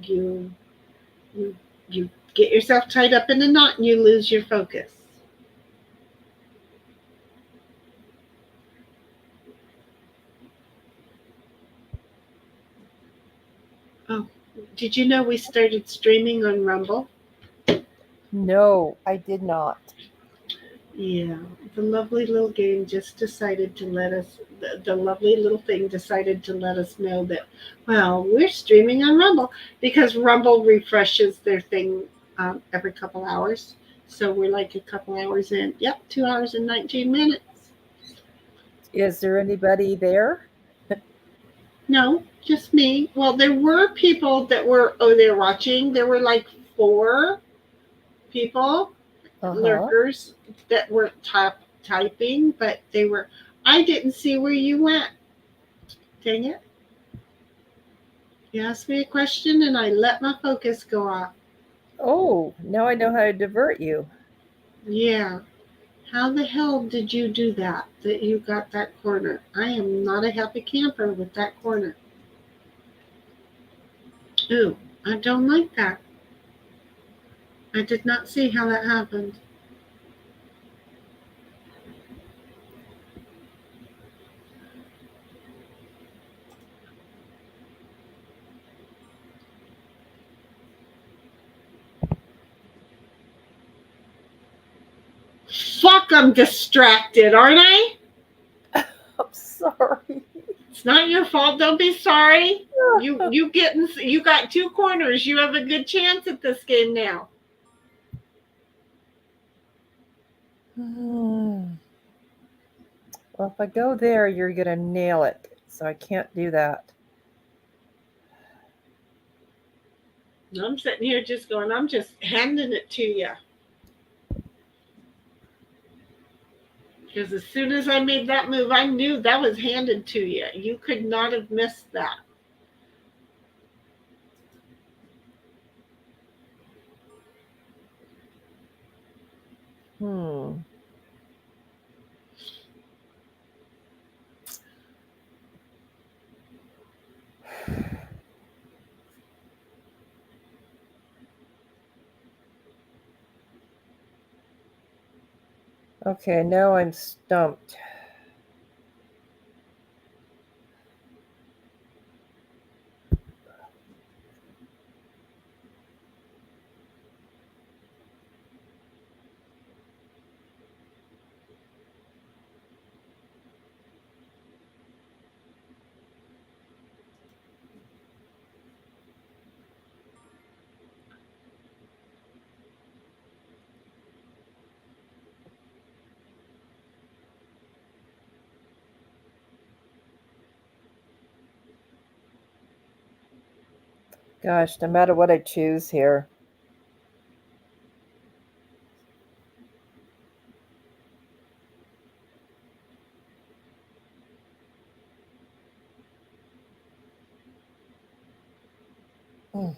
Speaker 2: get yourself tied up in a knot and you lose your focus. Oh, did you know we started streaming on Rumble?
Speaker 3: No, I did not.
Speaker 2: Yeah, the lovely little game just decided to let us, the lovely little thing decided to let us know that, well, we're streaming on Rumble because Rumble refreshes their thing every couple hours. So we're like a couple hours in. Yep, 2 hours and 19 minutes.
Speaker 3: Is there anybody there?
Speaker 2: No, just me. Well, there were people that were, they're watching. There were like 4 people, lurkers, that weren't typing, but they were. I didn't see where you went. Dang it. You asked me a question and I let my focus go off.
Speaker 3: Oh, now I know how to divert you.
Speaker 2: Yeah. How the hell did you do that? That you got that corner? I am not a happy camper with that corner. Ooh, I don't like that. I did not see how that happened. Fuck, I'm distracted, aren't I?
Speaker 3: I'm sorry.
Speaker 2: It's not your fault. Don't be sorry. You got 2 corners. You have a good chance at this game now.
Speaker 3: Well, if I go there, you're going to nail it. So I can't do that.
Speaker 2: I'm sitting here just going, I'm just handing it to you. Because as soon as I made that move, I knew that was handed to you. You could not have missed that.
Speaker 3: Okay, now I'm stumped. Gosh, no matter what I choose here. Hmm.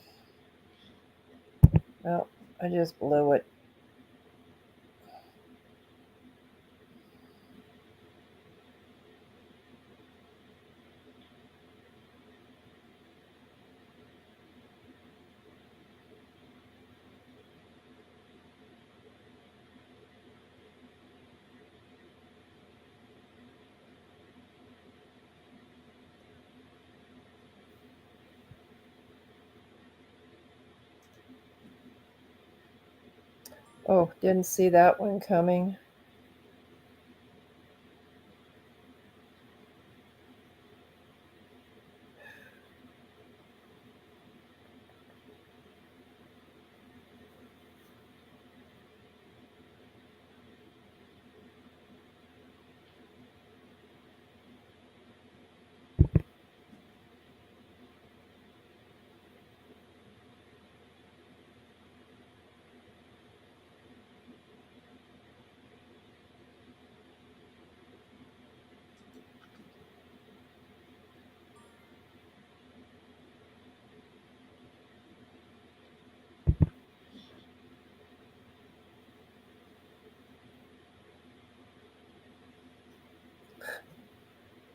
Speaker 3: Well, I just blew it. Oh, didn't see that one coming.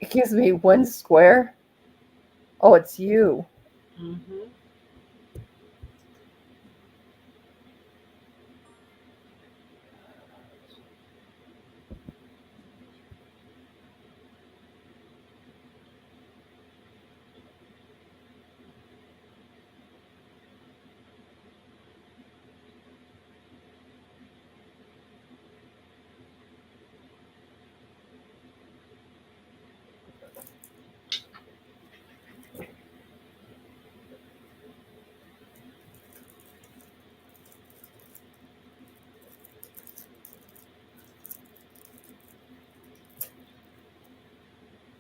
Speaker 3: It gives me one square. Oh, it's you.
Speaker 2: Mm-hmm.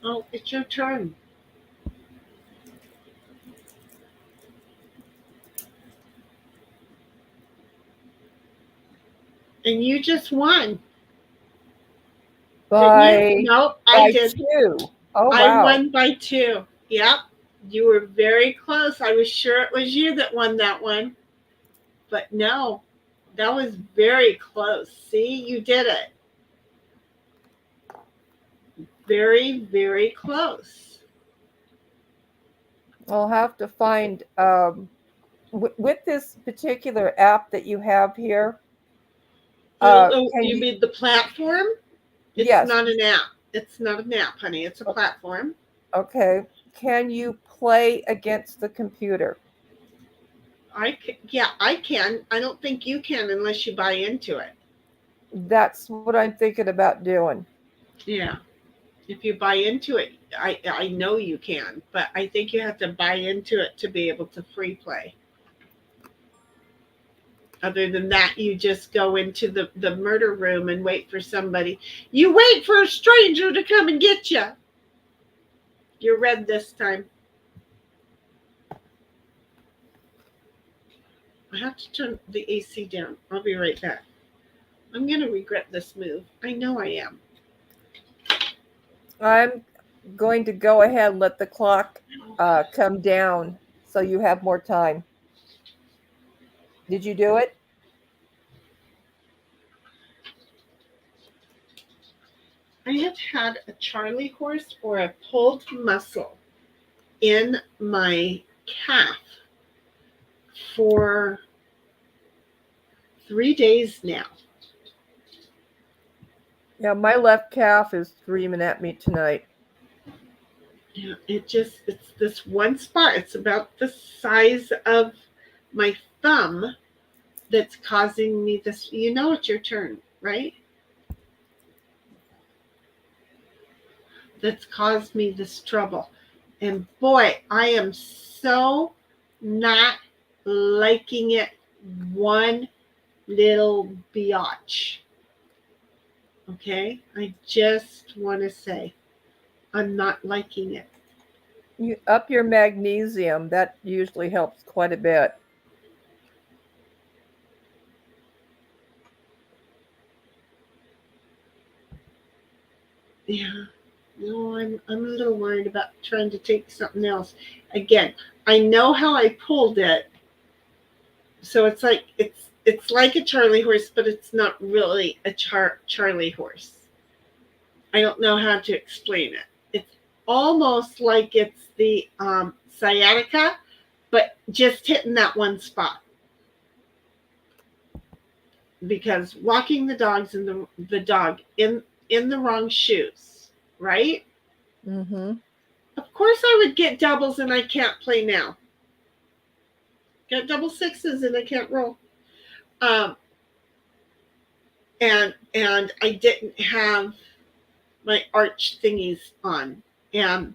Speaker 2: Oh, it's your turn. And you just won, didn't you?
Speaker 3: By
Speaker 2: No, I
Speaker 3: by
Speaker 2: did.
Speaker 3: two. Oh
Speaker 2: I
Speaker 3: wow.
Speaker 2: won by 2. Yep. You were very close. I was sure it was you that won that one. But no, that was very close. See, you did it. Very, very close.
Speaker 3: I'll have to find with this particular app that you have here.
Speaker 2: Oh,
Speaker 3: Can
Speaker 2: you
Speaker 3: you?
Speaker 2: mean the platform? It's
Speaker 3: Yes.
Speaker 2: not an app. It's not an app, honey. It's a platform.
Speaker 3: Okay. Can you play against the computer?
Speaker 2: Yeah, I can. I don't think you can unless you buy into it.
Speaker 3: That's what I'm thinking about doing.
Speaker 2: Yeah. If you buy into it, I know you can, but I think you have to buy into it to be able to free play. Other than that, you just go into the murder room and wait for somebody. You wait for a stranger to come and get you. You're red this time. I have to turn the AC down. I'll be right back. I'm going to regret this move. I know I am.
Speaker 3: I'm going to go ahead and let the clock come down so you have more time. Did you do it?
Speaker 2: I have had a Charlie horse or a pulled muscle in my calf for 3 days now.
Speaker 3: Yeah, my left calf is screaming at me tonight.
Speaker 2: Yeah, it's this one spot. It's about the size of my thumb that's causing me this. You know, it's your turn, right? That's caused me this trouble. And boy, I am so not liking it one little biatch. Okay? I just want to say I'm not liking it.
Speaker 3: You up your magnesium. That usually helps quite a bit.
Speaker 2: Yeah. No, I'm a little worried about trying to take something else. Again, I know how I pulled it, so it's like a Charlie horse, but it's not really a Charlie horse. I don't know how to explain it. It's almost like it's the sciatica, but just hitting that one spot. Because walking the dogs in the dog in the wrong shoes, right?
Speaker 3: Mm-hmm.
Speaker 2: Of course, I would get doubles, and I can't play now. Get double sixes, and I can't roll. Um, and I didn't have my arch thingies on. And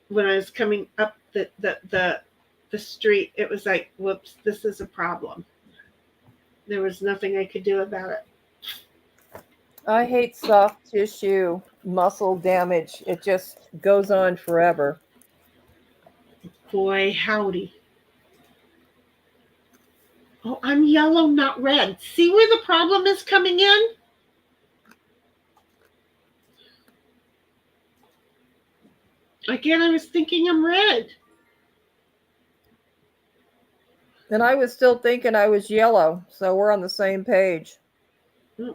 Speaker 2: when I was coming up the street, it was like, whoops, this is a problem. There was nothing I could do about it.
Speaker 3: I hate soft tissue muscle damage. It just goes on forever.
Speaker 2: Boy, howdy. Oh, I'm yellow, not red. See where the problem is coming in? Again, I was thinking I'm red.
Speaker 3: And I was still thinking I was yellow, so we're on the same page.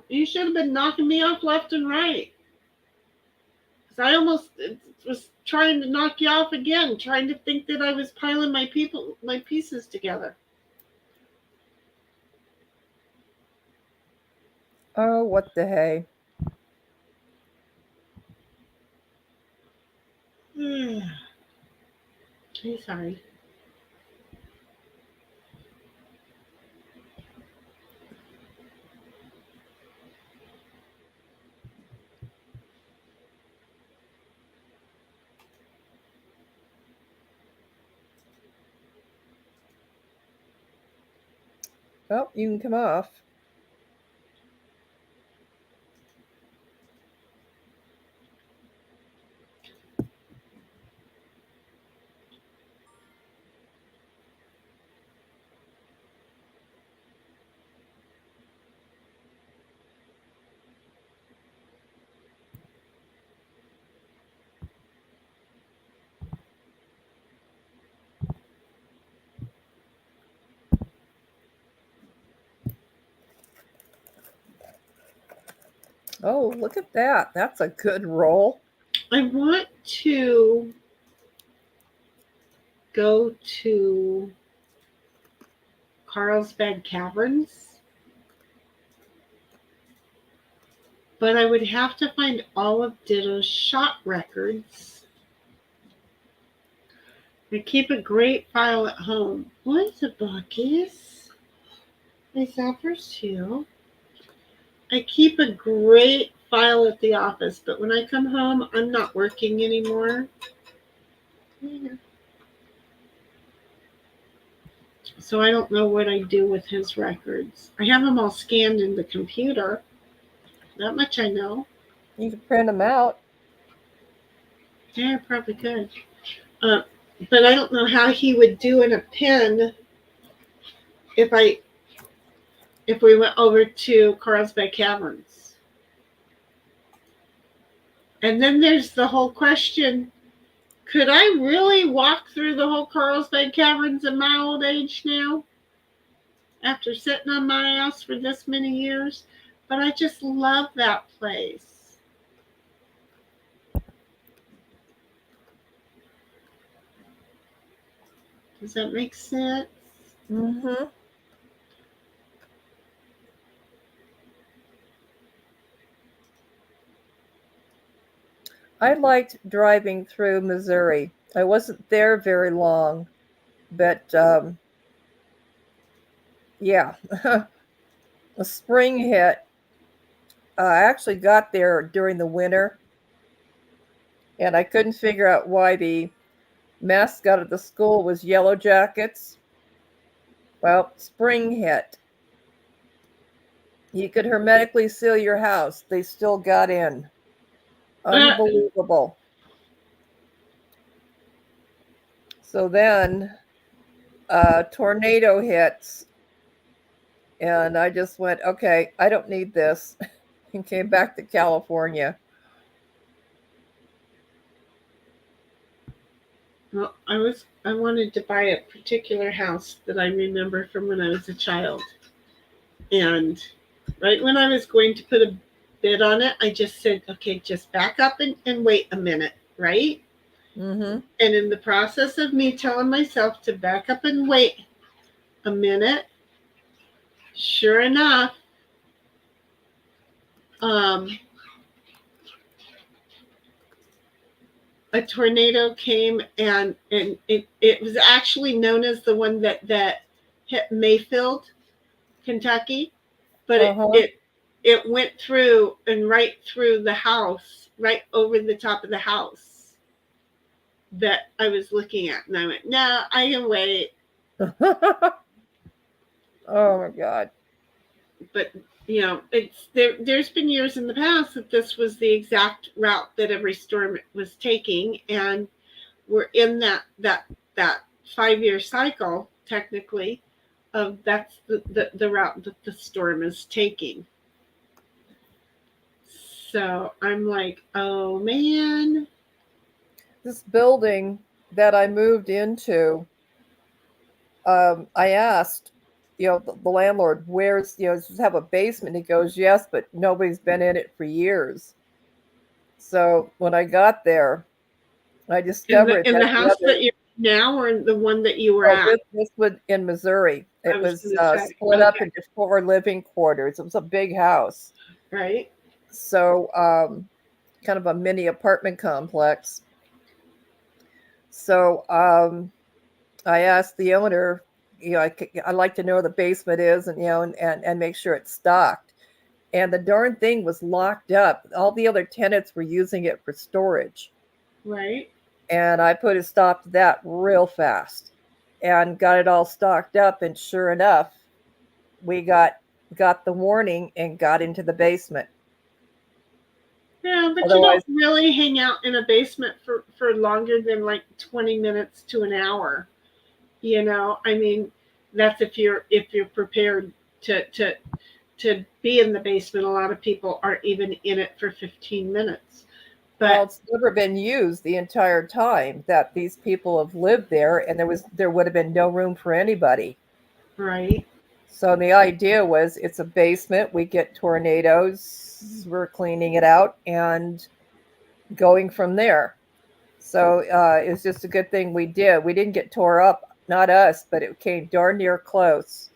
Speaker 2: You should have been knocking me off left and right. Because I almost was trying to knock you off again, trying to think that I was piling my pieces together.
Speaker 3: Oh, what the hey.
Speaker 2: I'm sorry.
Speaker 3: Oh, you can come off. Oh, look at that. That's a good roll.
Speaker 2: I want to go to Carlsbad Caverns, but I would have to find all of Ditto's shot records. I keep a great file at home. What the buckies? Nice offers too. I keep a great file at the office, but when I come home, I'm not working anymore. Yeah. So I don't know what I do with his records. I have them all scanned in the computer. That much I know.
Speaker 3: You can print them out.
Speaker 2: Yeah, I probably could. Uh, but I don't know how he would do in a pen if we went over to Carlsbad Caverns. And then there's the whole question, could I really walk through the whole Carlsbad Caverns in my old age now? After sitting on my ass for this many years? But I just love that place. Does that make sense?
Speaker 3: Mm-hmm. I liked driving through Missouri. I wasn't there very long, but yeah, the spring hit. I actually got there during the winter, and I couldn't figure out why the mascot of the school was Yellow Jackets. Well, spring hit. You could hermetically seal your house. They still got in.
Speaker 2: Uh,
Speaker 3: Unbelievable. So then a tornado hits, and I just went, okay, I don't need this, and came back to California.
Speaker 2: Well, I wanted to buy a particular house that I remember from when I was a child. And right when I was going to put a bid on it, I just said, okay, just back up and wait a minute, right?
Speaker 3: Mm-hmm.
Speaker 2: And in the process of me telling myself to back up and wait a minute, sure enough, a tornado came, and it was actually known as the one that hit Mayfield, Kentucky, but
Speaker 3: Uh-huh.
Speaker 2: it went through and right through the house, right over the top of the house that I was looking at. And I went, no, I can wait.
Speaker 3: Oh my God.
Speaker 2: But it's there's been years in the past that this was the exact route that every storm was taking, and we're in that 5-year cycle technically of that's the route that the storm is taking. So I'm like, oh man.
Speaker 3: This building that I moved into, I asked, the landlord, where's, does it have a basement? He goes, yes, but nobody's been in it for years. So when I got there, I
Speaker 2: In
Speaker 3: discovered
Speaker 2: the
Speaker 3: that the
Speaker 2: house
Speaker 3: other,
Speaker 2: that you're in now, or the one that you were
Speaker 3: oh,
Speaker 2: at?
Speaker 3: this was in Missouri.
Speaker 2: I
Speaker 3: It
Speaker 2: was
Speaker 3: was
Speaker 2: going to say,
Speaker 3: split up
Speaker 2: okay,
Speaker 3: into 4 living quarters. It was a big house.
Speaker 2: right?
Speaker 3: So, kind of a mini apartment complex. So, I asked the owner, I like to know where the basement is, and and make sure it's stocked. And the darn thing was locked up. All the other tenants were using it for storage.
Speaker 2: Right.
Speaker 3: And I put a stop to that real fast and got it all stocked up. And sure enough, we got the warning and got into the basement.
Speaker 2: Yeah, but you don't
Speaker 3: Otherwise,
Speaker 2: really hang out in a basement for longer than like 20 minutes to an hour. I mean, that's if you're prepared to be in the basement. A lot of people aren't even in it for 15 minutes.
Speaker 3: well,
Speaker 2: But
Speaker 3: it's never been used the entire time that these people have lived there, and there would have been no room for anybody.
Speaker 2: right.
Speaker 3: So the idea was it's a basement, we get tornadoes, we're cleaning it out and going from there. So it was just a good thing we did. We didn't get tore up, not us, but it came darn near close.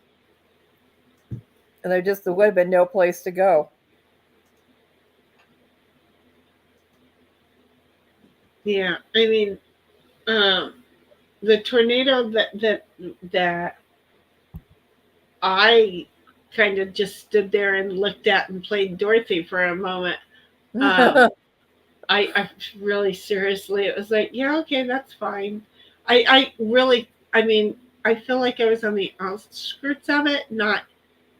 Speaker 3: And there would have been no place to go.
Speaker 2: Yeah. I mean, um, the tornado that I kind of just stood there and looked at and played Dorothy for a moment. Um, I really seriously, it was like, yeah, okay, that's fine. I really, I mean, I feel like I was on the outskirts of it, not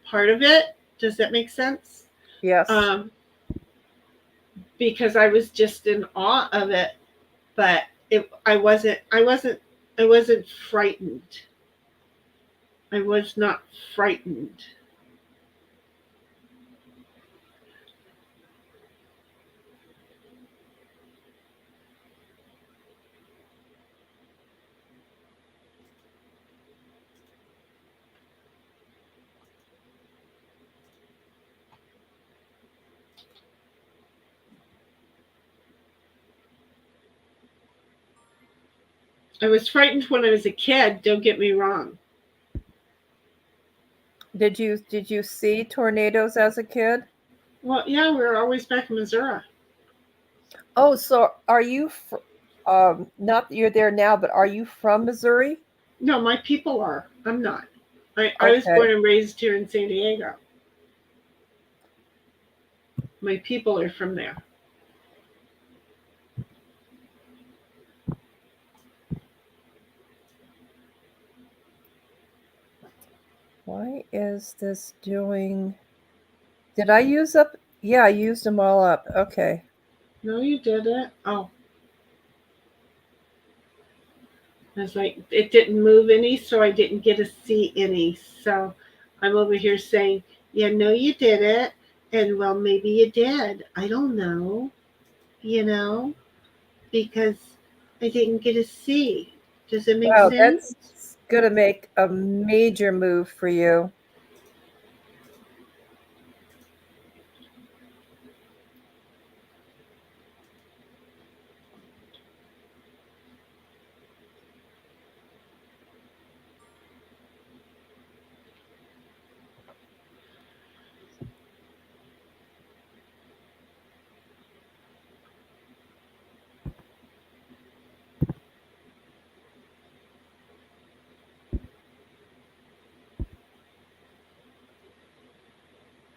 Speaker 2: part of it. Does that make sense?
Speaker 3: Yes.
Speaker 2: Um, because I was just in awe of it, but I wasn't frightened. I was not frightened. I was frightened when I was a kid. Don't get me wrong.
Speaker 3: Did you see tornadoes as a kid?
Speaker 2: Well, yeah, we were always back in Missouri.
Speaker 3: Oh, so are you not that you're there now, but are you from Missouri?
Speaker 2: No, my people are. I'm not. I was
Speaker 3: Okay.
Speaker 2: born and raised here in San Diego. My people are from there.
Speaker 3: Why is this doing? Did I use up? Yeah, I used them all up. Okay.
Speaker 2: No, you didn't. Oh, I was like, it didn't move any, so I didn't get to see any. So I'm over here saying, yeah, no, you did it. And well, maybe you did. I don't know, you know, because I didn't get to see. Does it make
Speaker 3: Wow,
Speaker 2: sense?
Speaker 3: that's gonna make a major move for you.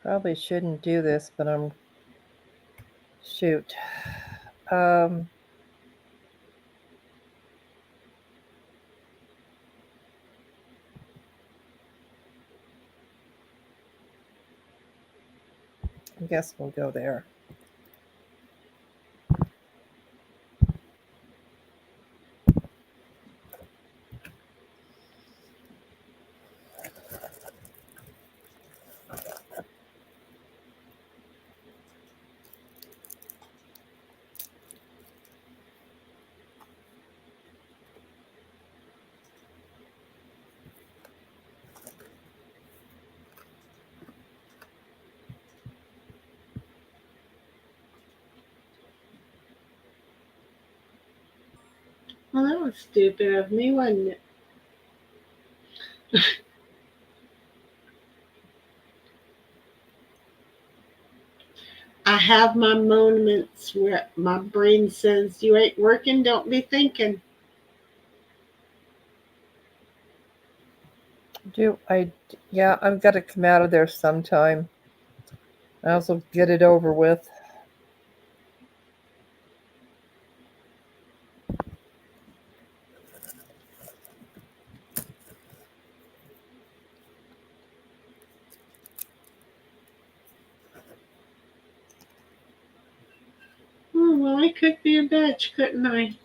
Speaker 3: Probably shouldn't do this, but I'm shoot. Um, I guess we'll go there.
Speaker 2: Well, that was stupid of me, wasn't it? I have my moments where my brain says, you ain't working, don't be thinking.
Speaker 3: Yeah, I've got to come out of there sometime. I also get it over with.
Speaker 2: Oh, well, I could be a bitch, couldn't I?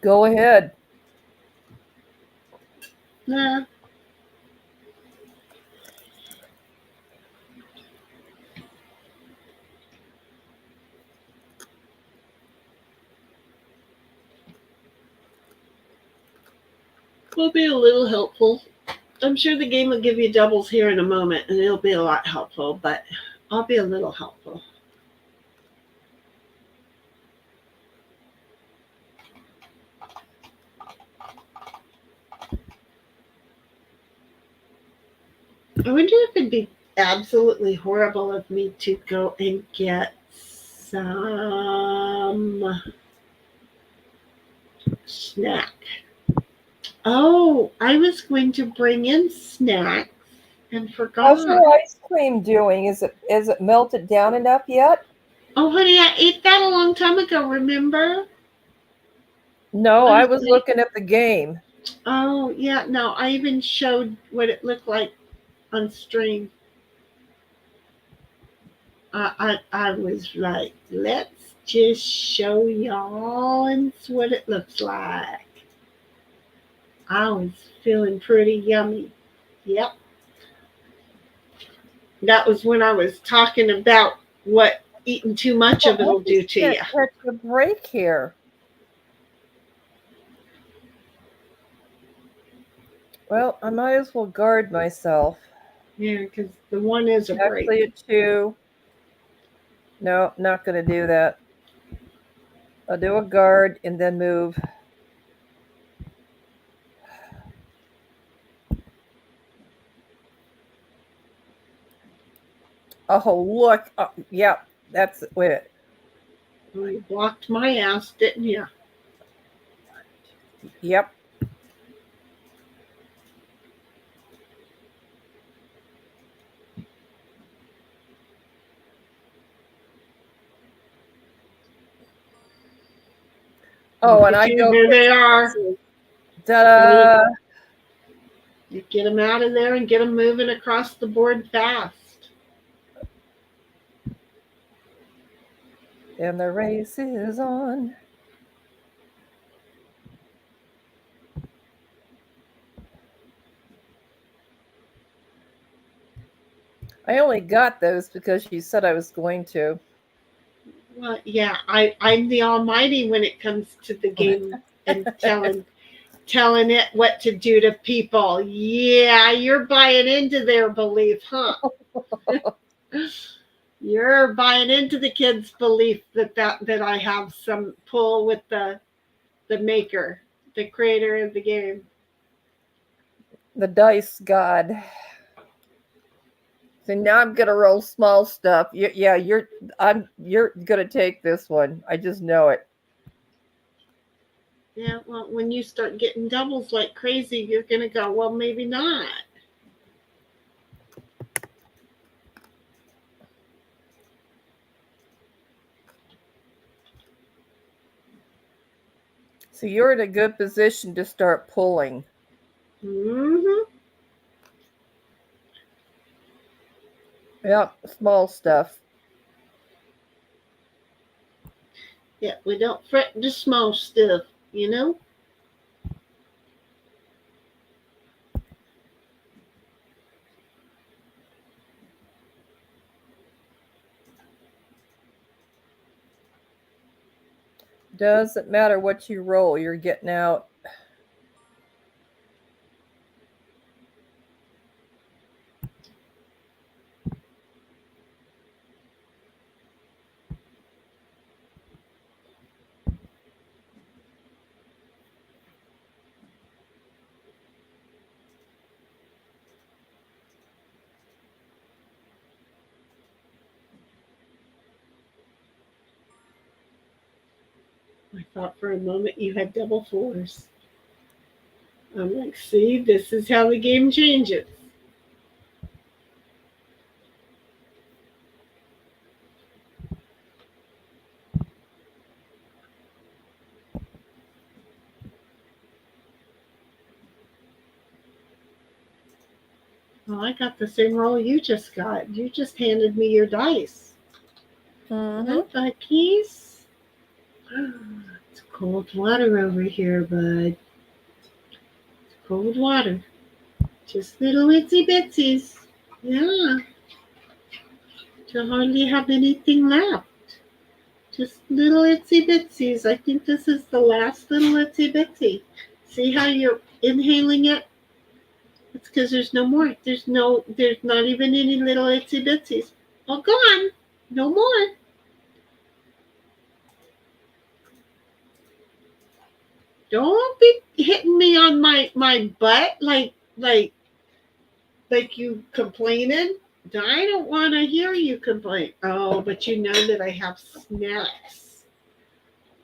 Speaker 3: Go ahead.
Speaker 2: Nah. Will be a little helpful. I'm sure the game will give you doubles here in a moment, and it'll be a lot helpful, but I'll be a little helpful. I wonder if it'd be absolutely horrible of me to go and get some snack. Oh, I was going to bring in snacks and
Speaker 3: How's
Speaker 2: forgot.
Speaker 3: your ice cream doing? Is it melted down enough yet?
Speaker 2: Oh, honey, I ate that a long time ago, remember?
Speaker 3: No,
Speaker 2: I
Speaker 3: I
Speaker 2: was
Speaker 3: was
Speaker 2: like,
Speaker 3: looking at the game.
Speaker 2: oh, yeah, no, I even showed what it looked like on stream. I was like, let's just show y'all and what it looks like. I was feeling pretty yummy. Yep. That was when I was talking about what eating too much
Speaker 3: Well,
Speaker 2: of
Speaker 3: I
Speaker 2: it'll do
Speaker 3: just
Speaker 2: to
Speaker 3: can't
Speaker 2: you.
Speaker 3: catch a break here. Well, I might as well guard myself.
Speaker 2: Yeah, because the one is a break.
Speaker 3: Actually, a two. No, not going to do that. I'll do a guard and then move. Oh, look. Oh, yeah, that's it.
Speaker 2: Well, you blocked my ass, didn't you?
Speaker 3: Yep. Oh, and I
Speaker 2: Okay,
Speaker 3: go
Speaker 2: there
Speaker 3: get
Speaker 2: they are.
Speaker 3: sauces. Ta-da!
Speaker 2: You get them out of there and get them moving across the board fast.
Speaker 3: And the race is on. I only got those because you said I was going to.
Speaker 2: Well, yeah, I'm the almighty when it comes to the game and telling it what to do to people. Yeah, you're buying into their belief, huh? You're buying into the kids' belief that I have some pull with the maker, the creator of the game.
Speaker 3: The dice god. So now I'm gonna roll small stuff. Yeah, you're gonna take this one. I just know it.
Speaker 2: Yeah, well, when you start getting doubles like crazy, you're gonna go, well, maybe not.
Speaker 3: So you're in a good position to start pulling.
Speaker 2: Mm-hmm.
Speaker 3: Yep, small stuff.
Speaker 2: Yeah, we don't fret the small stuff, you know?
Speaker 3: Doesn't matter what you roll, you're getting out.
Speaker 2: I thought for a moment you had double fours. I'm like, see, this is how the game changes. Well, I got the same roll you just got. You just handed me your dice.
Speaker 3: Mm-hmm.
Speaker 2: But keys? It's cold water over here, bud. It's cold water. Just little itsy bitsies. Yeah. To hardly have anything left. Just little itsy bitsies. I think this is the last little itsy bitsy. See how you're inhaling it? It's because there's no more. There's not even any little itsy bitsies. All gone. No more. Don't be hitting me on my butt like you complaining. I don't want to hear you complain. Oh, but you know that I have snacks.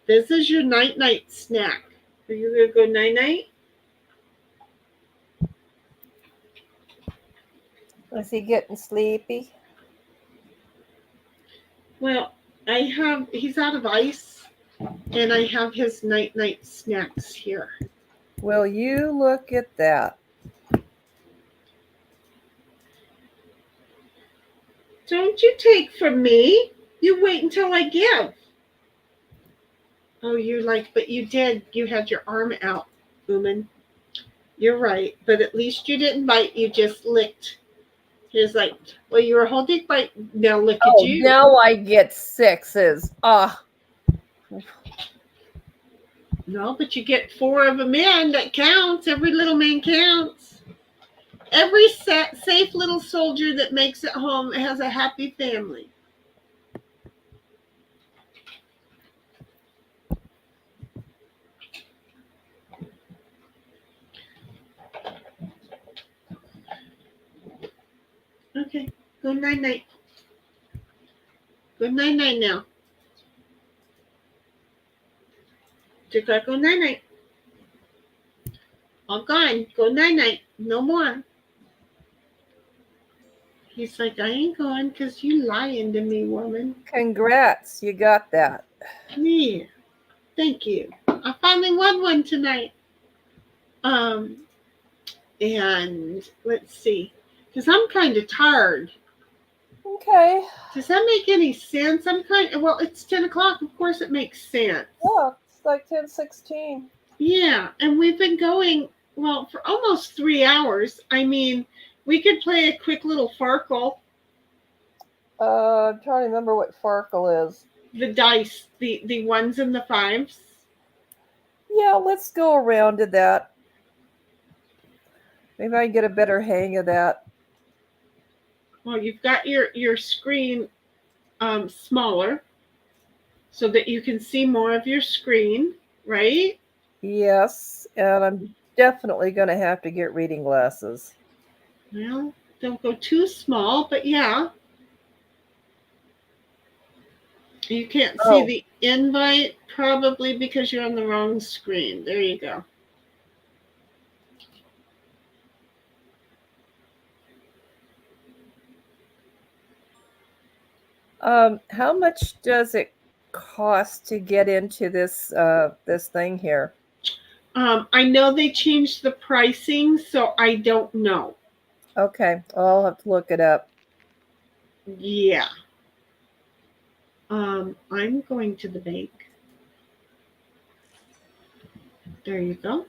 Speaker 2: This is your night snack. Are you gonna go night?
Speaker 3: Is he getting sleepy?
Speaker 2: Well, he's out of ice, and I have his night snacks here.
Speaker 3: Will you look at that?
Speaker 2: Don't you take from me. You wait until I give. Oh, but you did. You had your arm out, woman. You're right, but at least you didn't bite. You just licked. He's like, well, you were holding bite. Now look at
Speaker 3: Oh,
Speaker 2: you.
Speaker 3: now I get sixes. Ah.
Speaker 2: No, but you get 4 of them in. That counts. Every little man counts. Every safe little soldier that makes it home has a happy family. Okay, go night. Good night now. Just gotta go night. All gone. Go night. No more. He's like, I ain't going because you lying to me, woman.
Speaker 3: Congrats, you got that.
Speaker 2: Yeah, thank you. I finally won one tonight. And let's see, because I'm kind of tired.
Speaker 3: Okay.
Speaker 2: Does that make any sense? Well, it's 10 o'clock. Of course it makes sense.
Speaker 3: Yeah, it's like 10:16.
Speaker 2: Yeah, and we've been going, well, for almost 3 hours. I mean, we could play a quick little Farkle.
Speaker 3: I'm trying to remember what Farkle is.
Speaker 2: The dice, the ones and the fives.
Speaker 3: Yeah, let's go around to that. Maybe I can get a better hang of that.
Speaker 2: Well, you've got your screen smaller so that you can see more of your screen, right?
Speaker 3: Yes, and I'm definitely going to have to get reading glasses.
Speaker 2: Well, don't go too small, but yeah. You can't see
Speaker 3: Oh,
Speaker 2: the invite probably because you're on the wrong screen. There you go.
Speaker 3: how much does it cost to get into this thing here?
Speaker 2: I know they changed the pricing, so I don't know.
Speaker 3: Okay, I'll have to look it up.
Speaker 2: Yeah. I'm going to the bank. There you go.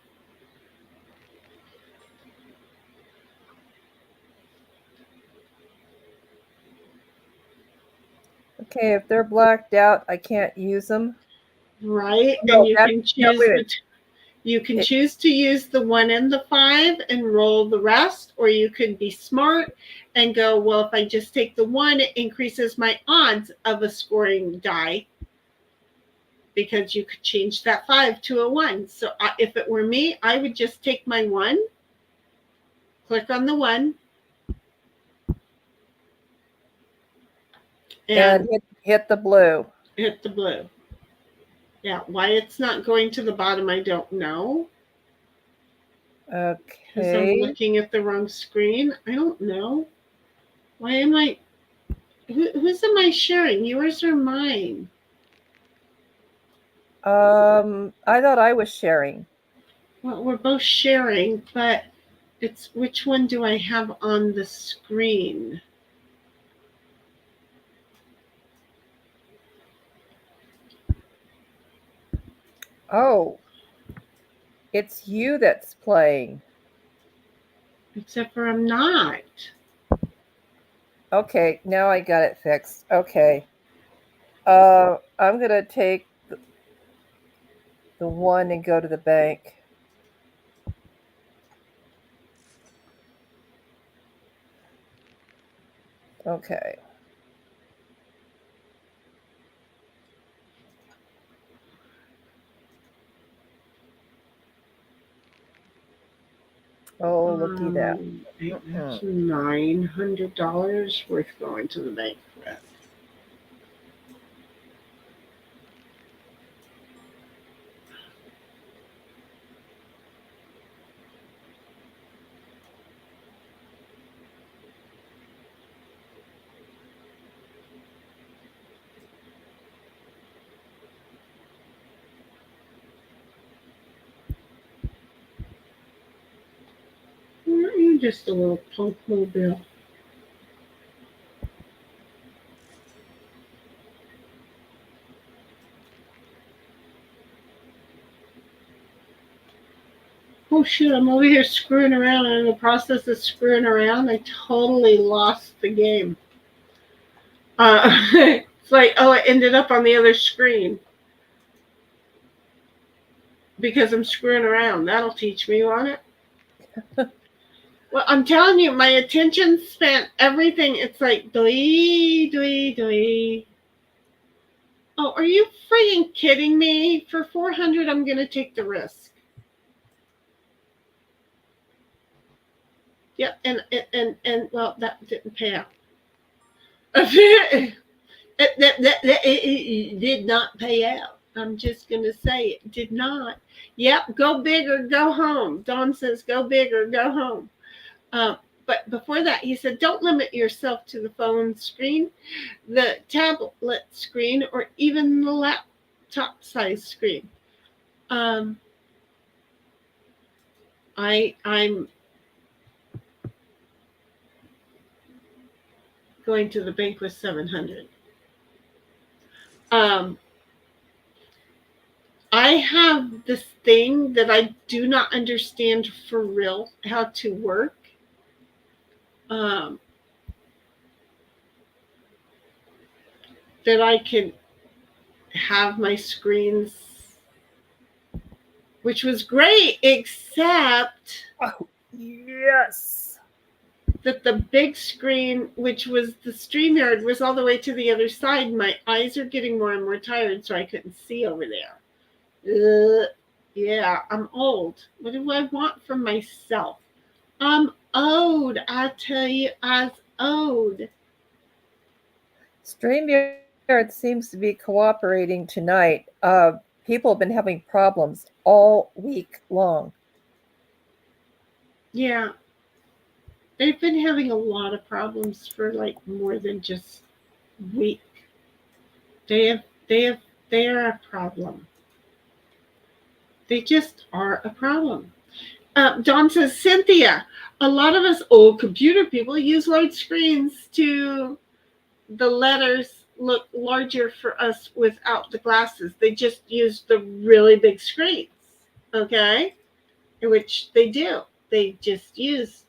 Speaker 3: Okay, if they're blacked out, I can't use them.
Speaker 2: Right, and
Speaker 3: No,
Speaker 2: you
Speaker 3: that's
Speaker 2: can
Speaker 3: no,
Speaker 2: choose
Speaker 3: wait a minute.
Speaker 2: you can
Speaker 3: It,
Speaker 2: choose to use the 1 and the 5 and roll the rest, or you could be smart and go, well, if I just take the 1, it increases my odds of a scoring die because you could change that 5 to a 1. So if it were me, I would just take my 1, click on the 1, and
Speaker 3: hit the blue.
Speaker 2: hit the blue. Yeah, why it's not going to the bottom, I don't know. Because I'm
Speaker 3: Okay.
Speaker 2: looking at the wrong screen. I don't know. Why am I? Whose am I sharing? Yours or mine?
Speaker 3: I thought I was sharing.
Speaker 2: Well, we're both sharing, but it's which one do I have on the screen?
Speaker 3: Oh, it's you that's playing.
Speaker 2: Except for I'm not.
Speaker 3: Okay, now I got it fixed. Okay. I'm gonna take the 1 and go to the bank. Okay. Oh, looky that.
Speaker 2: That's $900 worth going to the bank with. You're just a little punk mobile. Oh shoot, I'm over here screwing around, and in the process of screwing around, I totally lost the game. It's like, oh, it ended up on the other screen because I'm screwing around. That'll teach me, won't it? Well, I'm telling you, my attention span, everything, it's like, doi, doi, doi. Oh, are you freaking kidding me? For 400, I'm going to take the risk. Yep, and well, that didn't pay out. It did not pay out. I'm just going to say it did not. Yep, go big or go home. Dawn says, go big or go home. But before that, he said, don't limit yourself to the phone screen, the tablet screen, or even the laptop size screen. I'm going to the bank with 700. Um, I have this thing that I do not understand for real how to work. Um, that I can have my screens, which was great, except
Speaker 3: Oh, yes.
Speaker 2: that the big screen, which was the StreamYard, was all the way to the other side. My eyes are getting more and more tired, so I couldn't see over there. Yeah, I'm old. What do I want from myself? I'm old. I tell you, I'm old.
Speaker 3: StreamYard seems to be cooperating tonight. People have been having problems all week long.
Speaker 2: Yeah, they've been having a lot of problems for like more than just a week. They have, they have, they are a problem. They just are a problem. Dawn says, Cynthia, a lot of us old computer people use large screens to the letters look larger for us without the glasses. They just use the really big screens, okay? Which they do. They just use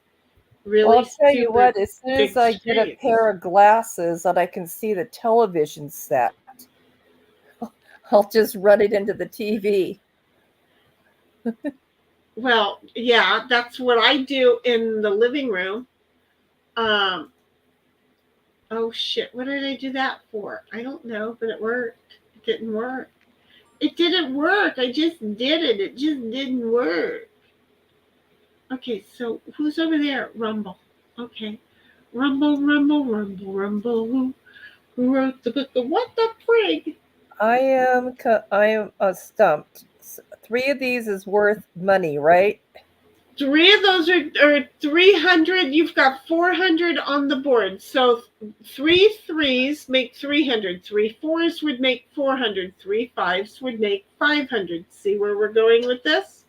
Speaker 3: Well,
Speaker 2: really
Speaker 3: I'll tell you
Speaker 2: super
Speaker 3: what, as soon as
Speaker 2: big
Speaker 3: I get a
Speaker 2: screens.
Speaker 3: pair of glasses that I can see the television set, I'll just run it into the TV.
Speaker 2: Well, yeah, that's what I do in the living room. Um, oh shit, what did I do that for? I don't know, but it worked. It didn't work. It didn't work. I just did it. It just didn't work. Okay, so who's over there? Rumble. Okay. Rumble, rumble, rumble, rumble. Who wrote the book of what the frig?
Speaker 3: I am stumped. 3 of these is worth money, right?
Speaker 2: 3 of those are 300. You've got 400 on the board. So 3 threes make 300. 3 fours would make 400. 3 fives would make 500. See where we're going with this?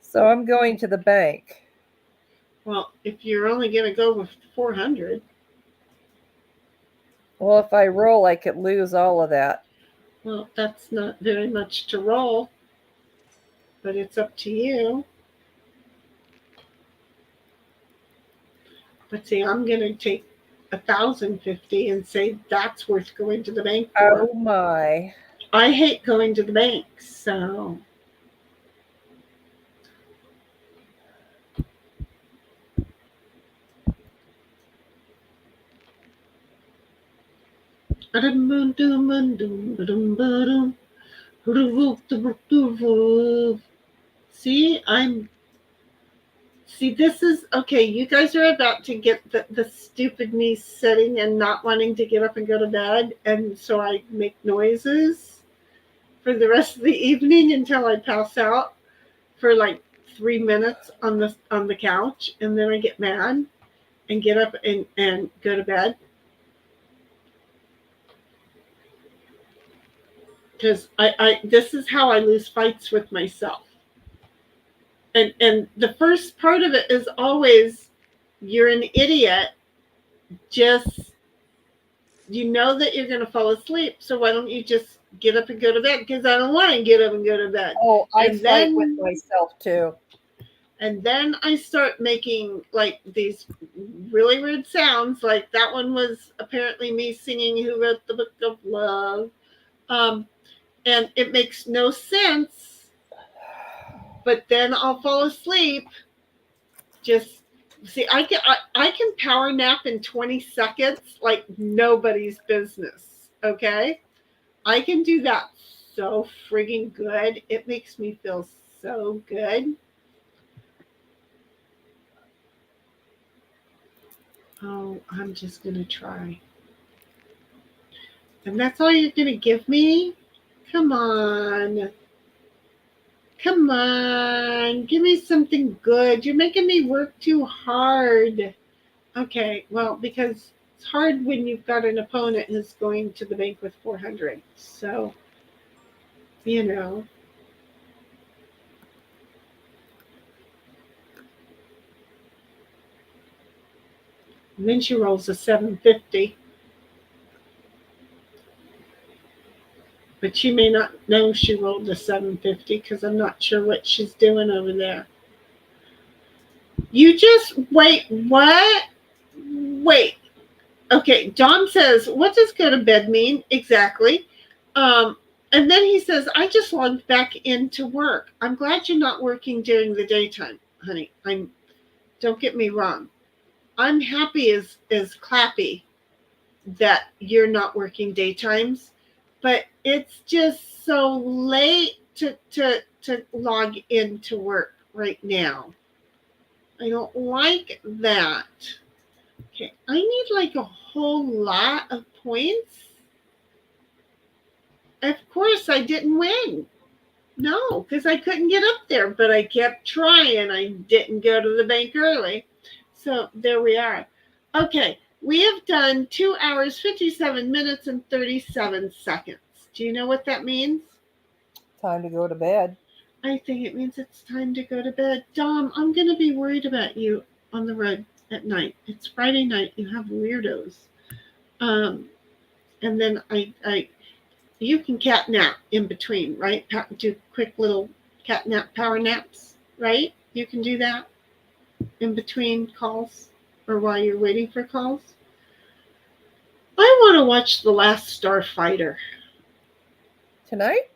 Speaker 3: So I'm going to the bank.
Speaker 2: Well, if you're only going to go with 400,
Speaker 3: Well, if I roll, I could lose all of that.
Speaker 2: well, that's not very much to roll, but it's up to you. But see, I'm going to take 1,050 and say that's worth going to the bank for.
Speaker 3: Oh my.
Speaker 2: I hate going to the bank, so see, this is okay. You guys are about to get the stupid me sitting and not wanting to get up and go to bed, and so I make noises for the rest of the evening until I pass out for like 3 minutes on the couch, and then I get mad and get up and go to bed. Because I this is how I lose fights with myself. And the first part of it is always you're an idiot. Just you know that you're going to fall asleep, so why don't you just get up and go to bed? Because I don't want to get up and go to bed.
Speaker 3: Oh, I
Speaker 2: And
Speaker 3: fight with
Speaker 2: then
Speaker 3: myself too.
Speaker 2: and then I start making like these really weird sounds. Like that one was apparently me singing "Who Wrote the Book of Love," and it makes no sense. But then I'll fall asleep. Just see, I can power nap in 20 seconds like nobody's business. Okay, I can do that so frigging good. It makes me feel so good. Oh, I'm just gonna try. And that's all you're gonna give me? Come on. Come on. Give me something good. You're making me work too hard. Okay, well, because it's hard when you've got an opponent who's going to the bank with 400. So, you know. And then she rolls a 750. But she may not know she rolled a 750 because I'm not sure what she's doing over there. You just wait. What? Wait. Okay. Dom says, what does go to bed mean? Exactly. And then he says, I just logged back into work. I'm glad you're not working during the daytime, honey. Don't get me wrong. I'm happy as clappy that you're not working daytimes, but it's just so late to log into work right now. I don't like that. Okay, I need like a whole lot of points. Of course, I didn't win. No, because I couldn't get up there, but I kept trying. I didn't go to the bank early. So there we are. Okay, we have done 2 hours, 57 minutes, and 37 seconds. Do you know what that means?
Speaker 3: Time to go to bed.
Speaker 2: I think it means it's time to go to bed. Dom, I'm going to be worried about you on the road at night. It's Friday night. You have weirdos. And then you can cat nap in between, right? Do quick little cat nap, power naps, right? You can do that in between calls or while you're waiting for calls. I want to watch The Last Starfighter.
Speaker 3: Tonight?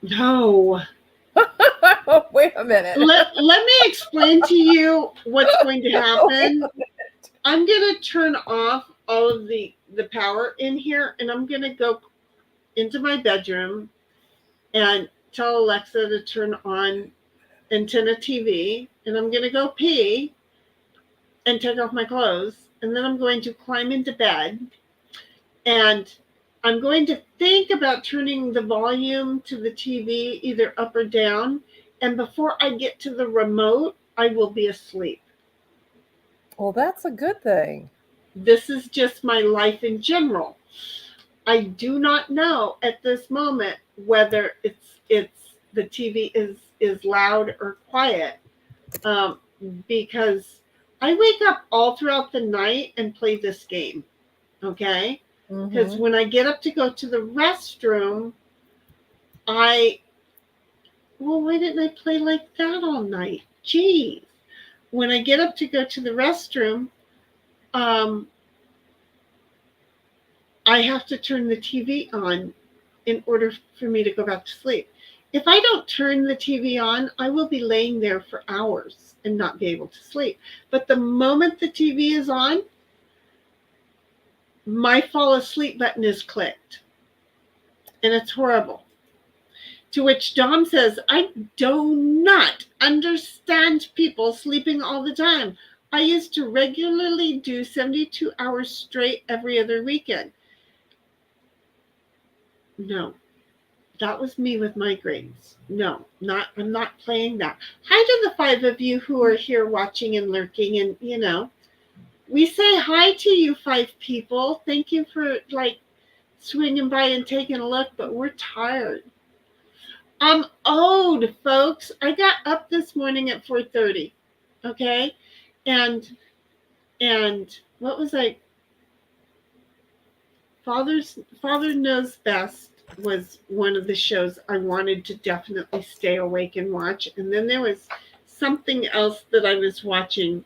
Speaker 2: No.
Speaker 3: Oh, wait a minute.
Speaker 2: Let me explain to you what's going to happen. I'm going to turn off all of the power in here, and I'm going to go into my bedroom and tell Alexa to turn on antenna TV, and I'm going to go pee and take off my clothes, and then I'm going to climb into bed, and I'm going to think about turning the volume to the TV either up or down, and before I get to the remote, I will be asleep.
Speaker 3: Well, that's a good thing.
Speaker 2: This is just my life in general. I do not know at this moment whether it's the TV is loud or quiet, because I wake up all throughout the night and play this game. Okay, because when I get up to go to the restroom, why didn't I play like that all night? Geez, when I get up to go to the restroom, I have to turn the TV on in order for me to go back to sleep. If I don't turn the TV on, I will be laying there for hours and not be able to sleep. But the moment the TV is on, my fall asleep button is clicked. And it's horrible. To which Dom says, I do not understand people sleeping all the time. I used to regularly do 72 hours straight every other weekend. No, that was me with migraines. No, I'm not playing that. Hi to the 5 of you who are here watching and lurking, and we say hi to you 5 people. Thank you for swinging by and taking a look, but we're tired. I'm old, folks. I got up this morning at 4:30. Okay, and what was I? Father Knows Best was one of the shows I wanted to definitely stay awake and watch. And then there was something else that I was watching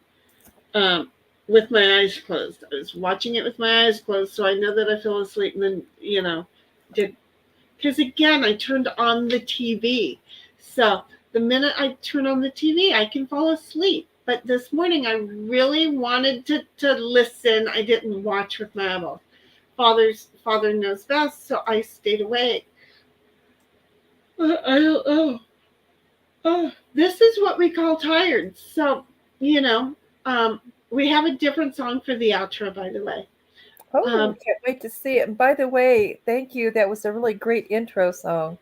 Speaker 2: with my eyes closed. I was watching it with my eyes closed, so I know that I fell asleep and then, because again, I turned on the TV. So the minute I turn on the TV, I can fall asleep. But this morning, I really wanted to listen. I didn't watch with my eyeballs. Father Knows Best, so I stayed awake. This is what we call tired. So, we have a different song for the outro, by the way.
Speaker 3: Oh, can't wait to see it. And by the way, thank you. That was a really great intro song.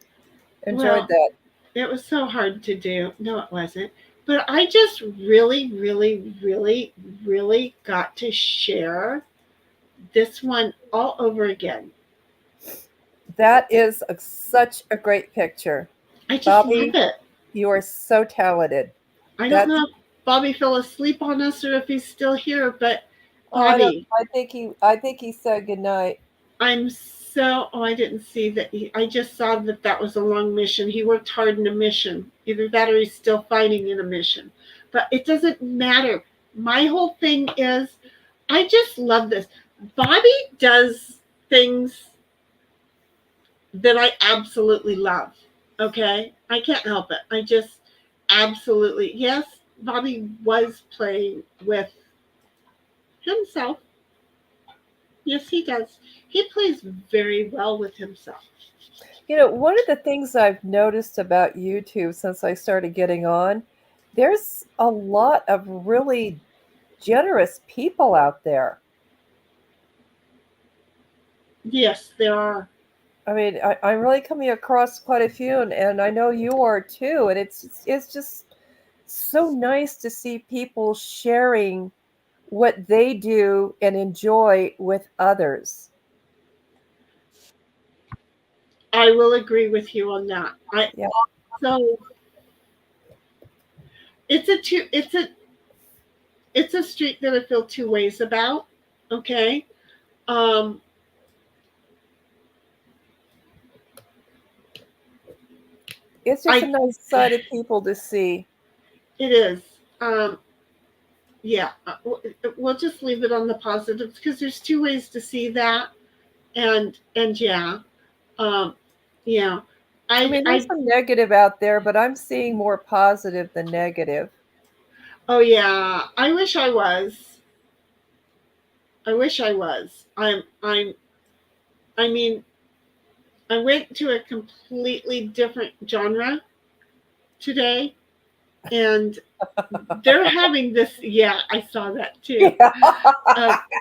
Speaker 3: Enjoyed that.
Speaker 2: It was so hard to do. No, it wasn't. But I just really, really, really, really got to share this one all over again.
Speaker 3: That is such a great picture.
Speaker 2: I just
Speaker 3: Bobby,
Speaker 2: love it.
Speaker 3: You are so talented.
Speaker 2: I don't know if Bobby fell asleep on us or if he's still here, but
Speaker 3: Oh, I don't.
Speaker 2: Bobby,
Speaker 3: I think he said goodnight.
Speaker 2: I didn't see that. I just saw that that was a long mission. He worked hard in a mission. Either that or he's still fighting in a mission. But it doesn't matter. My whole thing is, I just love this. Bobby does things that I absolutely love. Okay? I can't help it. I just absolutely, yes, Bobby was playing with himself. Yes, he does. He plays very well with himself.
Speaker 3: You know, one of the things I've noticed about YouTube since I started getting on, there's a lot of really generous people out there.
Speaker 2: Yes, there are.
Speaker 3: I mean, I'm really coming across quite a few, and I know you are too. And it's just so nice to see people sharing what they do and enjoy with others.
Speaker 2: I will agree with you on that. I
Speaker 3: Yeah,
Speaker 2: so it's a two it's a street that I feel two ways about. Okay. Um
Speaker 3: it's just a
Speaker 2: I
Speaker 3: nice side of people to see.
Speaker 2: it is. Um yeah, we'll just leave it on the positives because there's two ways to see that, and yeah, um, yeah,
Speaker 3: I mean, there's
Speaker 2: I
Speaker 3: some negative out there, but I'm seeing more positive than negative.
Speaker 2: oh yeah, I wish I was. I mean, I went to a completely different genre today, and they're having this. Yeah, I saw that too.
Speaker 3: Yeah.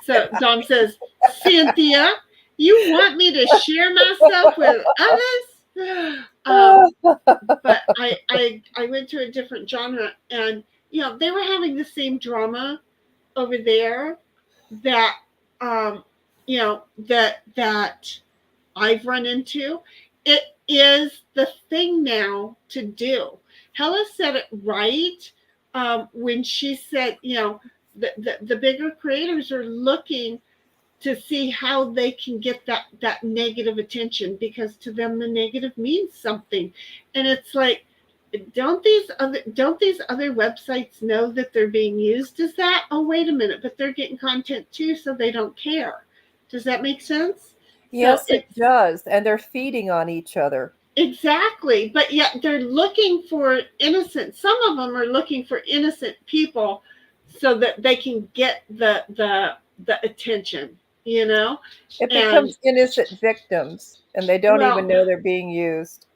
Speaker 2: So Dom says, Cynthia, you want me to share myself with others? But I went to a different genre, and they were having the same drama over there that um that I've run into. It is the thing now to do. Hella said it right when she said, the bigger creators are looking to see how they can get that negative attention because to them the negative means something, and it's like, don't these other websites know that they're being used as that? Oh, wait a minute, but they're getting content too, so they don't care. Does that make sense? So
Speaker 3: Yes, it
Speaker 2: it's
Speaker 3: does. And they're feeding on each other.
Speaker 2: exactly, but yet they're looking for innocent. Some of them are looking for innocent people so that they can get the attention, you know?
Speaker 3: It
Speaker 2: And
Speaker 3: becomes innocent victims, and they don't even
Speaker 2: well,
Speaker 3: know they're being used.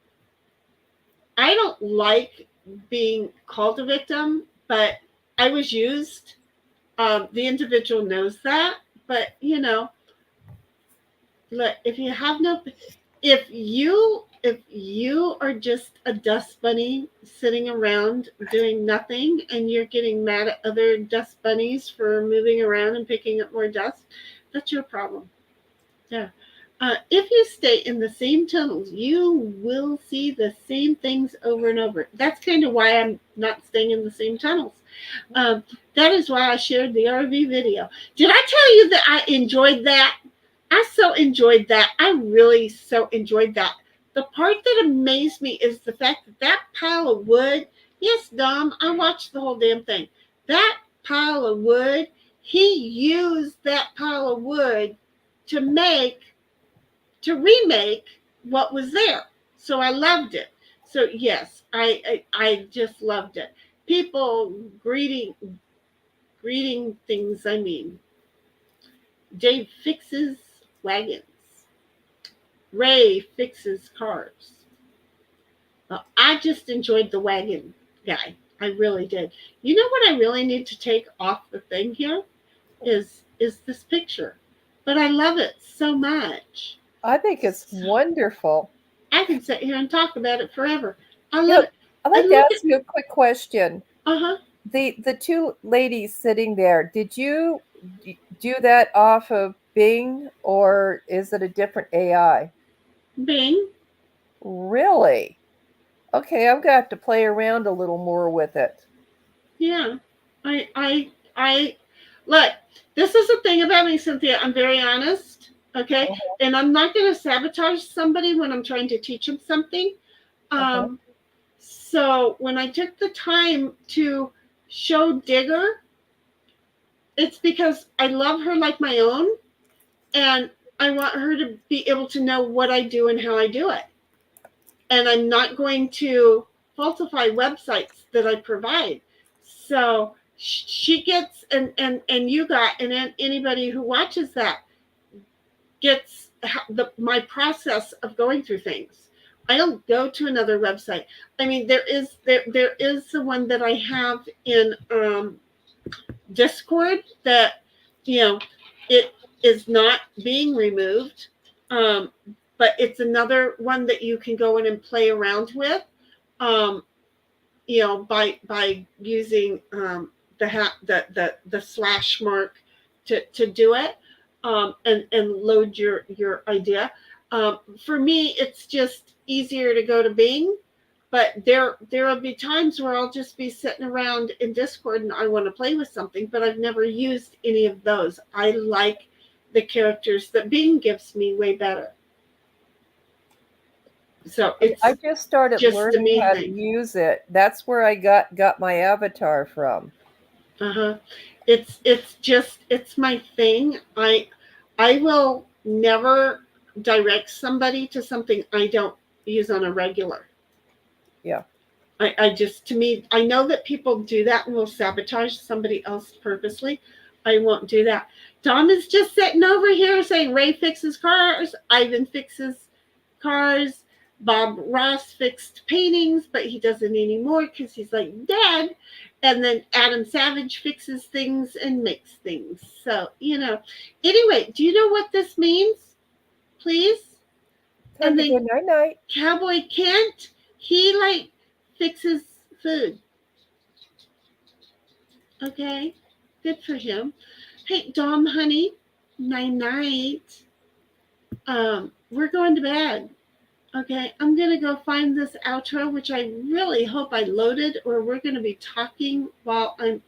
Speaker 2: I don't like being called a victim, but I was used. The individual knows that, but look, if you are just a dust bunny sitting around doing nothing and you're getting mad at other dust bunnies for moving around and picking up more dust, that's your problem. Yeah. If you stay in the same tunnels, you will see the same things over and over. That's kind of why I'm not staying in the same tunnels. Um, that is why I shared the RV video. Did I tell you that I enjoyed that? I so enjoyed that. I really so enjoyed that. The part that amazed me is the fact that that pile of wood, yes, Dom, I watched the whole damn thing. That pile of wood, he used that pile of wood to remake what was there. So I loved it. So yes, I just loved it. People greeting things. I mean, Dave fixes wagons. Ray fixes cars. I just enjoyed the wagon guy. I really did. You know what I really need to take off the thing here is this picture. But I love it so much.
Speaker 3: I think it's wonderful.
Speaker 2: I can sit here and talk about it forever. I
Speaker 3: You
Speaker 2: love
Speaker 3: know,
Speaker 2: it.
Speaker 3: I'd like
Speaker 2: And
Speaker 3: to
Speaker 2: look
Speaker 3: ask you a quick question.
Speaker 2: huh.
Speaker 3: The two ladies sitting there, did you do that off of Bing or is it a different AI?
Speaker 2: Bing.
Speaker 3: Really? Okay, I'm gonna have to play around a little more with it.
Speaker 2: Yeah. I Look, this is the thing about me, Cynthia. I'm very honest, okay? And I'm not going to sabotage somebody when I'm trying to teach them something. So when I took the time to show Digger, it's because I love her like my own, and I want her to be able to know what I do and how I do it. And I'm not going to falsify websites that I provide. So she gets, and you got, and anybody who watches that gets my process of going through things. I don't go to another website. I mean, there is the one that I have in Discord that, it is not being removed. But it's another one that you can go in and play around with, by using the slash mark to do it, and load your idea. For me, it's just easier to go to Bing, but there will be times where I'll just be sitting around in Discord and I want to play with something, but I've never used any of those. I like the characters that Bing gives me way better. So
Speaker 3: I just started learning how to use it. That's where I got my avatar from.
Speaker 2: It's my thing. I will never direct somebody to something I don't use on a regular.
Speaker 3: Yeah.
Speaker 2: To me, I know that people do that and will sabotage somebody else purposely. I won't do that. Dom is just sitting over here saying Ray fixes cars, Ivan fixes cars, Bob Ross fixed paintings, but he doesn't anymore because he's like dead. And then Adam Savage fixes things and makes things. So, Anyway, do you know what this means? Please?
Speaker 3: And then night.
Speaker 2: Cowboy Kent, he fixes food. Okay, good for him. Hey, Dom, honey, night. We're going to bed. Okay, I'm going to go find this outro, which I really hope I loaded, or we're going to be talking while I'm...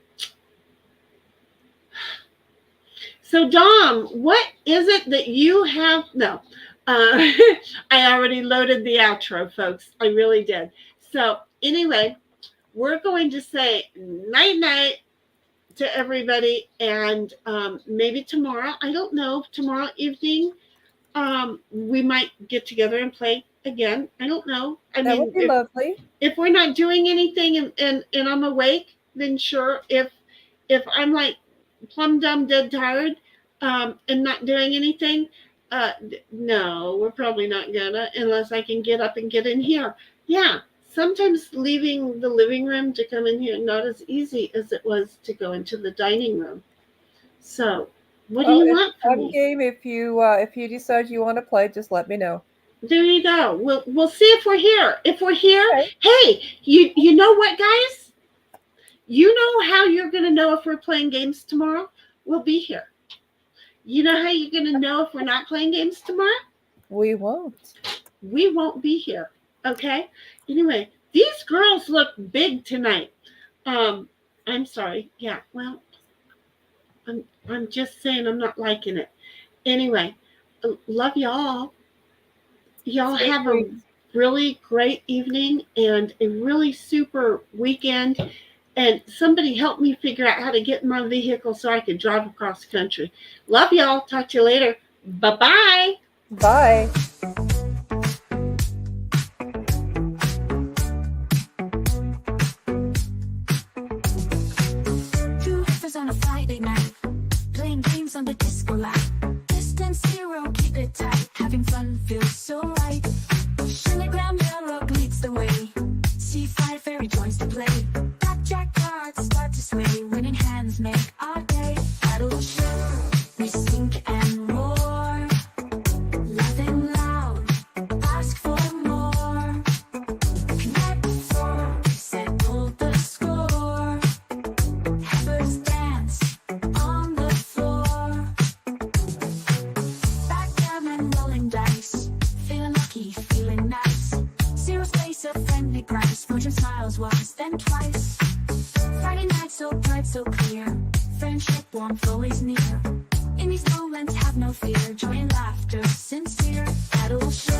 Speaker 2: So, Dom, what is it that you have... No, I already loaded the outro, folks. I really did. So, anyway, we're going to say night to everybody, and maybe tomorrow, I don't know, tomorrow evening, we might get together and play again. I don't know.
Speaker 3: That would be lovely.
Speaker 2: If we're not doing anything and I'm awake, then sure. If I'm plumb dumb dead tired and not doing anything, no, we're probably not gonna, unless I can get up and get in here. Yeah, sometimes leaving the living room to come in here not as easy as it was to go into the dining room. So what do you want from me?
Speaker 3: Game, if you decide you want to play, just let me know.
Speaker 2: There you go. We'll see if we're here. If we're here, okay. Hey, you know what, guys? You know how you're going to know if we're playing games tomorrow? We'll be here. You know how you're going to know if we're not playing games tomorrow?
Speaker 3: We won't.
Speaker 2: We won't be here. Okay? Anyway, these girls look big tonight. I'm sorry. Yeah, well, I'm just saying I'm not liking it. Anyway, love y'all. Y'all have a really great evening and a really super weekend. And somebody help me figure out how to get in my vehicle so I can drive across the country. Love y'all. Talk to you later. Bye-bye.
Speaker 3: Bye.
Speaker 1: Two heifers on a Friday night, playing games on the disco light. Distance zero, keep it tight. Having fun feels so right. Shilligram Railroad leads the way. C5 ferry joins the play. Blackjack cards start to sway. Winning hands make our day. Battleship, we sink and roar. Laughing loud, ask for more. Connect four, settle the score. Heifers dance on the floor. Backgammon, rolling dice. Feeling lucky, feeling nice. Zero space, a friendly price. Fortune smiles once, then twice. Friday night so bright, so clear. friendship, warmth always near. In these moments, have no fear, joy and laughter sincere. Battleship,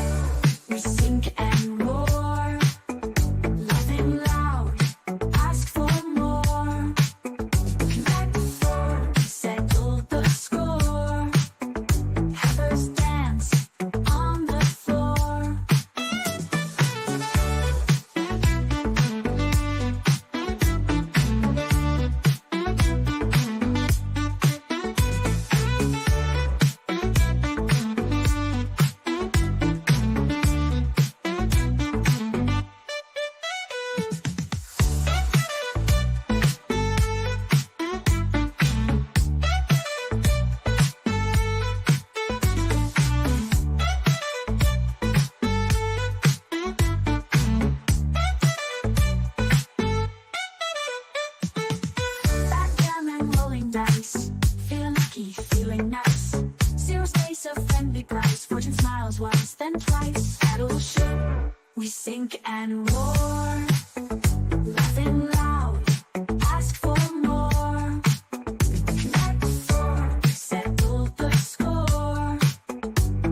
Speaker 1: we sink and roar, laughing loud, ask for more. Connect before, settle the score. Heifers dance on the floor. Backgammon, rolling dice, feeling lucky, feeling nice. Zero space, a friendly price. Fortune smiles once, then twice. Battleship, we sink and roar, laughing loud, ask for more. Connect before, settle the score.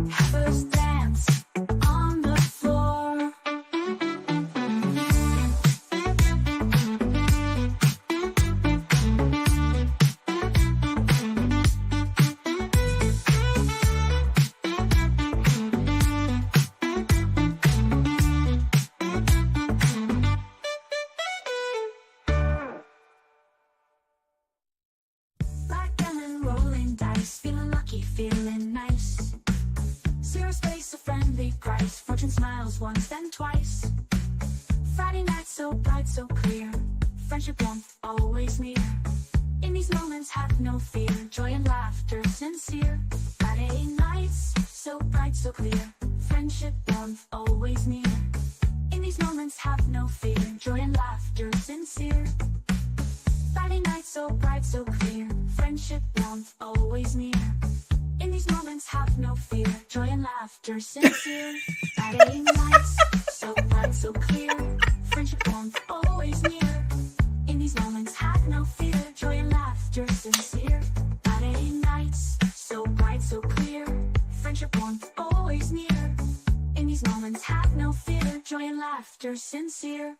Speaker 1: Heifers dance on the floor. Backgammon, rolling dice, feeling lucky, feeling nice. Zero space, a friendly price. Fortune smiles once, then twice. Friday night, so bright, so clear. Friendship, warmth always near. In these moments, have no fear, joy and laughter sincere. Friday nights, so bright, so clear. Friendship, warmth always near. In these moments, have no fear, joy and laughter sincere. Friday night, so bright, so clear. Friendship, warmth always near. In these moments, have no fear, joy and laughter sincere. Friday nights, so bright, so clear. Friendship, warmth always near. In these moments, have no fear, joy and laughter sincere. Friday nights, so bright, so clear. Friendship, warmth always near. In these moments, have no fear, joy and laughter sincere.